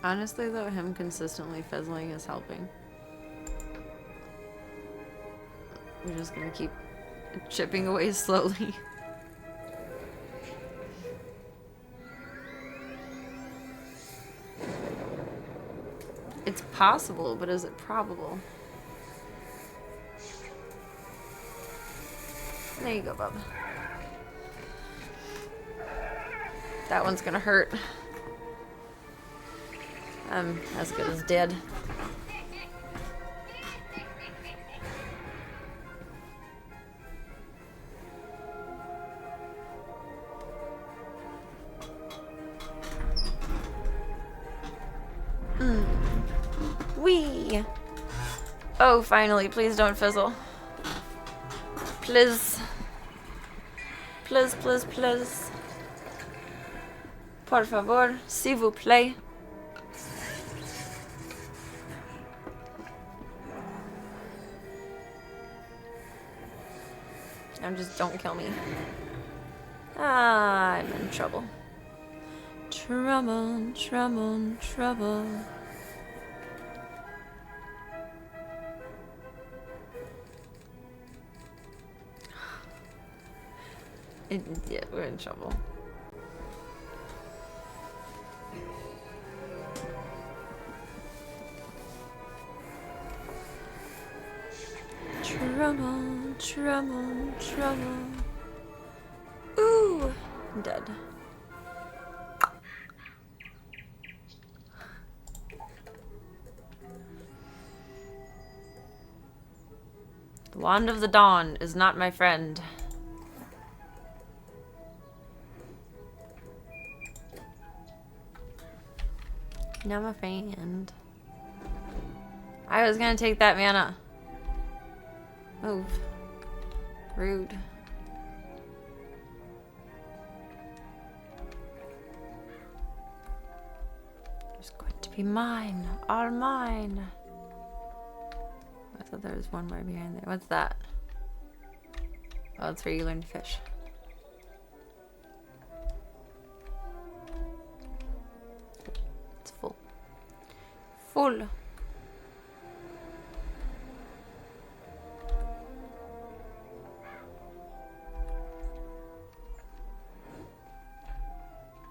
Honestly, though, him consistently fizzling is helping. We're just gonna keep chipping away slowly. It's possible, but is it probable? There you go, bub. That one's gonna hurt. I'm as good as dead. Wee! Oh, finally, please don't fizzle. Please. Please, please, please. Por favor, s'il vous plaît. Just don't kill me. Ah, I'm in trouble. Trouble, trouble, trouble. Yeah, we're in trouble. Trouble, trouble, trouble. Ooh, I'm dead. The Wand of the Dawn is not my friend. Not my friend. I was gonna take that mana. Move. Rude. It's going to be mine. All mine. I thought there was one more behind there. What's that? Oh, it's where you learn to fish. It's full. Full.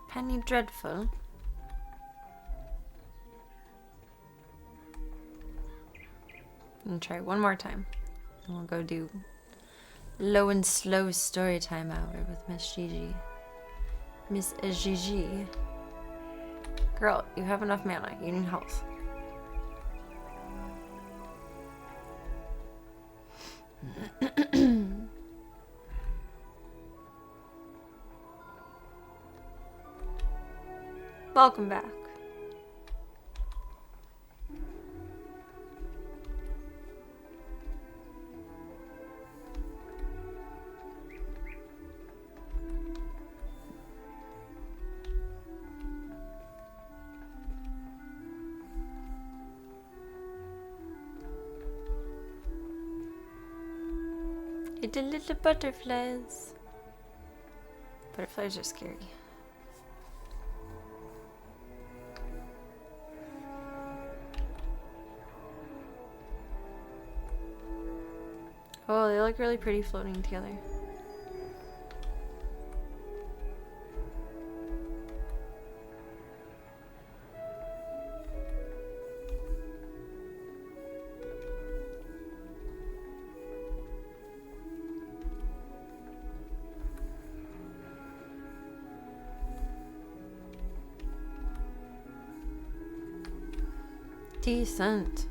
Penny Dreadful. And try one more time. And we'll go do low and slow story time hour with Miss Gigi. Miss Gigi. Girl, you have enough mana. You need health. Welcome back. Little butterflies. Butterflies are scary. Oh, they look really pretty floating together. Decent.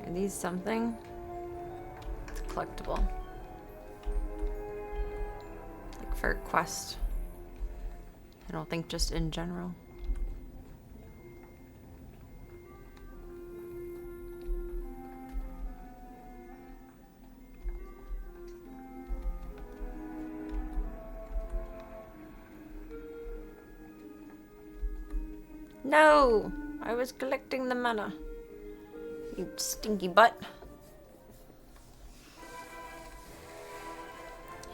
Are these something? It's collectible. Like for a quest. I don't think just in general. No! I was collecting the mana. You stinky butt.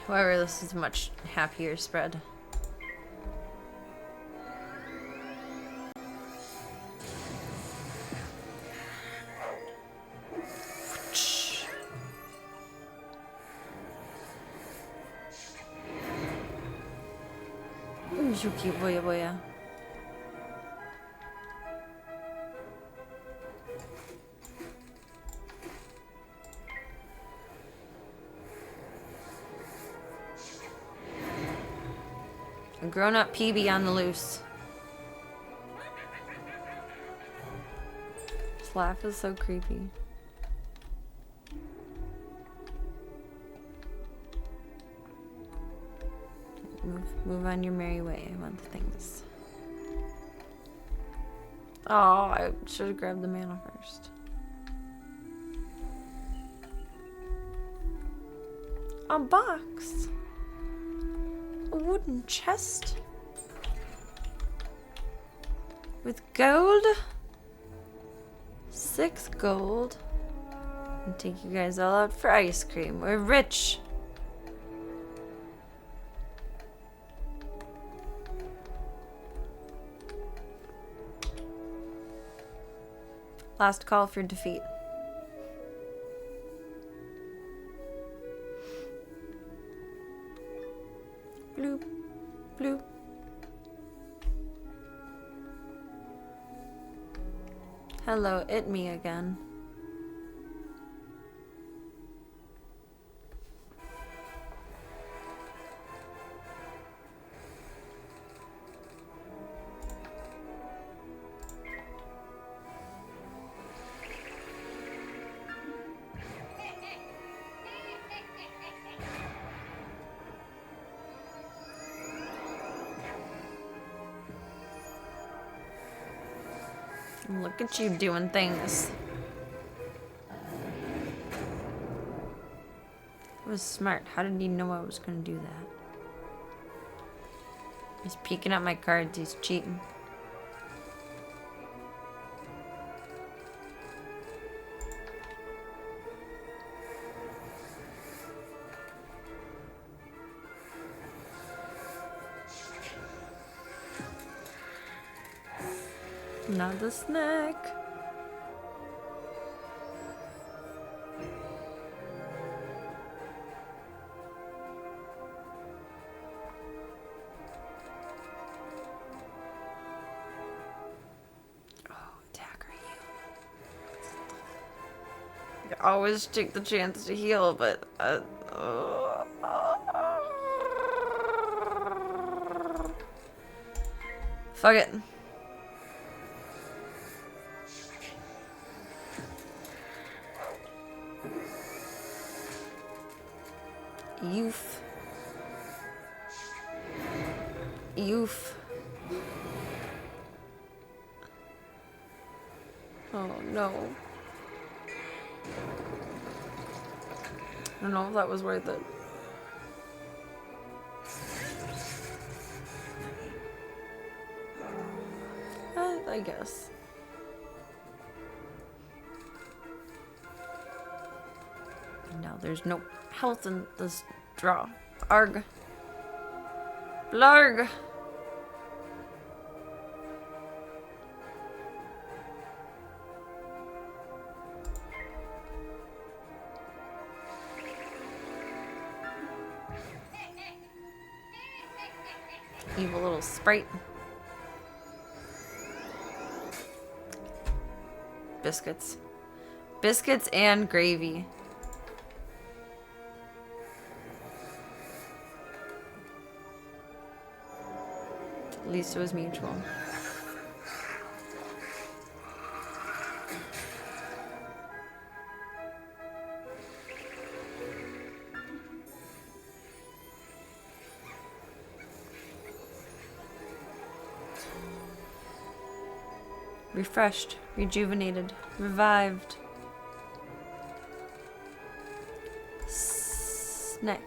However, this is a much happier spread. Yuki boya boya. A grown-up PB on the loose. His laugh is so creepy. Move on your merry way. I want the things. Oh, I should have grabbed the mana first. A box. A wooden chest. With gold. 6 gold. And take you guys all out for ice cream. We're rich. Last call for defeat. Bloop. Bloop. Hello, it me again. Look at you doing things. It was smart. How did he know I was gonna do that? He's peeking at my cards. He's cheating. Another snack. I always take the chance to heal, but fuck it. Youth. Youth. Oh no. I don't know if that was worth it. I guess. Now there's no health in this draw. Arg. Blarg. Evil little sprite. Biscuits. Biscuits and gravy. At least it was mutual. Refreshed, rejuvenated, revived. Snack.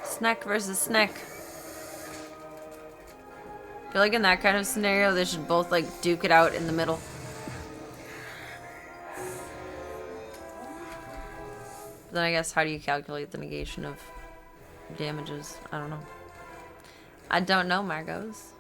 Snack versus snack. I feel like in that kind of scenario, they should both like duke it out in the middle. Then I guess how do you calculate the negation of damages? I don't know. I don't know, Margos.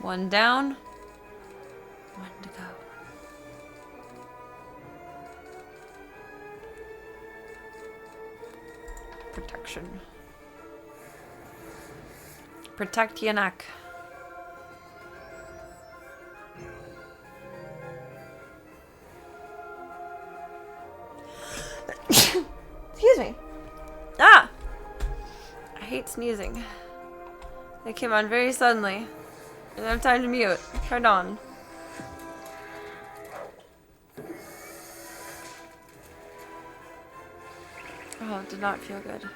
One down. One to go. Protection. Protect your neck. Excuse me. Ah! I hate sneezing. It came on very suddenly. I didn't have time to mute. Turn on. Oh, Oh, it did not feel good.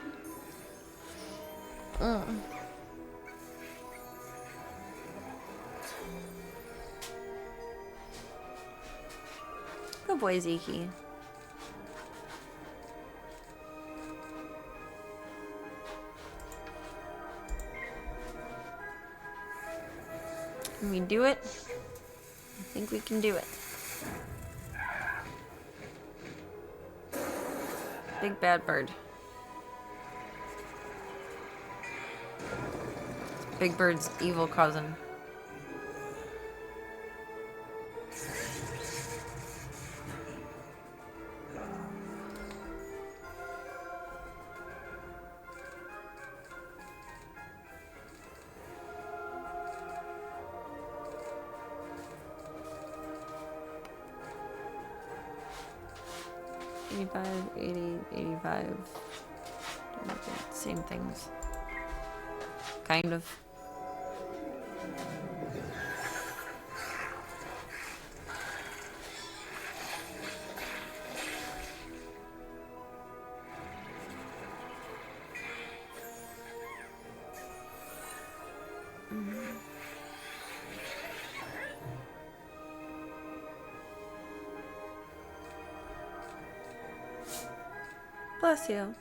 Good boy, Zeke. Can we do it? I think we can do it. Big bad bird. Big Bird's evil cousin. $85, $80, $85. Same things. Kind of. Bless you.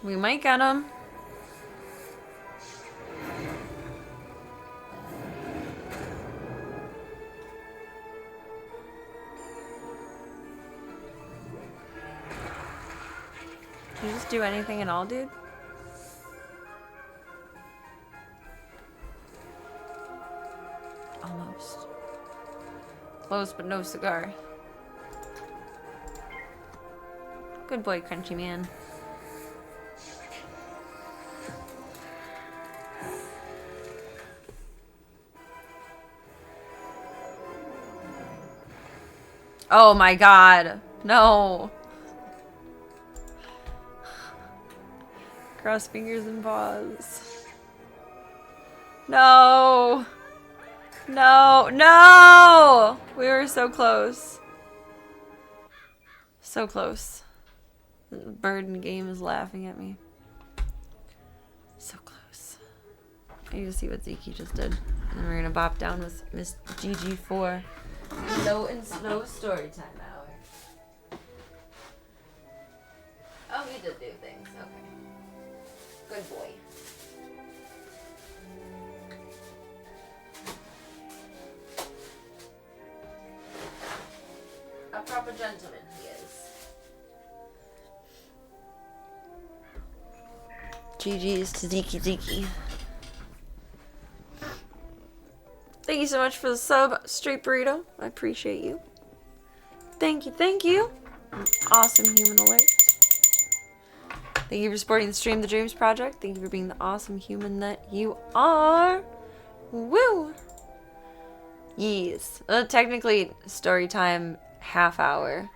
We might get him. Did you just do anything at all, dude? Almost. Close, but no cigar. Good boy, Crunchy Man. Oh my god. No. Cross fingers and paws. No. No. No! We were so close. So close. The bird in game is laughing at me. So close. I need to see what Zeke just did. And we're gonna bop down with Miss GG4. Low and slow story time hour. Oh, he did do things. Okay. Good boy. A proper gentleman he is. GG's to Zeke. Thank you so much for the sub, Straight Burrito. I appreciate you. Thank you. Awesome human alert. Thank you for supporting the Stream the Dreams project. Thank you for being the awesome human that you are. Woo! Yes. Technically, story time, half hour.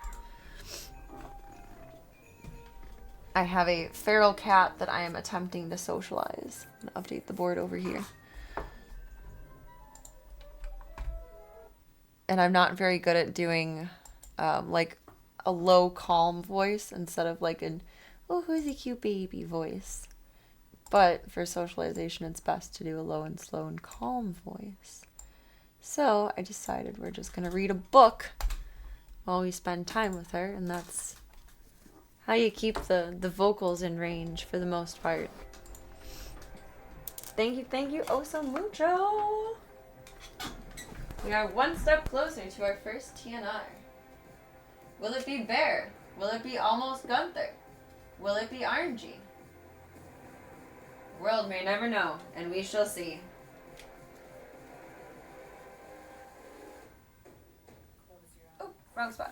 I have a feral cat that I am attempting to socialize. I'm gonna update the board over here. And I'm not very good at doing like a low calm voice instead of like an oh who's a cute baby voice. But for socialization it's best to do a low and slow and calm voice. So I decided we're just gonna read a book while we spend time with her, and that's how you keep the vocals in range for the most part. Thank you oh so mucho. We are one step closer to our first TNR. Will it be Bear? Will it be almost Gunther? Will it be RNG? World may never know, and we shall see. Oh, wrong spot.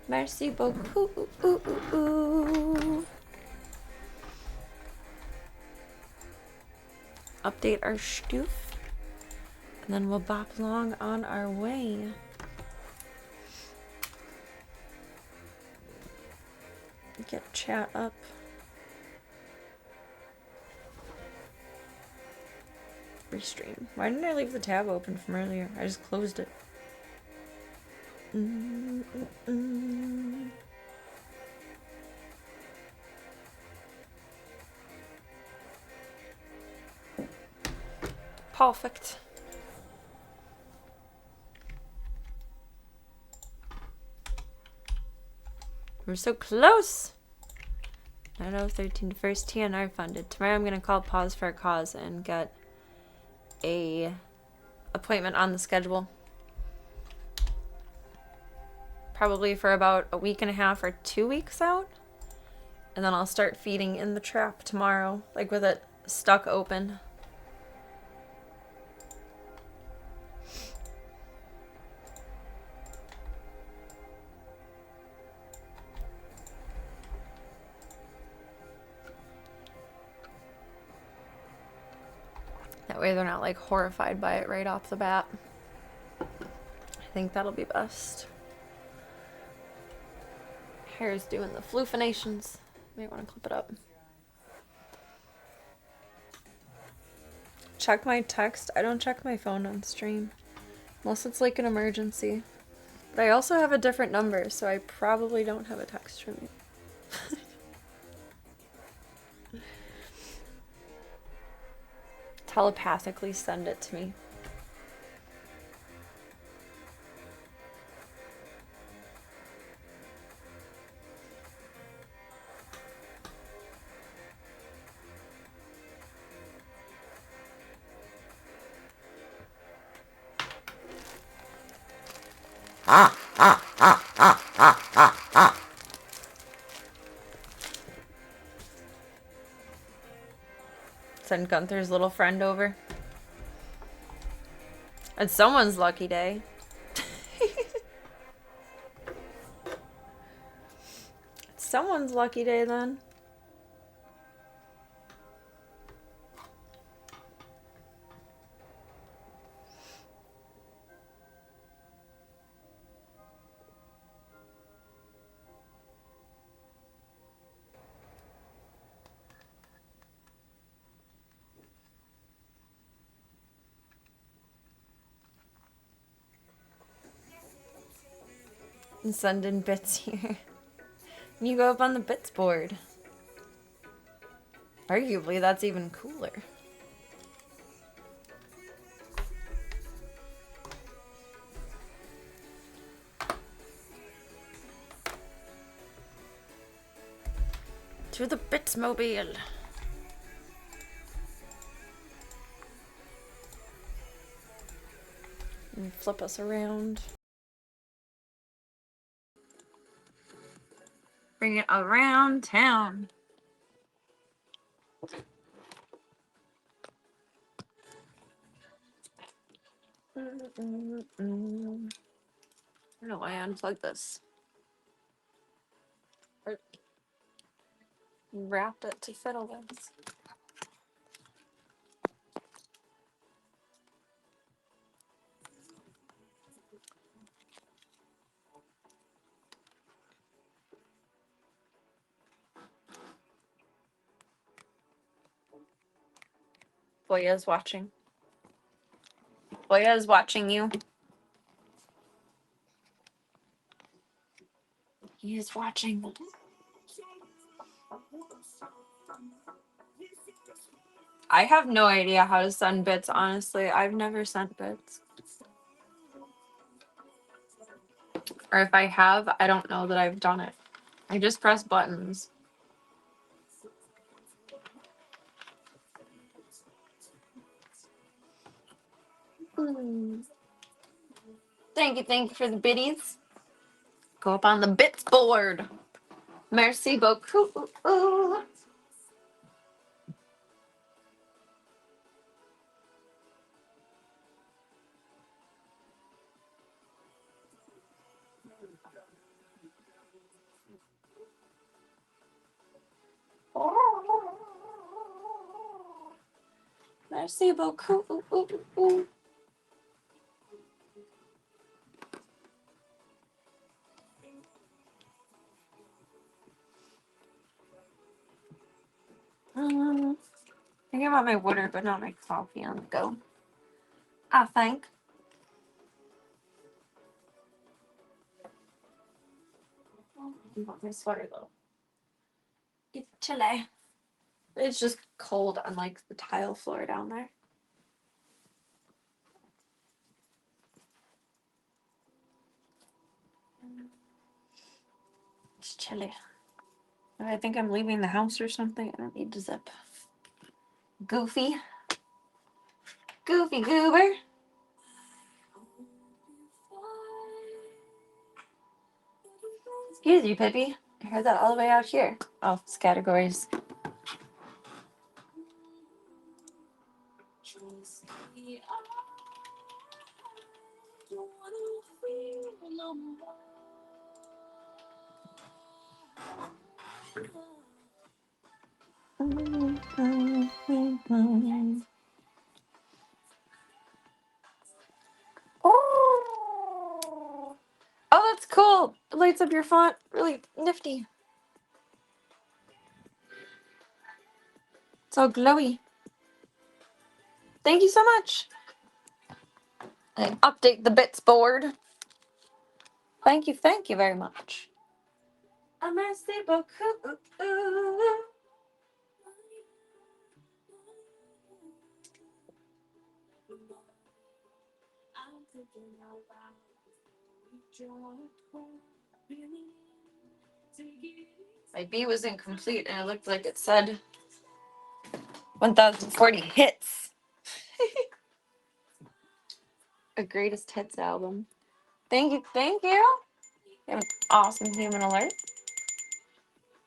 Merci beaucoup. Update our stoof. And then we'll bop along on our way. Get chat up. Restream. Why didn't I leave the tab open from earlier? I just closed it. Perfect. We're so close. 9013 first TNR funded. Tomorrow I'm gonna call Pause for a Cause and get a appointment on the schedule. Probably for about a week and a half or 2 weeks out. And then I'll start feeding in the trap tomorrow, like with it stuck open. That way they're not like horrified by it right off the bat. I think that'll be best. Hair's doing the floofinations. Might want to clip it up. Check my text. I don't check my phone on stream. Unless it's like an emergency. But I also have a different number, so I probably don't have a text from you. Telepathically send it to me. Send Gunther's little friend over. It's someone's lucky day. It's someone's lucky day then. And send in bits here. And you go up on the bits board. Arguably, that's even cooler. To the Bitsmobile. And flip us around. Bring it around town. I don't know why I unplugged this. Or wrapped it to fiddle with. Boya is watching. Boya is watching you. He is watching. I have no idea how to send bits, honestly. I've never sent bits. Or if I have, I don't know that I've done it. I just press buttons. Thank you for the biddies. Go up on the bits board. Merci beaucoup. Merci beaucoup. I think I want my water, but not my coffee on the go. I think. I want my sweater though. It's chilly. It's just cold on like the tile floor down there. It's chilly. I think I'm leaving the house or something. I don't need to zip. Goofy. Goofy goober. Excuse you, Pippi. I heard that all the way out here. Oh, it's categories. Oh, that's cool. It lights up your font. Really nifty. It's all glowy. Thank you so much. And update the bits board. Thank you very much. Merci beaucoup. My B was incomplete and it looked like it said 1040 hits. A greatest hits album. Thank you. You have an awesome human alert.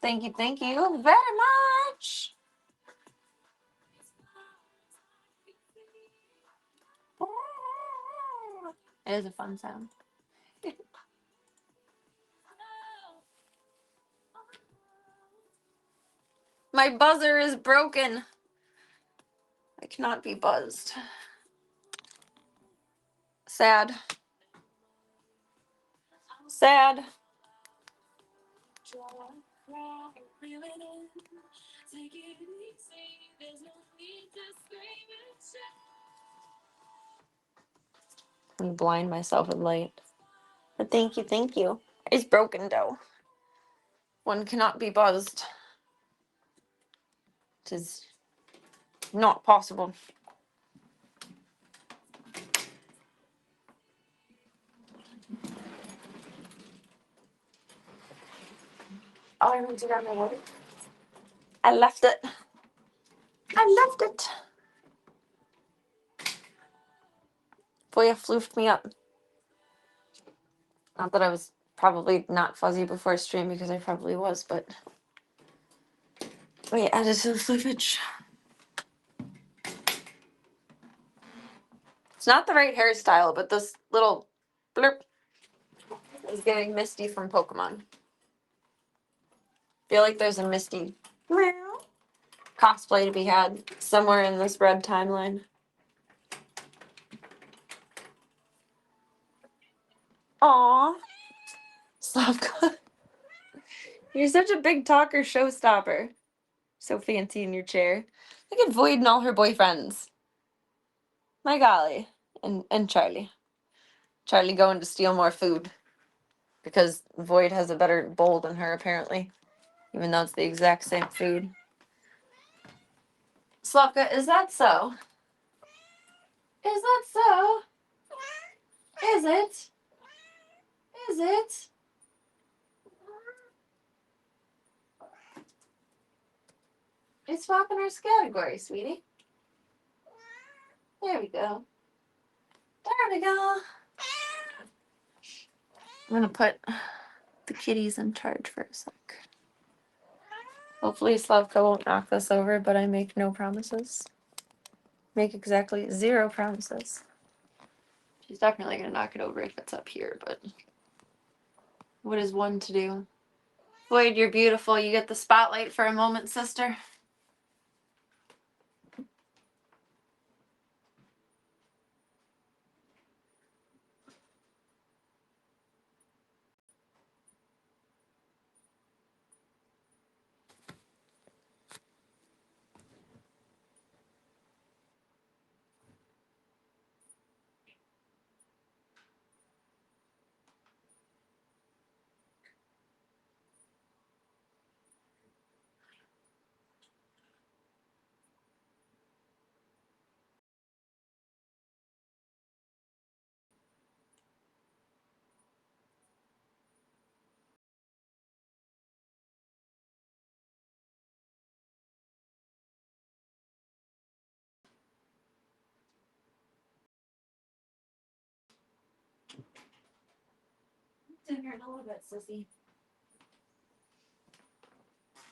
Thank you very much. It is a fun sound. My buzzer is broken. I cannot be buzzed. Sad. Sad. I'm blind myself with light. But thank you. It's broken though. One cannot be buzzed. It is not possible. Oh, I need to grab my water. I left it. Boya floofed me up. Not that I was probably not fuzzy before stream because I probably was, but we added to the floofage. It's not the right hairstyle, but this little blurp is getting Misty from Pokemon. Feel like there's a Misty cosplay to be had somewhere in this red timeline. Aww. Slavka. You're such a big talker showstopper. So fancy in your chair. Look at Void and all her boyfriends. My golly. And Charlie. Charlie going to steal more food. Because Void has a better bowl than her, apparently. Even though it's the exact same food. Slavka, is that so? Is that so? Is it? Is it? It's swapping our category, sweetie. There we go. There we go. I'm gonna put the kitties in charge for a sec. Hopefully Slavka won't knock this over, but I make no promises. Make exactly 0 promises. She's definitely gonna knock it over if it's up here, but what is one to do? Void, you're beautiful. You get the spotlight for a moment, sister. dinner in a little bit, sissy.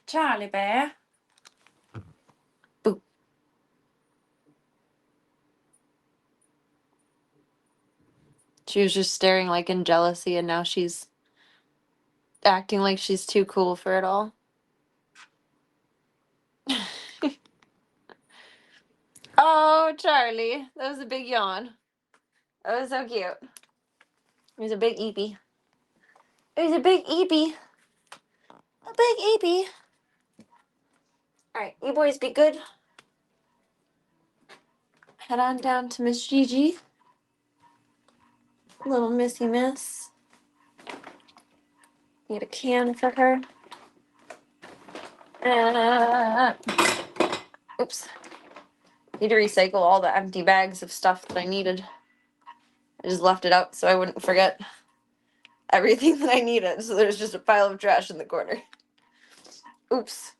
Charlie Bear. Boo. She was just staring like in jealousy, and now she's acting like she's too cool for it all. Oh, Charlie. That was a big yawn. That was so cute. It was a big eepee. It was a big eepee. A big eepee. Alright, you boys be good. Head on down to Miss Gigi. Little Missy Miss. Need a can for her. Oops. Need to recycle all the empty bags of stuff that I needed. I just left it out so I wouldn't forget everything that I needed. So there's just a pile of trash in the corner. Oops.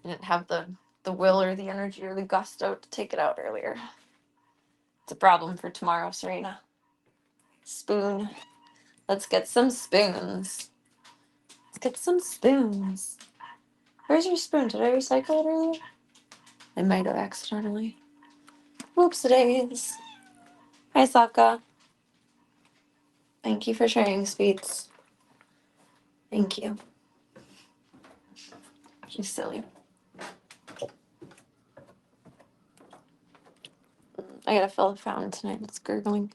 I didn't have the will or the energy or the gusto to take it out earlier. It's a problem for tomorrow, Serena. Spoon. Let's get some spoons. Let's get some spoons. Where's your spoon? Did I recycle it earlier? I might have accidentally. Whoopsie-days. Hi, Sokka. Thank you for sharing, sweets. Thank you. She's silly. I gotta fill the fountain tonight. It's gurgling.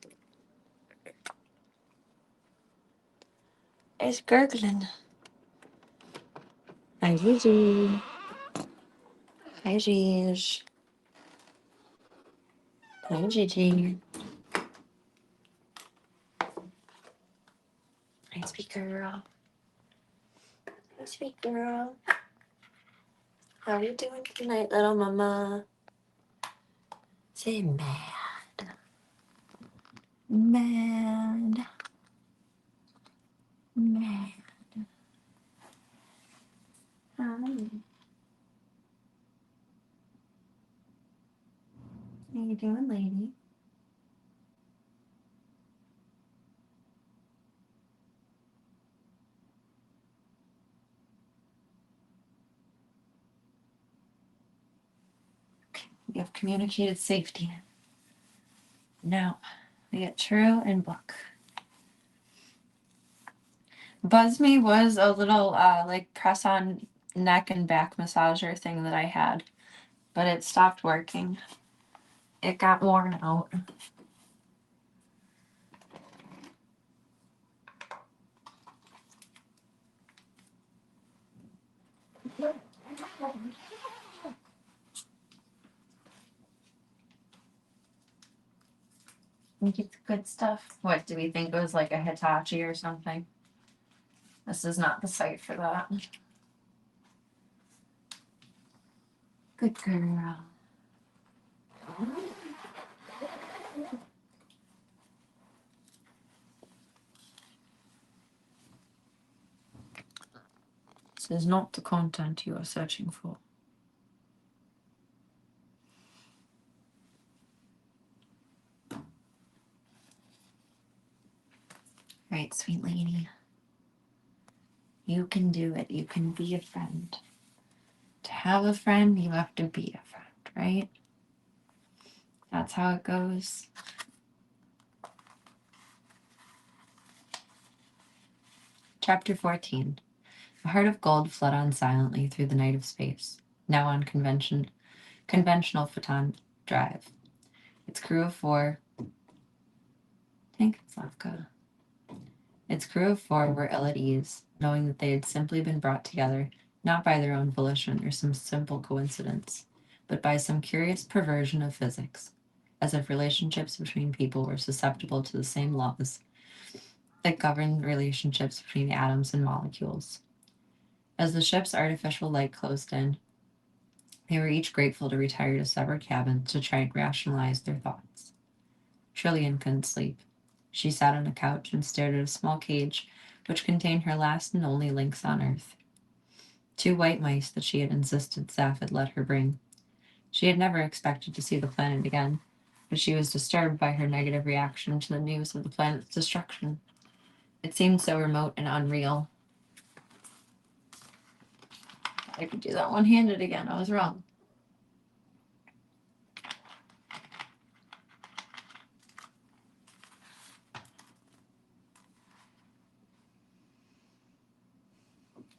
It's gurgling. Hi, Gigi. Hi, Gigi. Hi, Gigi. Hi, sweet girl. Hi, sweet girl. How are you doing tonight, little mama? Say mad. Mad. Mad. Hi. How you doing, lady? You have communicated safety. Now, we get True and Book. Buzz Me was a little like press on neck and back massager thing that I had, but it stopped working. It got worn out. Think it's good stuff. What do we think it was, like a Hitachi or something? This is not the site for that. Good girl. This is not the content you are searching for. Right, sweet lady. You can do it. You can be a friend. To have a friend, you have to be a friend, right? That's how it goes. Chapter 14. A heart of gold fled on silently through the night of space, now on conventional Photon drive. Its crew of four... Thank Slavka. Its crew of four were ill at ease, knowing that they had simply been brought together, not by their own volition or some simple coincidence, but by some curious perversion of physics, as if relationships between people were susceptible to the same laws that govern relationships between atoms and molecules. As the ship's artificial light closed in, they were each grateful to retire to separate cabins to try and rationalize their thoughts. Trillian couldn't sleep. She sat on a couch and stared at a small cage which contained her last and only links on Earth. 2 white mice that she had insisted Saf had let her bring. She had never expected to see the planet again, but she was disturbed by her negative reaction to the news of the planet's destruction. It seemed so remote and unreal. I could do that one-handed again. I was wrong.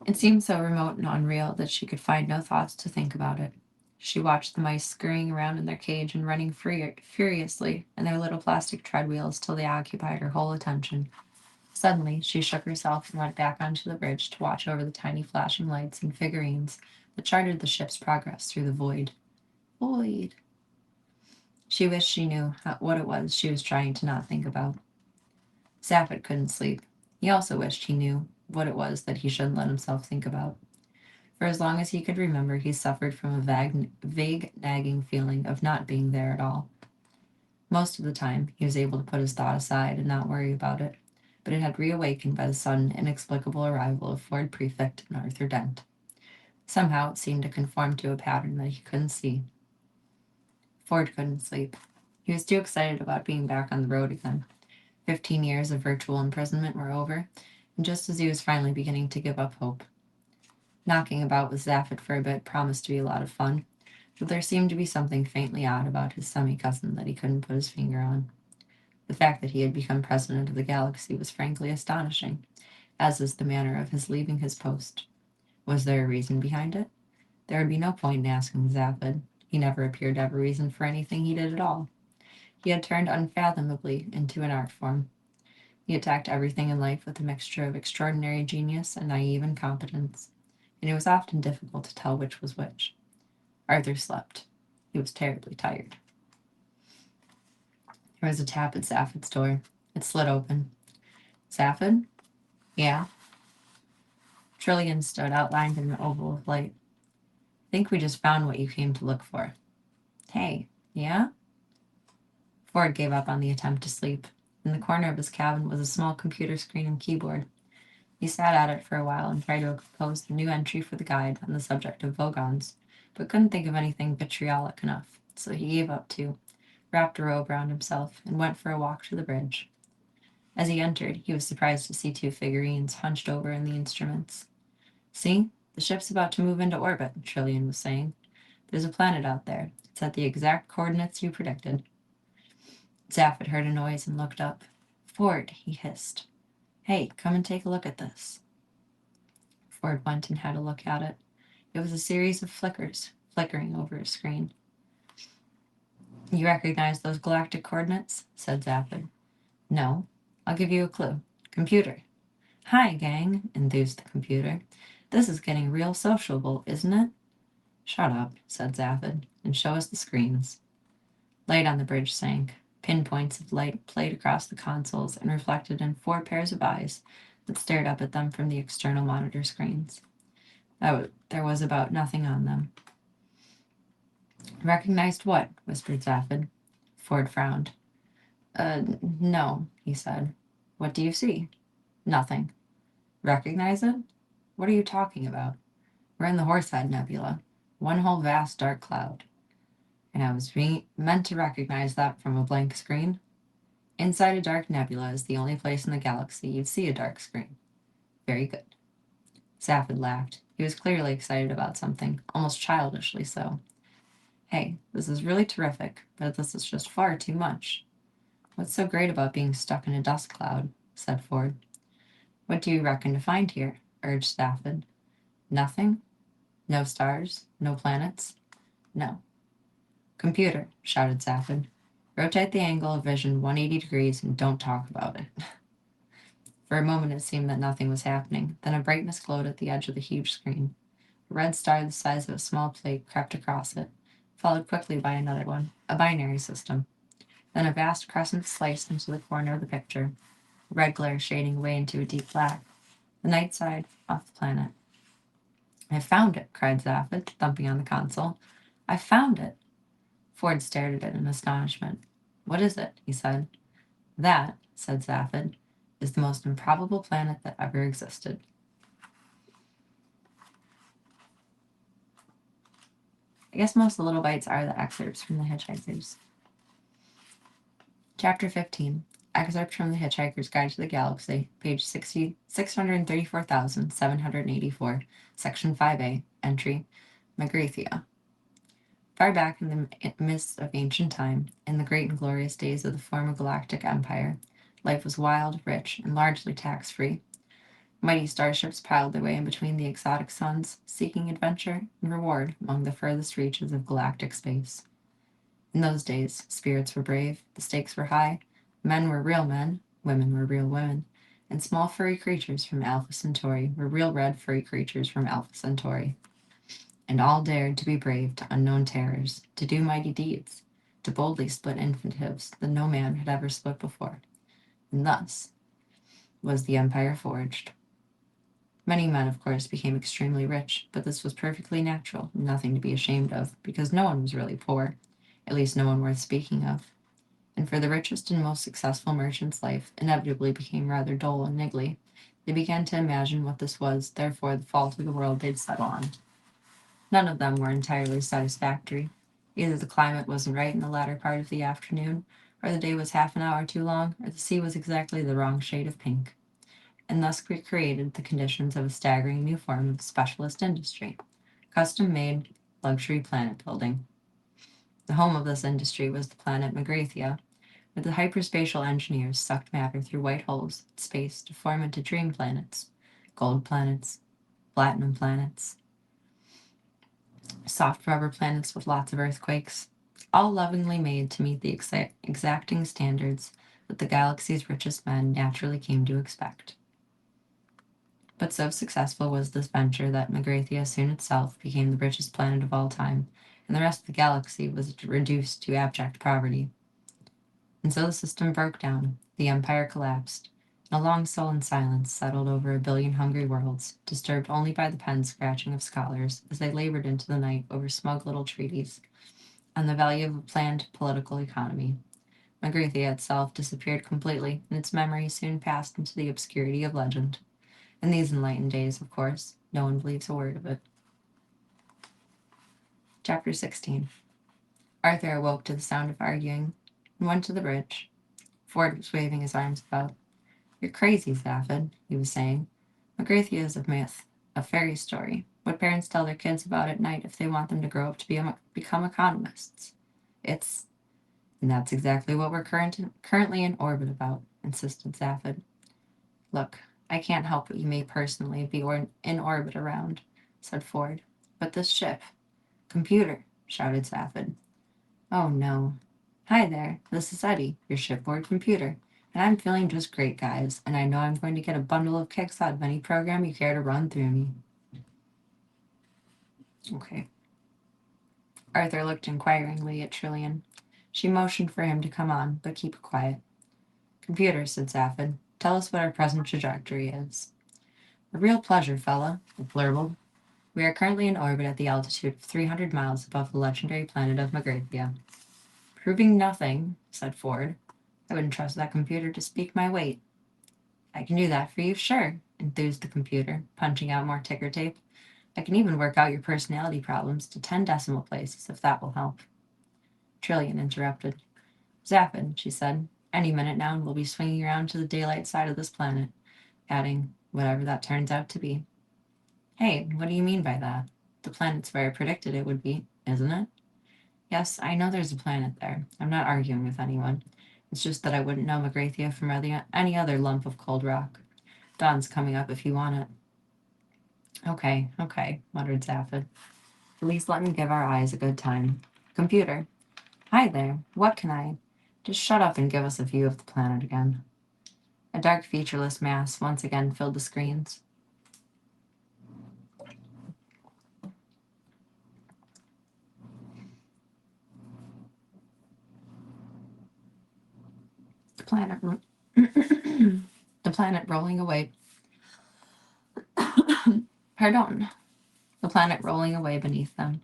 It seemed so remote and unreal that she could find no thoughts to think about it. She watched the mice scurrying around in their cage and running furiously in their little plastic treadwheels till they occupied her whole attention. Suddenly, she shook herself and went back onto the bridge to watch over the tiny flashing lights and figurines that charted the ship's progress through the void. Void. She wished she knew what it was she was trying to not think about. Zaphod couldn't sleep. He also wished he knew what it was that he shouldn't let himself think about. For as long as he could remember, he suffered from a vague nagging feeling of not being there at all. Most of the time, he was able to put his thought aside and not worry about it, but it had reawakened by the sudden, inexplicable arrival of Ford Prefect and Arthur Dent. Somehow it seemed to conform to a pattern that he couldn't see. Ford couldn't sleep. He was too excited about being back on the road again. 15 years of virtual imprisonment were over, and just as he was finally beginning to give up hope. Knocking about with Zaphod for a bit promised to be a lot of fun, but there seemed to be something faintly odd about his semi-cousin that he couldn't put his finger on. The fact that he had become president of the galaxy was frankly astonishing, as is the manner of his leaving his post. Was there a reason behind it? There would be no point in asking Zaphod. He never appeared to have a reason for anything he did at all. He had turned unfathomably into an art form. He attacked everything in life with a mixture of extraordinary genius and naive incompetence, and it was often difficult to tell which was which. Arthur slept. He was terribly tired. There was a tap at Zaphod's door. It slid open. Zaphod? Yeah? Trillian stood, outlined in an oval of light. Think we just found what you came to look for. Hey, yeah? Ford gave up on the attempt to sleep. In the corner of his cabin was a small computer screen and keyboard. He sat at it for a while and tried to compose a new entry for the guide on the subject of Vogons, but couldn't think of anything vitriolic enough, so he gave up too, wrapped a robe round himself, and went for a walk to the bridge. As he entered, he was surprised to see two figurines hunched over in the instruments. See, the ship's about to move into orbit, Trillian was saying. There's a planet out there. It's at the exact coordinates you predicted. Zaphod heard a noise and looked up. Ford, he hissed. Hey, come and take a look at this. Ford went and had a look at it. It was a series of flickers, flickering over a screen. You recognize those galactic coordinates? Said Zaphod. No. I'll give you a clue. Computer. Hi, gang, enthused the computer. This is getting real sociable, isn't it? Shut up, said Zaphod, and show us the screens. Light on the bridge sank. Pinpoints of light played across the consoles and reflected in 4 pairs of eyes that stared up at them from the external monitor screens. There was about nothing on them. Recognized what? Whispered Zaphod. Ford frowned. No, he said. What do you see? Nothing. Recognize it? What are you talking about? We're in the Horsehead Nebula. One whole vast dark cloud. And I was meant to recognize that from a blank screen? Inside a dark nebula is the only place in the galaxy you'd see a dark screen. Very good. Zaphod laughed. He was clearly excited about something, almost childishly so. Hey, this is really terrific, but this is just far too much. What's so great about being stuck in a dust cloud? Said Ford. What do you reckon to find here? Urged Zaphod. Nothing? No stars? No planets? No. Computer, shouted Zaphod. Rotate the angle of vision 180 degrees and don't talk about it. For a moment it seemed that nothing was happening. Then a brightness glowed at the edge of the huge screen. A red star the size of a small plate crept across it, followed quickly by another one, a binary system. Then a vast crescent sliced into the corner of the picture, a red glare shading away into a deep black. The night side off the planet. I found it, cried Zaphod, thumping on the console. I found it. Ford stared at it in astonishment. What is it? He said. That, said Zaphod, is the most improbable planet that ever existed. I guess most of the little bites are the excerpts from The Hitchhikers. Chapter 15. Excerpt from The Hitchhiker's Guide to the Galaxy, page 634,784, Section 5A, entry, Magrathea. Far back in the midst of ancient time, in the great and glorious days of the former galactic empire, life was wild, rich, and largely tax-free. Mighty starships piled their way in between the exotic suns, seeking adventure and reward among the furthest reaches of galactic space. In those days, spirits were brave, the stakes were high, men were real men, women were real women, and small furry creatures from Alpha Centauri were real red furry creatures from Alpha Centauri. And all dared to be brave to unknown terrors, to do mighty deeds, to boldly split infinitives that no man had ever split before. And thus was the empire forged. Many men, of course, became extremely rich, but this was perfectly natural, nothing to be ashamed of, because no one was really poor, at least no one worth speaking of. And for the richest and most successful merchant's life inevitably became rather dull and niggly. They began to imagine what this was, therefore the fault of the world they'd settle on. None of them were entirely satisfactory. Either the climate wasn't right in the latter part of the afternoon, or the day was half an hour too long, or the sea was exactly the wrong shade of pink. And thus created the conditions of a staggering new form of specialist industry, custom-made luxury planet building. The home of this industry was the planet Magrathea, where the hyperspatial engineers sucked matter through white holes in space to form into dream planets, gold planets, platinum planets, soft rubber planets with lots of earthquakes, all lovingly made to meet the exacting standards that the galaxy's richest men naturally came to expect. But so successful was this venture that Magrathea soon itself became the richest planet of all time, and the rest of the galaxy was reduced to abject poverty. And so the system broke down, the empire collapsed, and a long sullen silence settled over 1 billion hungry worlds, disturbed only by the pen scratching of scholars as they labored into the night over smug little treaties on the value of a planned political economy. Magrathea itself disappeared completely, and its memory soon passed into the obscurity of legend. In these enlightened days, of course, no one believes a word of it. Chapter 16. Arthur awoke to the sound of arguing and went to the bridge. Ford was waving his arms about. "You're crazy, Zaphod," he was saying. "Magrathea is a myth, a fairy story, what parents tell their kids about at night if they want them to grow up to become economists. And that's exactly what we're currently in orbit about," insisted Zaphod. "Look, I can't help what you may personally be in orbit around," said Ford. "But this ship—" "Computer," shouted Zaphod. "Oh, no. Hi there, this is Eddie, your shipboard computer. And I'm feeling just great, guys, and I know I'm going to get a bundle of kicks out of any program you care to run through me." Okay. Arthur looked inquiringly at Trillian. She motioned for him to come on, but keep quiet. "Computer," said Zaphod, "tell us what our present trajectory is." "A real pleasure, fella," it blurbled. "We are currently in orbit at the altitude of 300 miles above the legendary planet of Magrathea." "Proving nothing," said Ford. "I wouldn't trust that computer to speak my weight." "I can do that for you, sure," enthused the computer, punching out more ticker tape. "I can even work out your personality problems to 10 decimal places, if that will help." Trillian interrupted. "Zaphod," she said, "any minute now and we'll be swinging around to the daylight side of this planet," adding, "whatever that turns out to be." "Hey, what do you mean by that? The planet's where I predicted it would be, isn't it?" "Yes, I know there's a planet there. I'm not arguing with anyone. It's just that I wouldn't know Magrathea from any other lump of cold rock. Dawn's coming up if you want it." Okay, muttered Zaphod. "At least let me give our eyes a good time. Computer." "Hi there. What can I—" "Just shut up and give us a view of the planet again." A dark, featureless mass once again filled the screens. The planet rolling away. Pardon. The planet rolling away beneath them.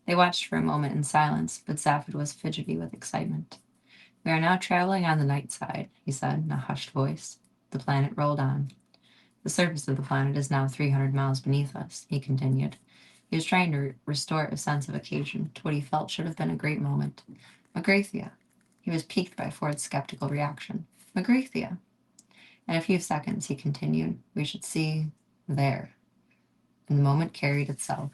They watched for a moment in silence, but Zaphod was fidgety with excitement. "We are now traveling on the night side," he said in a hushed voice. The planet rolled on. "The surface of the planet is now 300 miles beneath us," he continued. He was trying to restore a sense of occasion to what he felt should have been a great moment. "Magrathea," He was piqued by Ford's skeptical reaction. Magrathea. In a few seconds, he continued, we should see there. And the moment carried itself.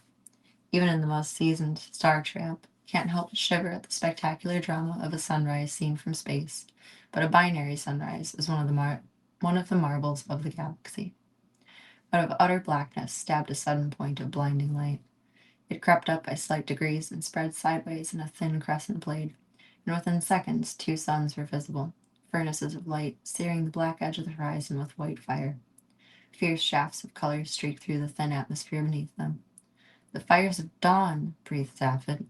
Even in the most seasoned star tramp, can't help but shiver at the spectacular drama of a sunrise seen from space. But a binary sunrise is one of the marvels of the galaxy. Out of utter blackness stabbed a sudden point of blinding light. It crept up by slight degrees and spread sideways in a thin crescent blade, and within seconds 2 suns were visible, furnaces of light searing the black edge of the horizon with white fire. Fierce shafts of color streaked through the thin atmosphere beneath them. The fires of dawn, breathed Zaphod.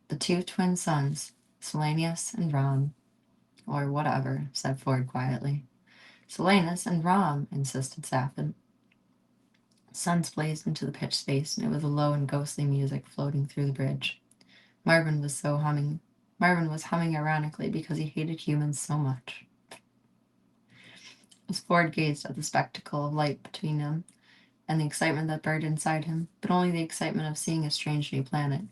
The 2 twin suns, Selenius and Ram. Or whatever, said Ford quietly. Silenus and Ram, insisted Zaphod. Suns blazed into the pitch space, and it was a low and ghostly music floating through the bridge. Marvin was humming ironically because he hated humans so much. As Ford gazed at the spectacle of light between them and the excitement that burned inside him, but only the excitement of seeing a strange new planet,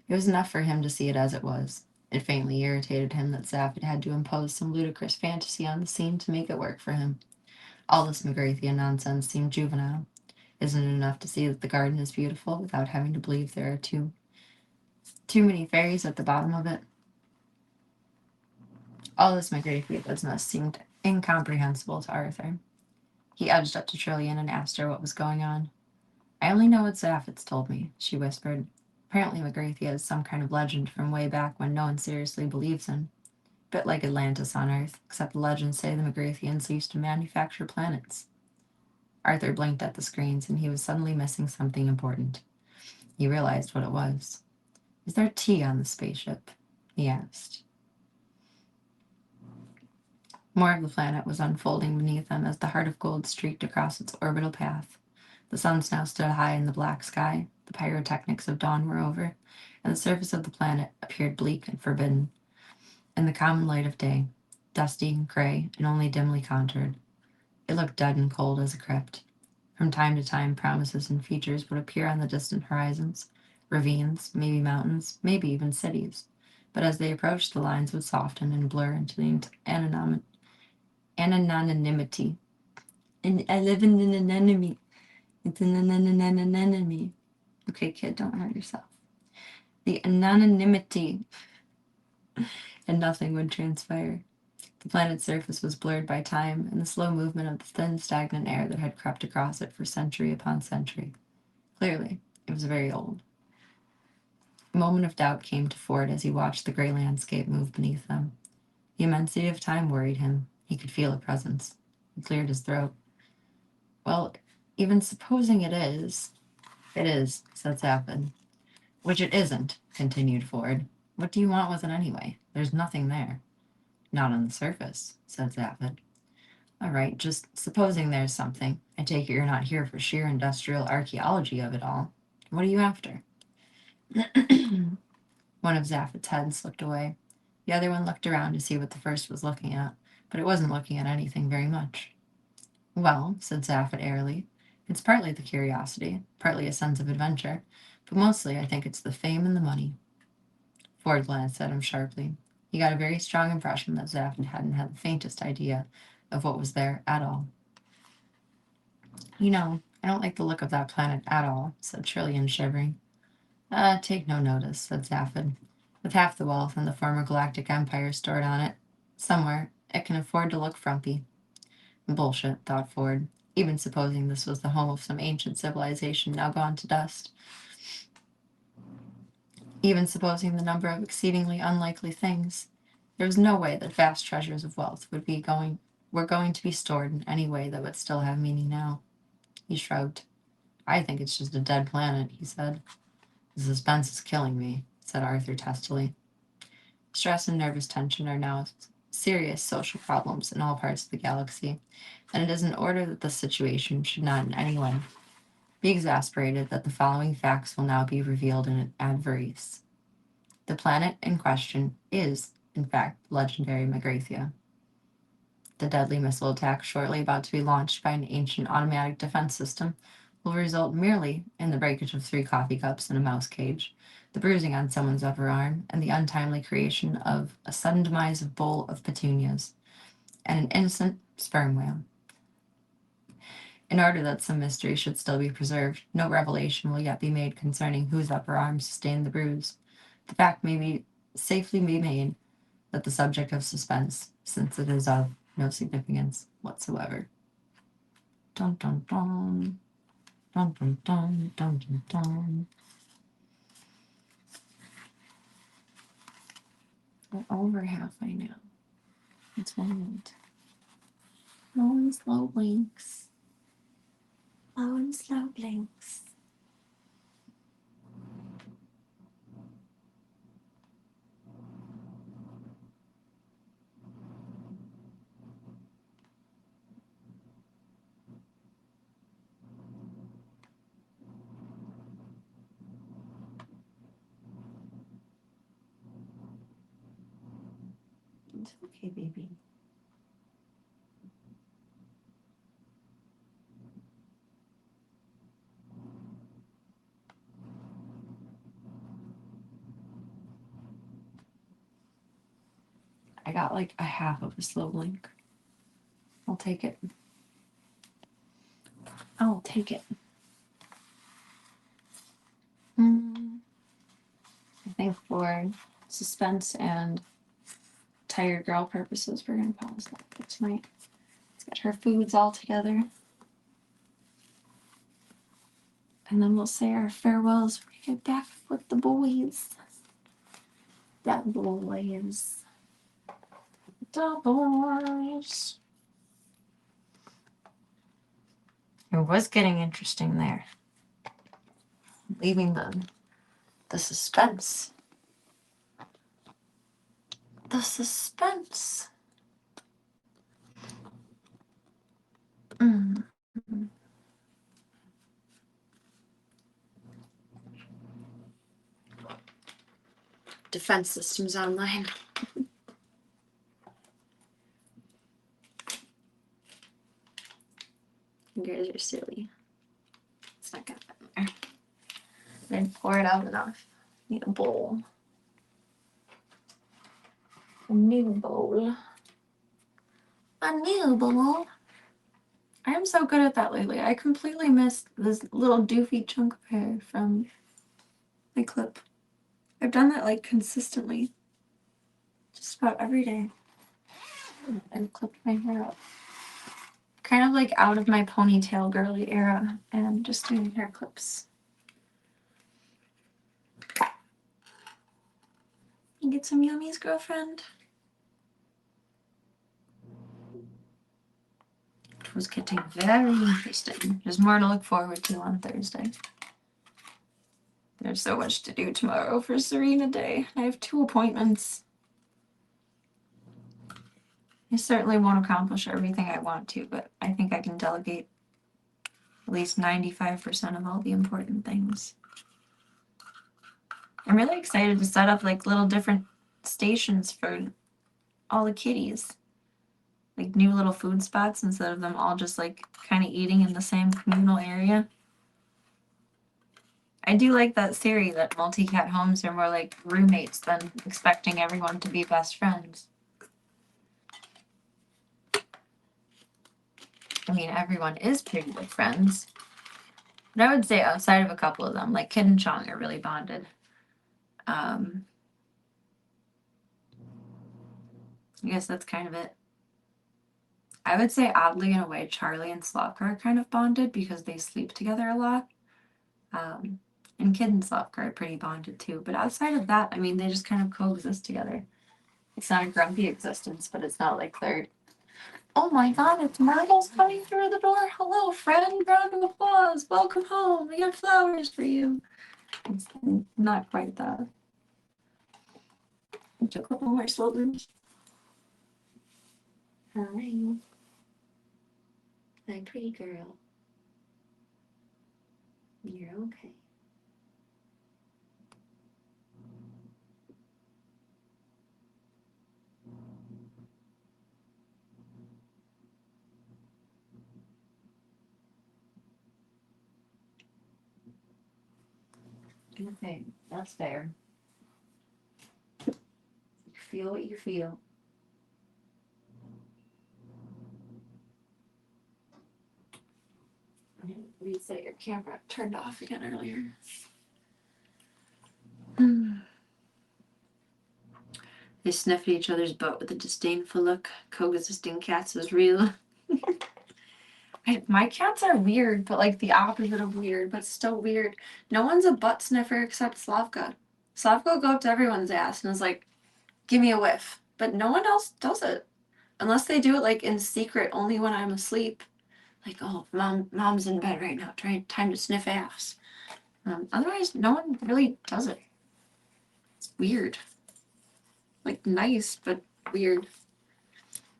it was enough for him to see it as it was. It faintly irritated him that Zaphod had to impose some ludicrous fantasy on the scene to make it work for him. All this Magrathea nonsense seemed juvenile. Isn't it enough to see that the garden is beautiful without having to believe there are too many fairies at the bottom of it? All this Magrathea business seemed incomprehensible to Arthur. He edged up to Trillian and asked her what was going on. I only know what Zaphod's told me, she whispered. Apparently Magrathea is some kind of legend from way back when no one seriously believes in. A bit like Atlantis on Earth, except the legends say the Magrathians used to manufacture planets. Arthur blinked at the screens, and he was suddenly missing something important. He realized what it was. Is there tea on the spaceship? He asked. More of the planet was unfolding beneath them as the heart of gold streaked across its orbital path. The suns now stood high in the black sky, the pyrotechnics of dawn were over, and the surface of the planet appeared bleak and forbidden. In the common light of day, dusty and gray and only dimly contoured, it looked dead and cold as a crypt. From time to time, promises and features would appear on the distant horizons, ravines, maybe mountains, maybe even cities. But as they approached, the lines would soften and blur into the anonymity. And I live in an anemone. It's an anemone. Okay, kid, don't hurt yourself. The anonymity. And nothing would transpire. The planet's surface was blurred by time and the slow movement of the thin, stagnant air that had crept across it for century upon century. Clearly, it was very old. A moment of doubt came to Ford as he watched the gray landscape move beneath them. The immensity of time worried him. He could feel a presence. He cleared his throat. Well, even supposing it is, said Zaphod. Which it isn't, continued Ford. What do you want with it anyway? There's nothing there. Not on the surface, said Zaphod. All right, just supposing there's something. I take it you're not here for sheer industrial archaeology of it all. What are you after? One of Zaphod's heads looked away. The other one looked around to see what the first was looking at, but it wasn't looking at anything very much. Well, said Zaphod airily, it's partly the curiosity, partly a sense of adventure, but mostly I think it's the fame and the money. Ford glanced at him sharply. He got a very strong impression that Zaphod hadn't had the faintest idea of what was there at all. You know, I don't like the look of that planet at all, said Trillian, shivering. Take no notice, said Zaphod. With half the wealth and the former galactic empire stored on it, somewhere, it can afford to look frumpy. Bullshit, thought Ford. Even supposing this was the home of some ancient civilization now gone to dust. Even supposing the number of exceedingly unlikely things, there was no way that vast treasures of wealth were going to be stored in any way that would still have meaning now. He shrugged. I think it's just a dead planet, he said. The suspense is killing me, said Arthur testily. Stress and nervous tension are now serious social problems in all parts of the galaxy, and it is in order that the situation should not in any way be exasperated that the following facts will now be revealed in ad varice. The planet in question is, in fact, legendary Magrathea. The deadly missile attack shortly about to be launched by an ancient automatic defense system will result merely in the breakage of 3 coffee cups in a mouse cage, the bruising on someone's upper arm, and the untimely creation of a sudden demise of bowl of petunias, and an innocent sperm whale. In order that some mystery should still be preserved, no revelation will yet be made concerning whose upper arm sustained the bruise. The fact may be safely be made that the subject of suspense, since it is of no significance whatsoever. Dun dun dun. Dun dun dun dun dun dun. We're over halfway now. It's 1 minute. Low and slow blinks. Low and slow blinks. It's okay, baby. I got like a half of a slow blink. I'll take it. I'll take it. I think for suspense and tired girl purposes, we're going to pause that for tonight. Let's get her foods all together. And then we'll say our farewells when we get back with the boys. The boys. The boys. It was getting interesting there. Leaving the suspense. The suspense. Defense systems online. You guys are silly. It's not gonna fit in there. Then pour it out enough. Need a bowl. A new bowl. A new bowl. I'm so good at that lately. I completely missed this little doofy chunk of hair from my clip. I've done that like consistently. Just about every day. I've clipped my hair up. Kind of like out of my ponytail girly era and just doing hair clips. You get some yummies, girlfriend? It was getting very interesting. There's more to look forward to on Thursday. There's so much to do tomorrow for Serena Day. I have 2 appointments. I certainly won't accomplish everything I want to, but I think I can delegate at least 95% of all the important things. I'm really excited to set up like little different stations for all the kitties. Like new little food spots instead of them all just like kind of eating in the same communal area. I do like that theory that multi-cat homes are more like roommates than expecting everyone to be best friends. I mean, everyone is pretty good friends. But I would say outside of a couple of them, like Kid and Chong are really bonded. I guess that's kind of it. I would say oddly in a way, Charlie and Slavka are kind of bonded because they sleep together a lot. And Kid and Slavka are pretty bonded too. But outside of that, I mean, they just kind of coexist together. It's not a grumpy existence, but it's not like they're, oh my god, it's Marbles coming through the door. Hello, friend. Round of applause. Welcome home. We got flowers for you. It's not quite that. Just a couple more slogans. How are you? My pretty girl. You're okay. Okay, that's fair. You feel what you feel. I didn't reset your camera. Turned off again earlier. They sniffed each other's butt with a disdainful look. Coexisting cats is real. My cats are weird, but like the opposite of weird, but still weird. No one's a butt sniffer except Slavka. Slavka will go up to everyone's ass and is like, give me a whiff. But no one else does it. Unless they do it like in secret, only when I'm asleep. Like, oh, mom's in bed right now. Time to sniff ass. Otherwise, no one really does it. It's weird. Like nice, but weird.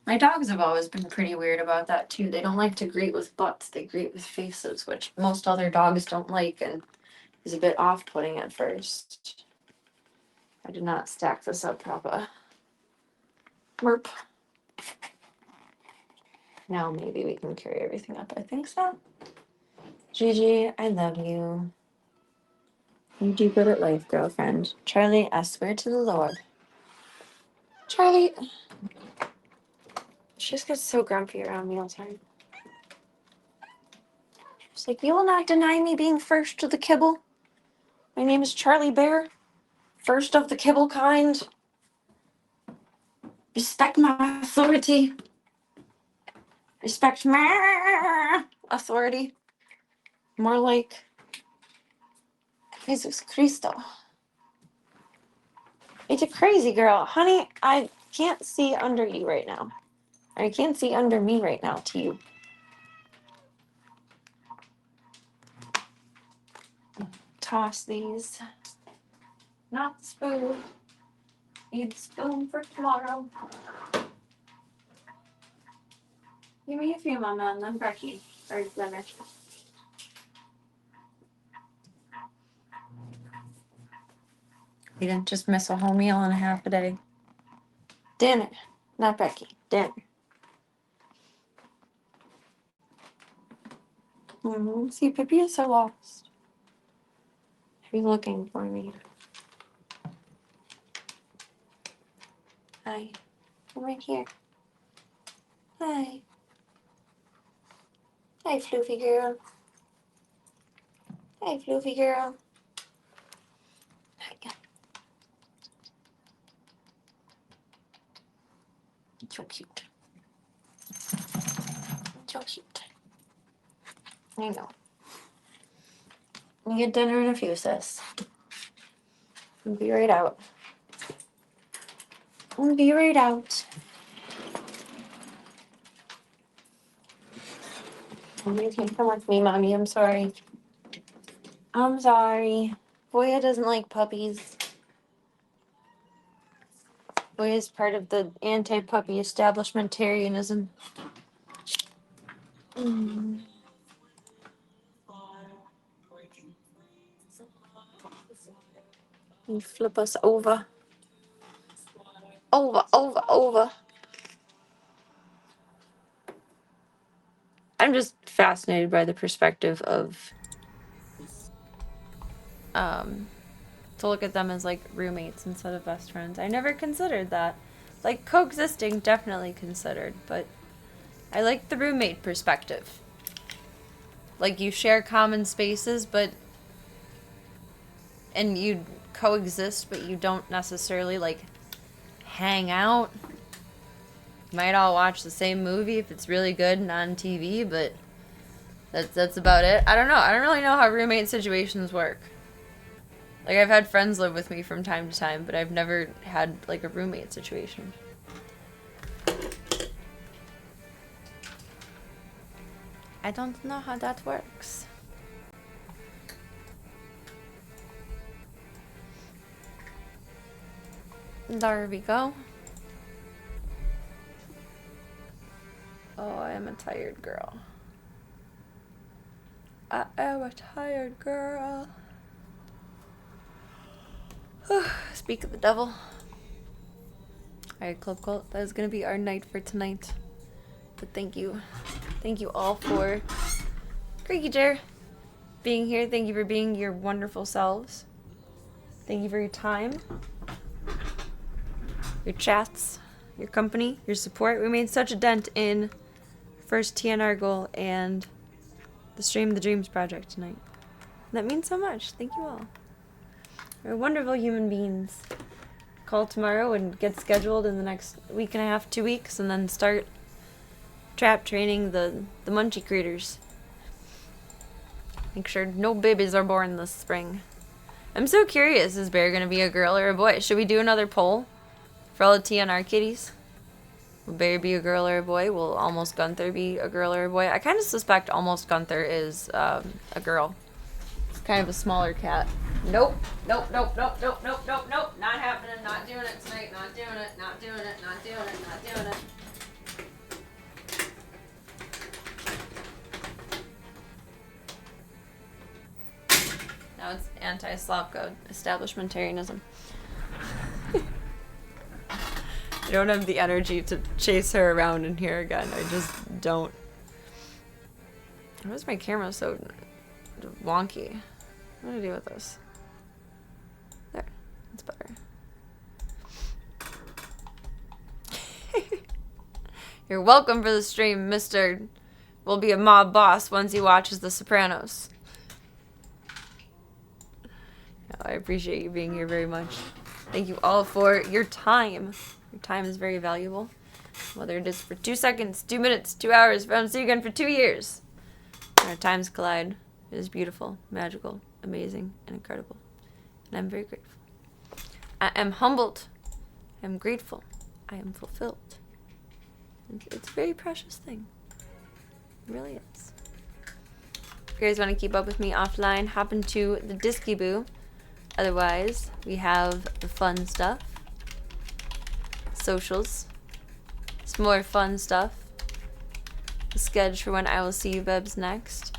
My dogs have always been pretty weird about that too. They don't like to greet with butts, they greet with faces, which most other dogs don't like and is a bit off-putting at first. I did not stack this up proper. Merp. Now maybe we can carry everything up. I think so. Gigi, I love you. You do good at life, girlfriend. Charlie, I swear to the Lord. Charlie. She just gets so grumpy around mealtime. She's like, you will not deny me being first to the kibble. My name is Charlie Bear. First of the kibble kind. Respect my authority. Respect my authority. More like Jesus Christo. It's a crazy girl. Honey, I can't see under you right now. I can't see under me right now to you. Toss these. Not the spoon. Need the spoon for tomorrow. Give me a few, Mama, and then Becky. Or dinner. You didn't just miss a whole meal and a half a day. Dinner. Not Becky. Dinner. See, Pippi is so lost. Are you looking for me? Hi. I'm right here. Hi. Hi, Floofy girl. Hi, Floofy girl. Hi. So cute. So cute. I know. You get dinner in a few, sis. I'll be right out. I'll be right out. You can't come with me, Mommy. I'm sorry. I'm sorry. Boya doesn't like puppies. Boya's part of the anti-puppy establishmentarianism. You flip us over. Over. I'm just fascinated by the perspective of to look at them as like roommates instead of best friends. I never considered that. Like coexisting, definitely considered, but I like the roommate perspective. Like you share common spaces, and you coexist, but you don't necessarily like hang out. You might all watch the same movie if it's really good and on TV, but that's about it. I don't know. I don't really know how roommate situations work. Like I've had friends live with me from time to time, but I've never had like a roommate situation. I don't know how that works. There we go. Oh, I am a tired girl. I am a tired girl. Speak of the devil. Alright, Club Cult, that is going to be our night for tonight. But thank you. Thank you all for Creaky Jer being here. Thank you for being your wonderful selves. Thank you for your time, your chats, your company, your support. We made such a dent in first TNR goal and the Stream the Dreams project tonight. That means so much. Thank you all. You're wonderful human beings. Call tomorrow and get scheduled in the next week and a half, 2 weeks, and then start trap training the munchie critters. Make sure no babies are born this spring. I'm so curious, is Bear gonna be a girl or a boy? Should we do another poll for all the TNR kitties? Will Bear be a girl or a boy? Will Almost Gunther be a girl or a boy? I kind of suspect Almost Gunther is a girl. It's kind of a smaller cat. Nope. Nope, nope, nope, nope, nope, nope, nope. Not happening. Not doing it tonight. Not doing it. Not doing it. Not doing it. Not doing it. Now it's anti-Slavko establishmentarianism. I don't have the energy to chase her around in here again. I just don't. Why is my camera so wonky? What do I do with this? There. That's better. You're welcome for the stream, Mr. Will be a mob boss once he watches The Sopranos. I appreciate you being here very much. Thank you all for your time. Your time is very valuable. Whether it is for 2 seconds, 2 minutes, 2 hours, if I don't see you again for 2 years. When our times collide, it is beautiful, magical, amazing, and incredible. And I'm very grateful. I am humbled. I am grateful. I am fulfilled. It's a very precious thing. It really is. If you guys want to keep up with me offline, hop into the Disky-Boo. Otherwise, we have the fun stuff, socials, some more fun stuff, the schedule for when I will see you Bebs next,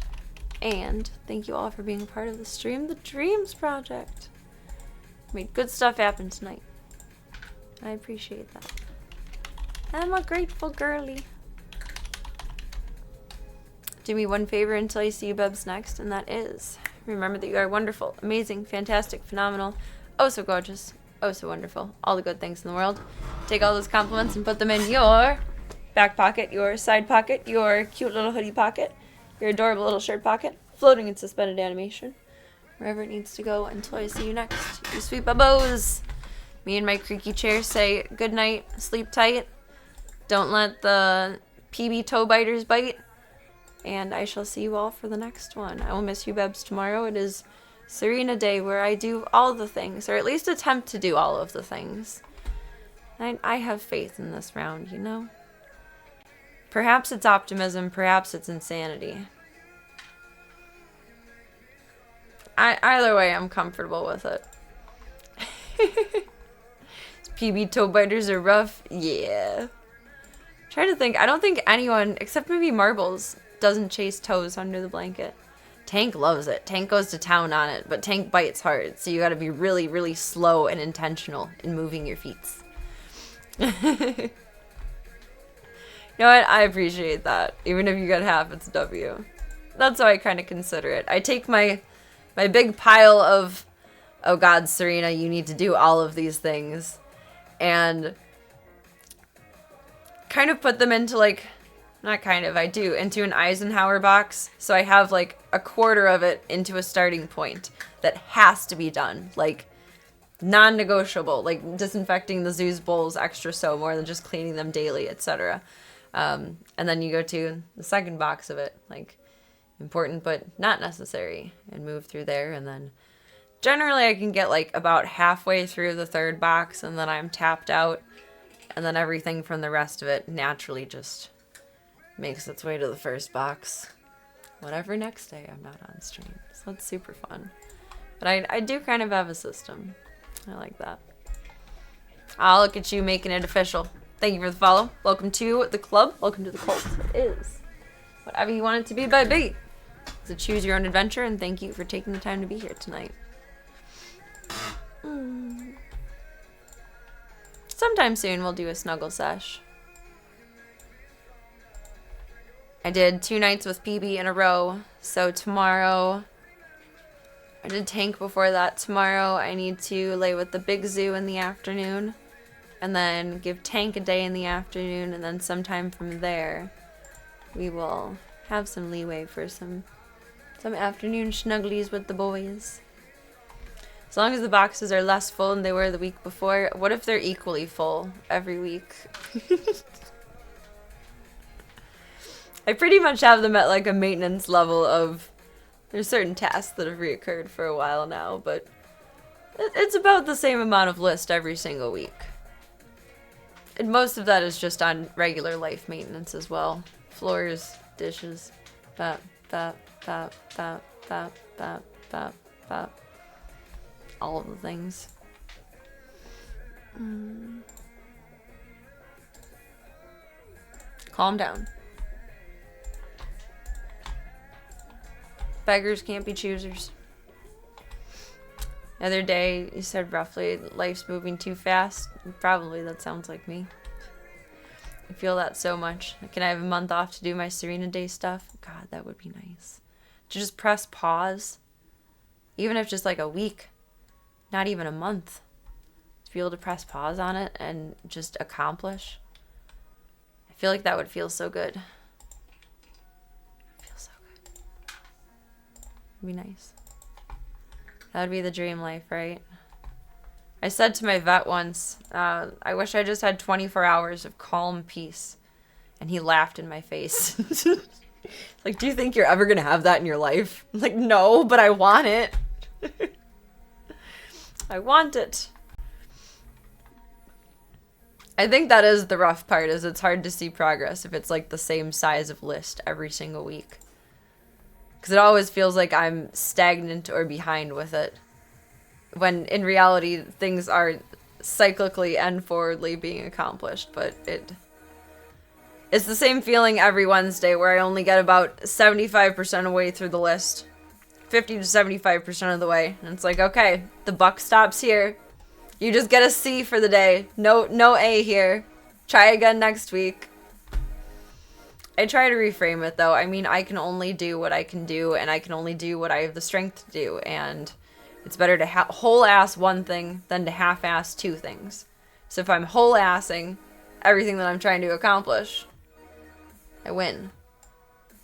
and thank you all for being a part of the Stream the Dreams project. Made good stuff happen tonight. I appreciate that. I'm a grateful girly. Do me one favor until I see you Bebs next, and that is... remember that you are wonderful, amazing, fantastic, phenomenal, oh so gorgeous, oh so wonderful, all the good things in the world. Take all those compliments and put them in your back pocket, your side pocket, your cute little hoodie pocket, your adorable little shirt pocket, floating in suspended animation, wherever it needs to go until I see you next. You sweet bubbos! Me and my creaky chair say good night, sleep tight, don't let the PB toe biters bite. And I shall see you all for the next one. I will miss you, Bebs, tomorrow. It is Serena Day where I do all the things, or at least attempt to do all of the things. I have faith in this round, you know? Perhaps it's optimism, perhaps it's insanity. Either way, I'm comfortable with it. PB toe biters are rough? Yeah. I'm trying to think. I don't think anyone, except maybe Marbles, doesn't chase toes under the blanket. Tank loves it. Tank goes to town on it, but Tank bites hard, so you gotta be really, really slow and intentional in moving your feet. You know what? I appreciate that. Even if you get half, it's W. That's how I kind of consider it. I take my big pile of, oh God, Serena, you need to do all of these things, and kind of put them into like, not kind of, I do, into an Eisenhower box. So I have like a quarter of it into a starting point that has to be done. Like non-negotiable, like disinfecting the zoo's bowls extra so more than just cleaning them daily, etc. And then you go to the second box of it, like important but not necessary, and move through there. And then generally I can get like about halfway through the third box and then I'm tapped out. And then everything from the rest of it naturally just makes its way to the first box. Whatever next day I'm not on stream. So it's super fun. But I do kind of have a system. I like that. I'll look at you making it official. Thank you for the follow. Welcome to the club. Welcome to the cult. It is whatever you want it to be, baby. So choose your own adventure, and thank you for taking the time to be here tonight. Sometime soon we'll do a snuggle sesh. I did 2 nights with PB in a row, so tomorrow I did Tank before that. Tomorrow I need to lay with the big zoo in the afternoon. And then give Tank a day in the afternoon. And then sometime from there, we will have some leeway for some afternoon snugglies with the boys. As long as the boxes are less full than they were the week before. What if they're equally full every week? I pretty much have them at like a maintenance level of... There's certain tasks that have reoccurred for a while now, but it's about the same amount of list every single week. And most of that is just on regular life maintenance as well. Floors, dishes, bap, bap, bap, bap, bap, bap, bap, bap. All of the things. Calm down. Beggars can't be choosers. The other day, you said roughly, life's moving too fast. Probably that sounds like me. I feel that so much. Can I have a month off to do my Serena Day stuff? God, that would be nice. To just press pause. Even if just like a week. Not even a month. To be able to press pause on it and just accomplish. I feel like that would feel so good. Feel so good. It'd be nice. That would be the dream life, right? I said to my vet once, I wish I just had 24 hours of calm peace. And he laughed in my face. Like, do you think you're ever going to have that in your life? I'm like, no, but I want it. I want it. I think that is the rough part, is it's hard to see progress if it's like the same size of list every single week. Because it always feels like I'm stagnant or behind with it. When in reality, things are cyclically and forwardly being accomplished. But it's the same feeling every Wednesday where I only get about 75% of the way through the list. 50 to 75% of the way. And it's like, okay, the buck stops here. You just get a C for the day. No A here. Try again next week. I try to reframe it though. I mean, I can only do what I can do, and I can only do what I have the strength to do, and it's better to whole-ass one thing than to half-ass two things. So if I'm whole-assing everything that I'm trying to accomplish, I win.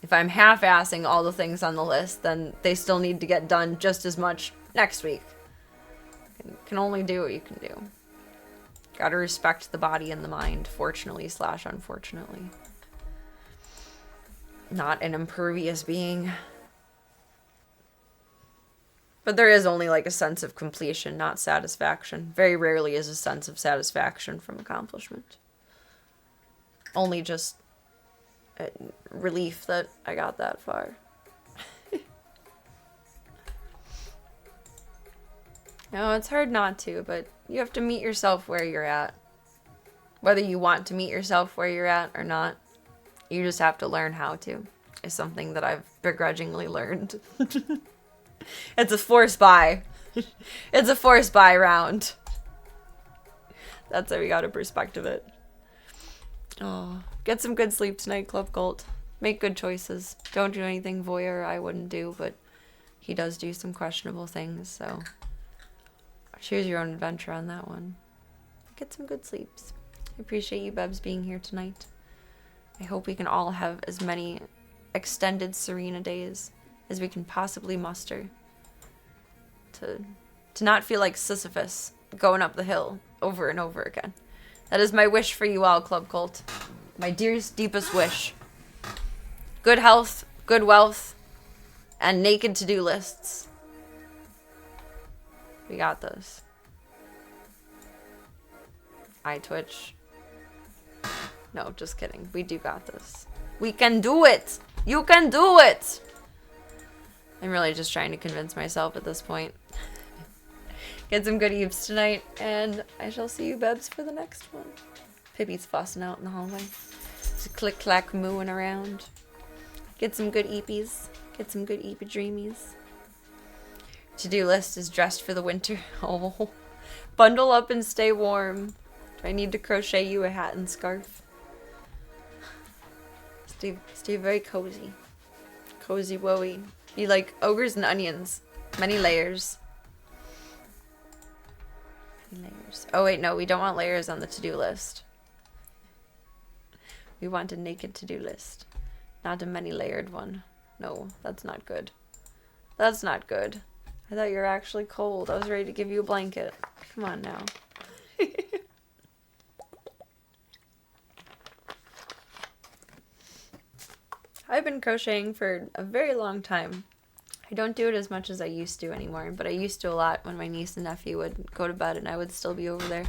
If I'm half-assing all the things on the list, then they still need to get done just as much next week. You can only do what you can do. Gotta respect the body and the mind, fortunately/unfortunately. Not an impervious being. But there is only like a sense of completion, not satisfaction. Very rarely is a sense of satisfaction from accomplishment. Only just relief that I got that far. No, it's hard not to, but you have to meet yourself where you're at. Whether you want to meet yourself where you're at or not, you just have to learn how to. Is something that I've begrudgingly learned. It's a force buy. It's a force buy round. That's how we got to perspective it. Oh, get some good sleep tonight, Club Cult. Make good choices. Don't do anything voyeur I wouldn't do, but he does do some questionable things, so choose your own adventure on that one. Get some good sleeps. I appreciate you, Bebs, being here tonight. I hope we can all have as many extended Serena days as we can possibly muster. To not feel like Sisyphus going up the hill over and over again. That is my wish for you all, Club Cult. My dearest, deepest wish. Good health, good wealth, and naked to-do lists. We got this. iTwitch. No, just kidding. We do got this. We can do it! You can do it! I'm really just trying to convince myself at this point. Get some good eves tonight, and I shall see you, Bebs, for the next one. Pibby's fussing out in the hallway. Just click-clack mooing around. Get some good eepies. Get some good eepy dreamies. To-do list is dressed for the winter. Oh. Bundle up and stay warm. Do I need to crochet you a hat and scarf? Stay very cozy. Cozy woey. Be like ogres and onions. Many layers. Many layers. Oh wait, no, we don't want layers on the to-do list. We want a naked to-do list, not a many-layered one. No, that's not good. That's not good. I thought you were actually cold. I was ready to give you a blanket. Come on now. I've been crocheting for a very long time. I don't do it as much as I used to anymore, but I used to a lot when my niece and nephew would go to bed and I would still be over there.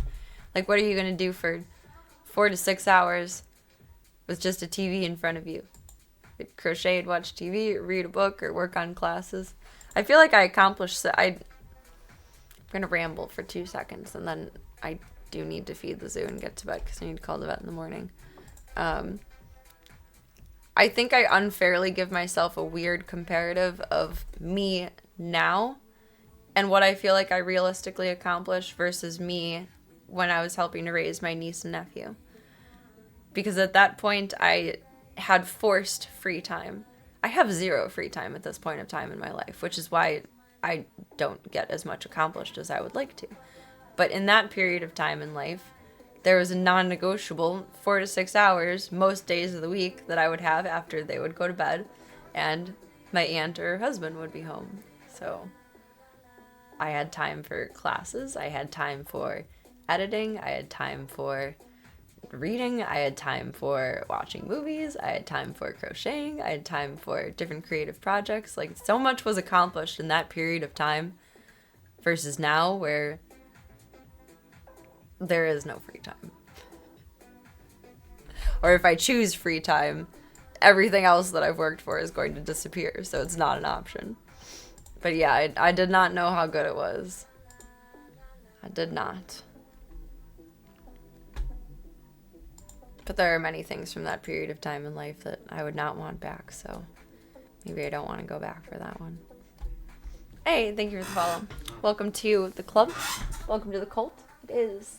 Like, what are you going to do for 4 to 6 hours with just a TV in front of you? You'd crochet and watch TV, or read a book, or work on classes. I feel like I accomplished that. I'm going to ramble for 2 seconds, and then I do need to feed the zoo and get to bed because I need to call the vet in the morning. I think I unfairly give myself a weird comparative of me now and what I feel like I realistically accomplished versus me when I was helping to raise my niece and nephew. Because at that point, I had forced free time. I have zero free time at this point of time in my life, which is why I don't get as much accomplished as I would like to. But in that period of time in life, there was a non-negotiable 4 to 6 hours most days of the week that I would have after they would go to bed and my aunt or husband would be home. So I had time for classes, I had time for editing, I had time for reading, I had time for watching movies, I had time for crocheting, I had time for different creative projects. Like, so much was accomplished in that period of time versus now where there is no free time. Or if I choose free time, everything else that I've worked for is going to disappear, so it's not an option. But yeah, I did not know how good it was. I did not. But there are many things from that period of time in life that I would not want back, so maybe I don't want to go back for that one. Hey, thank you for the follow. Welcome to the club. Welcome to the cult. It is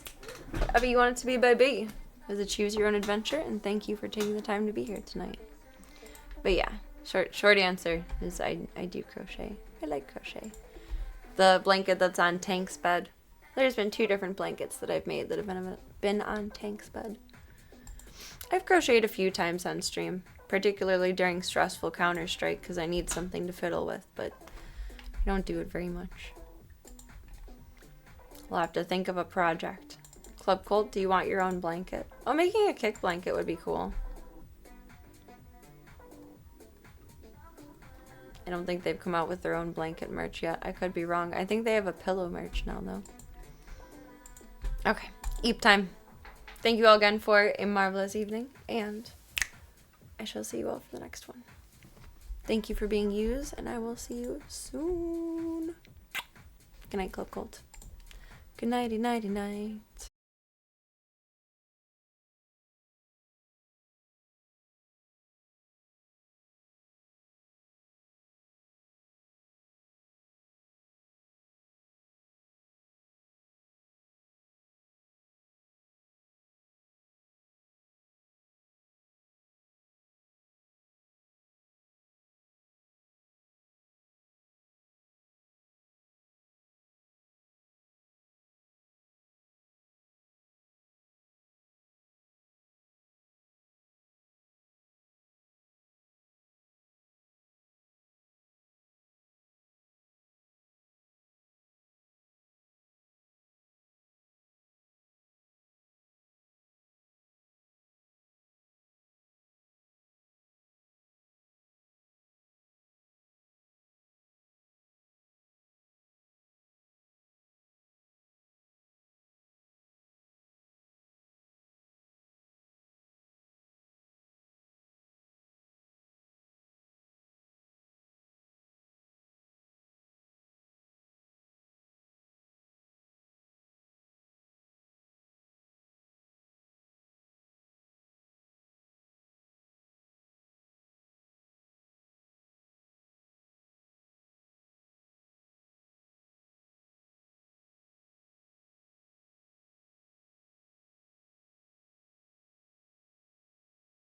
whatever you want it to be, baby. It was a choose your own adventure, and thank you for taking the time to be here tonight. But yeah, short answer is I do crochet. I like crochet. The blanket that's on Tank's bed. There's been 2 different blankets that I've made that have been on Tank's bed. I've crocheted a few times on stream, particularly during stressful Counter-Strike because I need something to fiddle with, but I don't do it very much. We'll have to think of a project. Club Colt, do you want your own blanket? Oh, making a kick blanket would be cool. I don't think they've come out with their own blanket merch yet. I could be wrong. I think they have a pillow merch now, though. Okay, eep time. Thank you all again for a marvelous evening, and I shall see you all for the next one. Thank you for being used, and I will see you soon. Good night, Club Colt. Good nighty, nighty, night.